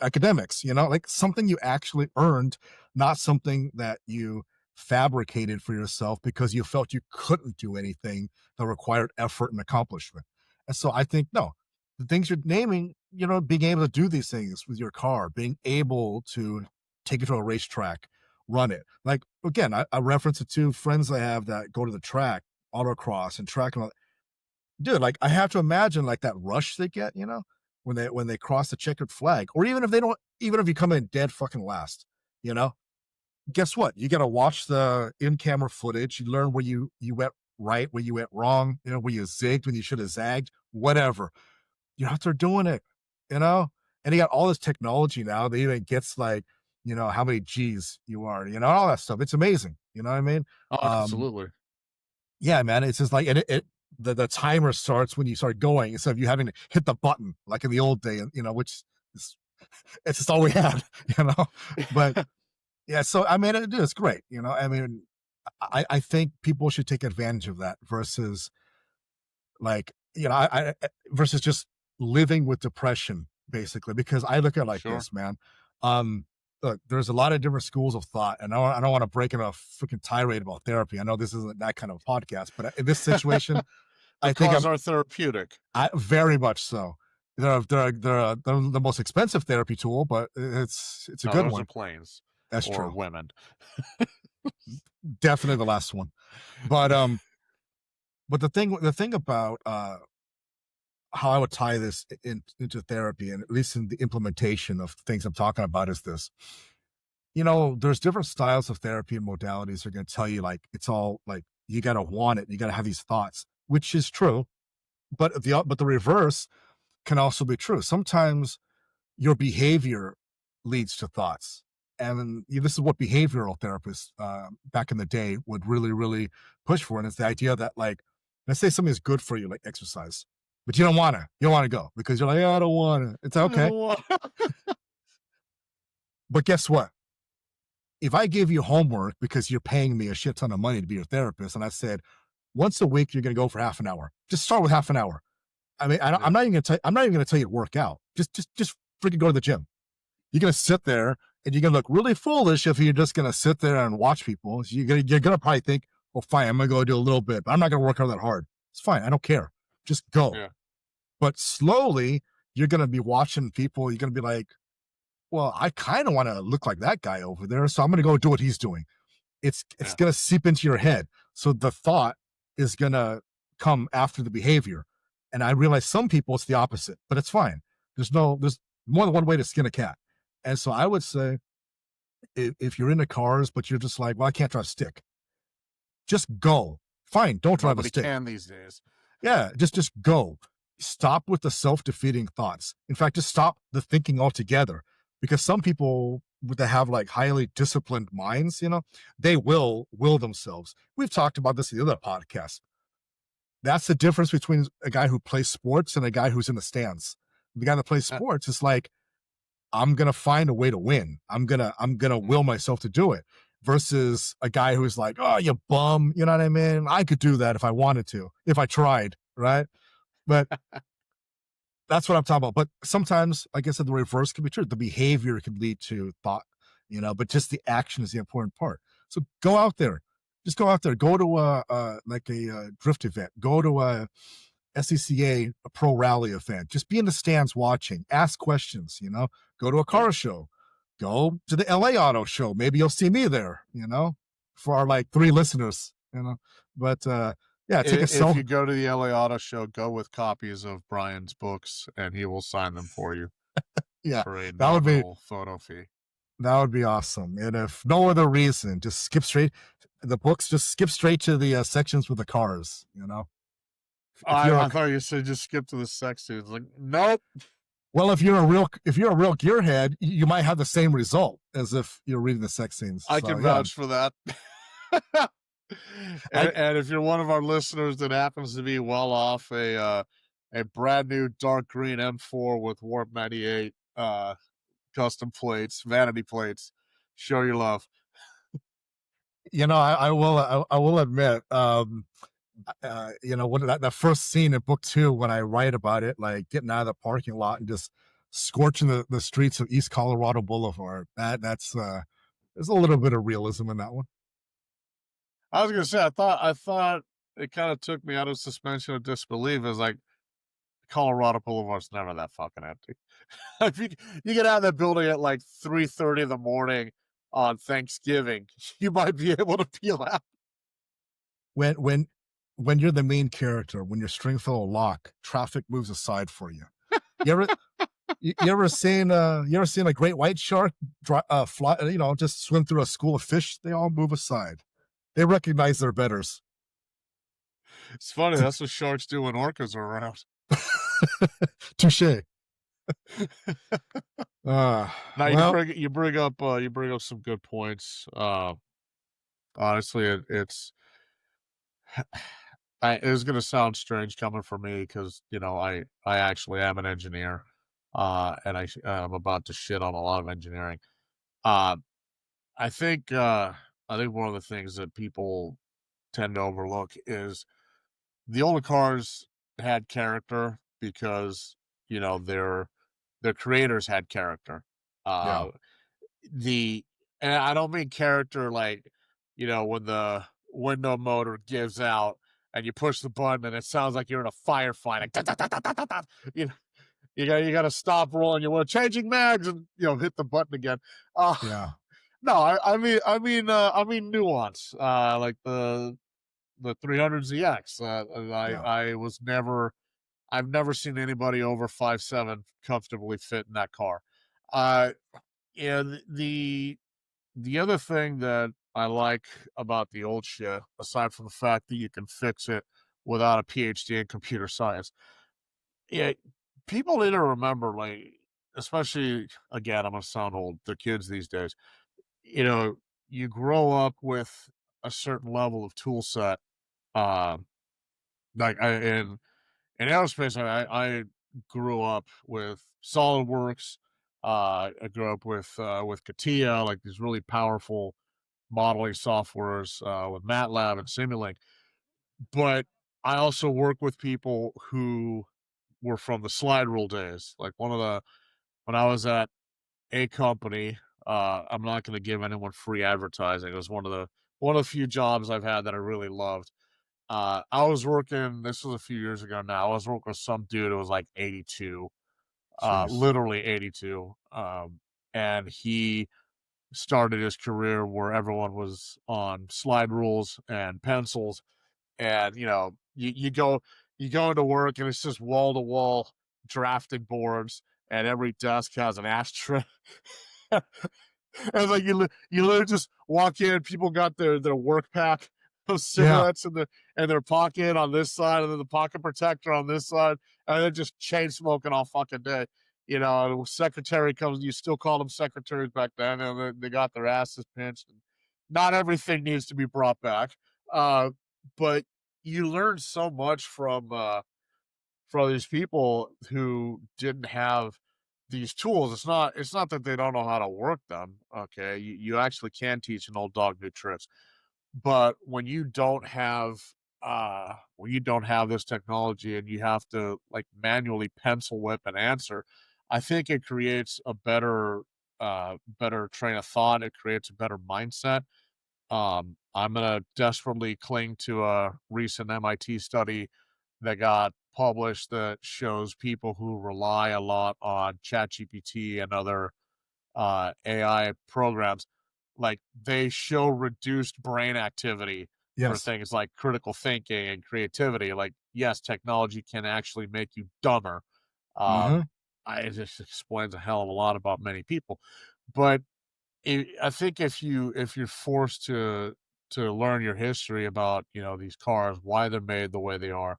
S1: academics, like something you actually earned, not something that you fabricated for yourself because you felt you couldn't do anything that required effort and accomplishment. And so I think, no, the things you're naming, being able to do these things with your car, being able to take it to a racetrack, run it. Like, again, I reference it to friends I have that go to the track, autocross and track and all. Dude, like I have to imagine like that rush they get, when they cross the checkered flag, or even if they don't, even if you come in dead fucking last, you know, guess what? You got to watch the in-camera footage. You learn where you went right, where you went wrong, where you zigged when you should have zagged, whatever. You're out there doing it, you know. And you got all this technology now that even gets like, how many G's you are, all that stuff. It's amazing. You know what I mean?
S2: Oh,
S1: Um,
S2: absolutely.
S1: yeah, man. It's just like, and the timer starts when you start going instead of you having to hit the button like in the old day, and which is it's just all we had, you know. But yeah, so I mean, it's great, I mean, I think people should take advantage of that versus like, versus just living with depression, basically. Because I look at it like
S2: Sure.
S1: this, man. Um, Look, there's a lot of different schools of thought, and I don't want to break in a freaking tirade about therapy. I know this isn't that kind of podcast, but in this situation, I think
S2: Because our therapeutic.
S1: I very much so. They're the most expensive therapy tool, but it's a
S2: No,
S1: good
S2: those are
S1: one.
S2: planes
S1: That's
S2: or
S1: true.
S2: women.
S1: Definitely the last one. But the thing about how I would tie this into therapy, and at least in the implementation of things I'm talking about, is this. There's different styles of therapy and modalities are going to tell you like it's all like you got to want it, you got to have these thoughts, which is true. But the reverse can also be true. Sometimes your behavior leads to thoughts. And this is what behavioral therapists back in the day would really, really push for. And it's the idea that, like, let's say something is good for you, like exercise, but you don't want to. You don't want to go because you're like, I don't want to. It's okay. But guess what? If I give you homework because you're paying me a shit ton of money to be your therapist, and I said, once a week, you're going to go for half an hour, just start with half an hour. I mean,
S2: Yeah.
S1: I'm not even going to tell. I'm not even going to tell you to work out. Just freaking go to the gym. You're gonna sit there and you're gonna look really foolish if you're just gonna sit there and watch people. So you're gonna probably think, well, fine, I'm gonna go do a little bit, but I'm not gonna work out that hard. It's fine. I don't care. Just go.
S2: Yeah.
S1: But slowly, you're gonna be watching people. You're gonna be like, well, I kind of want to look like that guy over there, so I'm gonna go do what he's doing. It's
S2: Yeah.
S1: gonna seep into your head. So the thought is gonna come after the behavior. And I realize some people it's the opposite, but it's fine. There's more than one way to skin a cat. And so I would say if you're into cars, but you're just like, well, I can't drive stick, just go. Fine, don't drive a
S2: Nobody
S1: stick.
S2: can these days.
S1: Yeah, just go. Stop with the self-defeating thoughts. In fact, just stop the thinking altogether. Because some people that have like highly disciplined minds, they will themselves. We've talked about this in the other podcast. That's the difference between a guy who plays sports and a guy who's in the stands. The guy that plays
S2: Uh,
S1: sports is like, I'm gonna find a way to win. I'm gonna
S2: mm.
S1: will myself to do it. Versus a guy who's like, oh, you bum. You know what I mean? I could do that if I wanted to, if I tried, right? But that's what I'm talking about. But sometimes, like I said, the reverse can be true. The behavior can lead to thought, but just the action is the important part. So go out there. Just go out there. Go to a drift event. Go to a SCCA a pro rally event. Just be in the stands watching. Ask questions. Go to a
S2: Yeah.
S1: car show. Go to the LA Auto Show. Maybe you'll see me there. For our like 3 listeners. But yeah, take a
S2: If
S1: self.
S2: you go to the LA Auto Show, go with copies of Brian's books and he will sign them for you.
S1: Yeah,
S2: for a
S1: that would be
S2: nominal photo fee.
S1: that would be awesome. And if no other reason, just skip straight the books. Just skip straight to the sections with the cars. You know, if you're a
S2: I thought you said just skip to the sex scenes. Like, nope.
S1: well, if you're a real gearhead, you might have the same result as if you're reading the sex scenes.
S2: I
S1: So
S2: can
S1: yeah,
S2: vouch for that.
S1: I
S2: And if you're one of our listeners that happens to be well off a brand new dark green M4 with Warp 98 custom plates, vanity plates, show your love.
S1: I will admit, when that first scene in book two, when I write about it, like getting out of the parking lot and just scorching the streets of East Colorado Boulevard. There's a little bit of realism in that one.
S2: I was gonna say, I thought it kind of took me out of suspension of disbelief. Is like Colorado Boulevard's never that fucking empty. If you get out of that building at like 3:30 in the morning on Thanksgiving, you might be able to peel out.
S1: When when when you're the main character, when you're Stringfellow Locke, traffic moves aside for you. You ever you ever seen a great white shark fly, just swim through a school of fish? They all move aside. They recognize their betters.
S2: It's funny. That's what sharks do when orcas are around.
S1: Touche.
S2: Now
S1: Well,
S2: you bring up some good points. Honestly, it's it's gonna sound strange coming from me because I actually am an engineer, and I'm about to shit on a lot of engineering. Uh, I think I think one of the things that people tend to overlook is the older cars had character because their creators had character.
S1: yeah,
S2: Uh, the and I don't mean character like, when the window motor gives out and you push the button and it sounds like you're in a firefight. Like, "Da, da, da, da, da, da, da." You know, you gotta stop rolling your window, changing mags, and hit the button again. Uh
S1: yeah,
S2: no, I mean nuance. Like the 300ZX.
S1: yeah.
S2: I've never seen anybody over 5'7" comfortably fit in that car. Uh and the other thing that I like about the old shit, aside from the fact that you can fix it without a PhD in computer science, yeah, people need to remember, like, especially again, I'm gonna sound old, the kids these days, you know, you grow up with a certain level of tool set. Um, like in aerospace, I grew up with SolidWorks. I grew up with CATIA, like these really powerful modeling softwares with MATLAB and Simulink. But I also work with people who were from the slide rule days. Like when I was at a company, I'm not going to give anyone free advertising. It was one of the few jobs I've had that I really loved. I was working. This was a few years ago now. I was working with some dude who was like 82,
S1: Jeez.
S2: literally 82, and he started his career where everyone was on slide rules and pencils, and you go into work and it's just wall to wall drafting boards, and every desk has an ashtray. And it's like you literally just walk in, people got their work pack of
S1: Yeah,
S2: cigarettes in their pocket on this side, and then the pocket protector on this side, and they're just chain smoking all fucking day. The secretary comes, you still call them secretaries back then, and they got their asses pinched. And not everything needs to be brought back. But you learn so much from these people who didn't have these tools. It's not that they don't know how to work them. Okay, you actually can teach an old dog new tricks, but when you don't have this technology and you have to like manually pencil whip an answer, I think it creates a better train of thought. It creates a better mindset. I'm gonna desperately cling to a recent MIT study that got published that shows people who rely a lot on ChatGPT and other AI programs, like they show reduced brain activity for
S1: yes.
S2: things like critical thinking and creativity. Like, yes, technology can actually make you dumber.
S1: Hmm.
S2: Um, it just explains a hell of a lot about many people. But I think if you're forced to learn your history about, these cars, why they're made the way they are,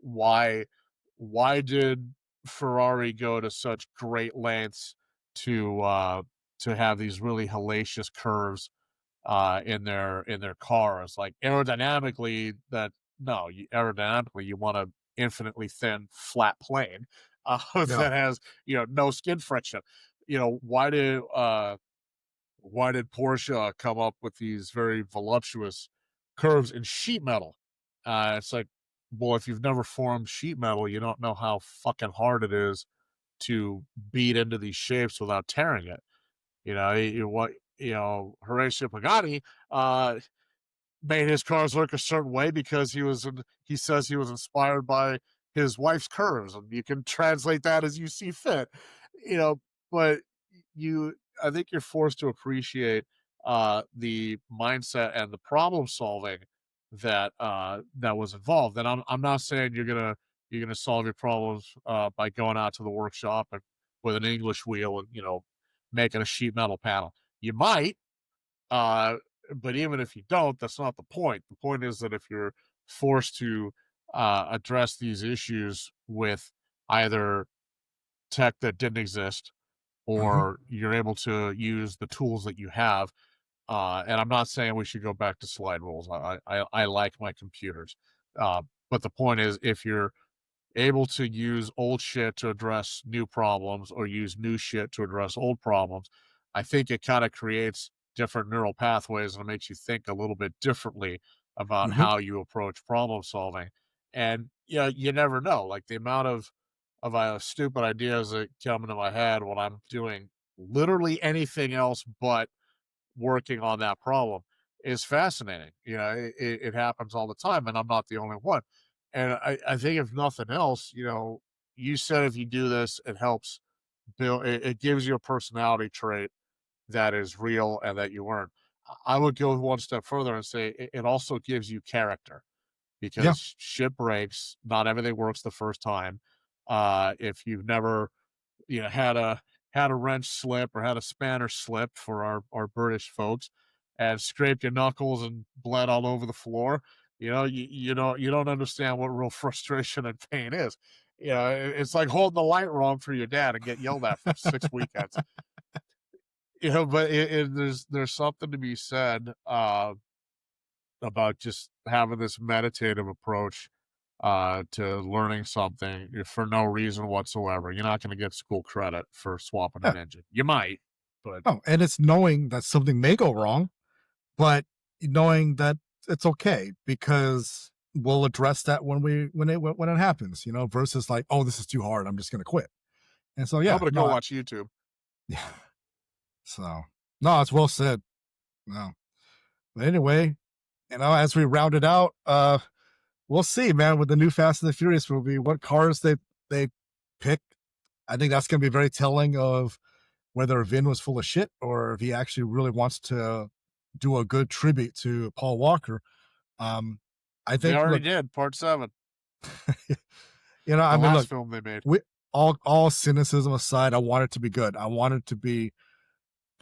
S2: why did Ferrari go to such great lengths to have these really hellacious curves in their cars? Like aerodynamically, aerodynamically you want a infinitely thin flat plane
S1: Yeah.
S2: that has no skin friction. You know why did Porsche come up with these very voluptuous curves in sheet metal? It's like, well, if you've never formed sheet metal, you don't know how fucking hard it is to beat into these shapes without tearing it. Horatio Pagani, uh, made his cars look a certain way because he says he was inspired by his wife's curves, and you can translate that as you see fit. You know, but you I think you're forced to appreciate the mindset and the problem solving that was involved. And I'm not saying you're gonna solve your problems by going out to the workshop and with an English wheel and making a sheet metal panel. You might, uh, but even if you don't, that's not the point. The point is that if you're forced to address these issues with either tech that didn't exist,
S1: Hmm.
S2: or you're able to use the tools that you have. And I'm not saying we should go back to slide rules. I like my computers, but the point is, if you're able to use old shit to address new problems or use new shit to address old problems, I think it kind of creates different neural pathways and it makes you think a little bit differently about
S1: Hmm.
S2: how you approach problem solving. And you never know, like the amount of stupid ideas that come into my head when I'm doing literally anything else but working on that problem is fascinating. It happens all the time, and I'm not the only one. And I think if nothing else, you said if you do this, it helps build. It gives you a personality trait that is real and that you earn. I would go one step further and say it also gives you character
S1: Yeah.
S2: because shit breaks. Not everything works the first time. If you've never had a wrench slip or had a spanner slip for our British folks and scraped your knuckles and bled all over the floor. You don't understand what real frustration and pain is. It's like holding the light wrong for your dad and get yelled at for 6 weekends. But there's something to be said about just having this meditative approach to learning something for no reason whatsoever. You're not going to get school credit for swapping
S1: Yeah.
S2: an engine. You might, but
S1: Oh, and it's knowing that something may go wrong, but knowing that it's okay because we'll address that when it happens, versus like, oh, this is too hard, I'm just gonna quit. And so
S2: I'm
S1: yeah,
S2: going to go
S1: no,
S2: watch YouTube.
S1: yeah. So no, it's well said. No. But anyway, as we round it out, we'll see, man, with the new Fast and the Furious movie, what cars they pick. I think that's gonna be very telling of whether Vin was full of shit or if he actually really wants to do a good tribute to Paul Walker. Um, I
S2: They
S1: think,
S2: already
S1: look,
S2: did part 7,
S1: I
S2: the
S1: mean,
S2: last
S1: look,
S2: film they made.
S1: we all cynicism aside, I want it to be good. I want it to be,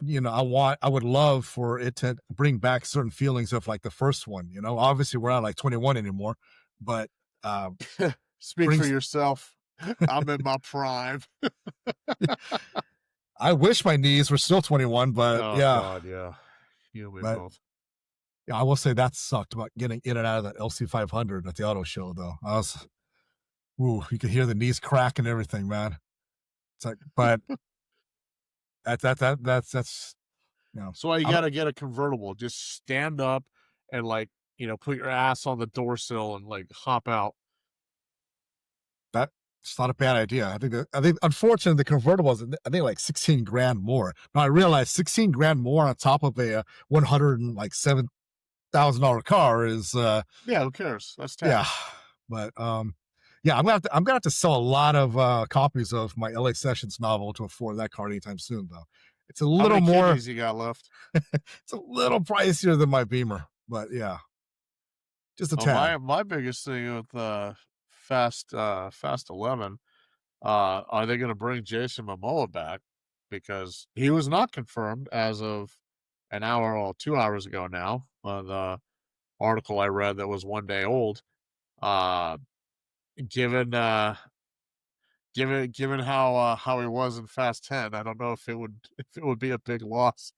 S1: I would love for it to bring back certain feelings of like the first one. Obviously we're not like 21 anymore, but uh,
S2: Speak for
S1: brings.
S2: yourself. I'm in my prime.
S1: I wish my knees were still 21, but
S2: Oh
S1: yeah,
S2: God, yeah. You and me
S1: but
S2: both.
S1: yeah, I will say that sucked about getting in and out of that LC 500 at the auto show though. Ooh, you could hear the knees crack and everything, man. It's like, but that's
S2: So why you
S1: I'm
S2: gotta get a convertible. Just stand up and put your ass on the door sill and hop out.
S1: that's not a bad idea. I think unfortunately the convertibles, I think like 16 grand more. Now I realize 16 grand more on top of a 107,000 dollar car is
S2: Yeah, who cares? That's
S1: yeah,
S2: tax.
S1: but yeah, I'm gonna have to sell a lot of copies of my LA Sessions novel to afford that car anytime soon though. It's a
S2: How
S1: little
S2: many
S1: more
S2: kidneys you got left?
S1: it's a little pricier than my Beamer, but yeah, just a
S2: Oh,
S1: tad.
S2: my biggest thing with Fast 11, Are they gonna bring Jason Momoa back? Because he was not confirmed as of an hour or 2 hours ago now on the article I read that was 1 day old. Uh, given, given how he was in Fast 10, I don't know if it would be a big loss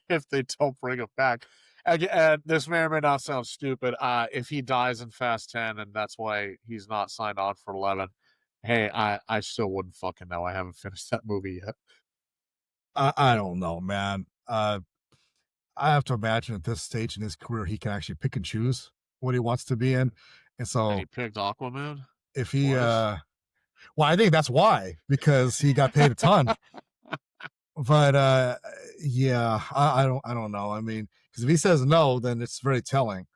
S2: if they don't bring him back. And this may or may not sound stupid. If he dies in Fast 10 and that's why he's not signed on for 11, hey, I still wouldn't fucking know. I haven't finished that movie yet.
S1: I don't know, man. I have to imagine at this stage in his career, he can actually pick and choose what he wants to be in. And
S2: And
S1: so
S2: he picked Aquaman
S1: if he,
S2: twice.
S1: well, I think that's why, because he got paid a ton. But yeah, I don't know. I mean, because if he says no, then it's very telling.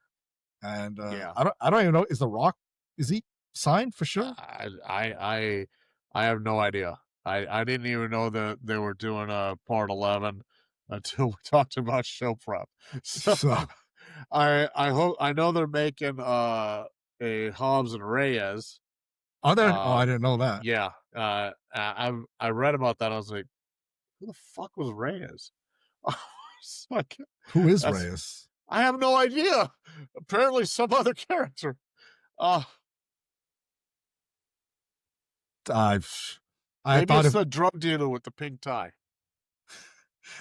S1: And
S2: Yeah.
S1: I don't even know. Is The Rock, is he signed for sure?
S2: I have no idea. I didn't even know that they were doing a part 11 until we talked about show prep. So
S1: So
S2: I hope I know they're making a Hobbs and Reyes.
S1: are there? Oh,
S2: Uh
S1: I didn't know that.
S2: yeah. I read about that. I was like, who the fuck was Reyes? It's like
S1: Who is
S2: that's
S1: Reyes?
S2: I have no idea. Apparently some other character. Uh
S1: I've I
S2: Maybe
S1: thought
S2: it's
S1: if
S2: the drug dealer with the pink tie.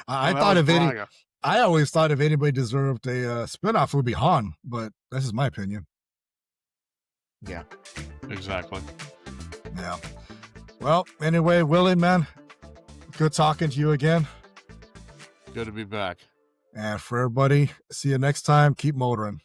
S1: I
S2: Oh, that
S1: thought
S2: was
S1: if any,
S2: Braga.
S1: I always thought if anybody deserved a spinoff, it would be Han. But this is my opinion.
S2: Yeah, exactly.
S1: Yeah. Well, anyway, Willie, man, good talking to you again.
S2: Good to be back.
S1: And for everybody, see you next time. Keep motoring.